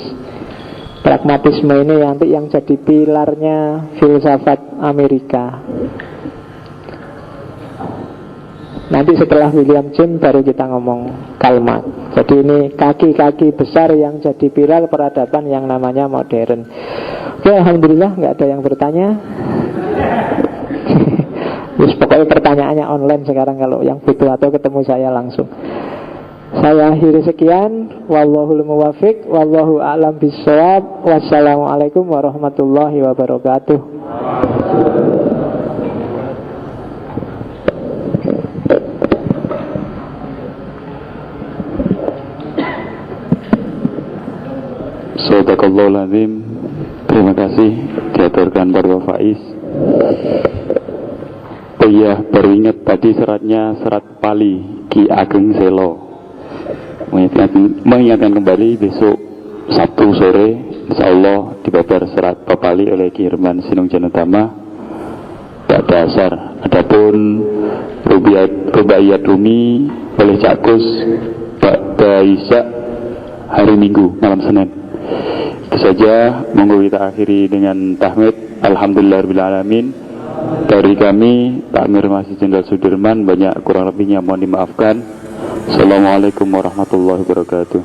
Pragmatisme ini nanti yang jadi pilarnya filsafat Amerika. Nanti setelah William James baru kita ngomong Karl Marx. Jadi ini kaki-kaki besar yang jadi pilar peradaban yang namanya modern. Oke, alhamdulillah nggak ada yang bertanya. Pokoknya Tapi pertanyaannya online sekarang kalau yang butuh, atau ketemu saya langsung. Saya akhiri sekian. Wallahul muwaffiq, wallahu a'lam bishawab. Wassalamualaikum warahmatullahi wabarakatuh. Sadaqallahul azim. Terima kasih diaturkan Bapak Faiz. Oh iya, baru ingat tadi seratnya serat Pali Ki Ageng Selo. Mengingatkan kembali besok Sabtu sore insya Allah dibabar serat Papali oleh Ki Herman Sinung Janutama Pak Dasar. Adapun Rubaiyat Rumi oleh Cak Gus Pak Baisa hari Minggu malam Senin. Itu saja, monggo kita akhiri dengan tahmid. Alhamdulillahirrahmanirrahim. Dari kami Takmir Masjid Jenderal Sudirman, banyak kurang lebihnya mohon dimaafkan. Assalamualaikum warahmatullahi wabarakatuh.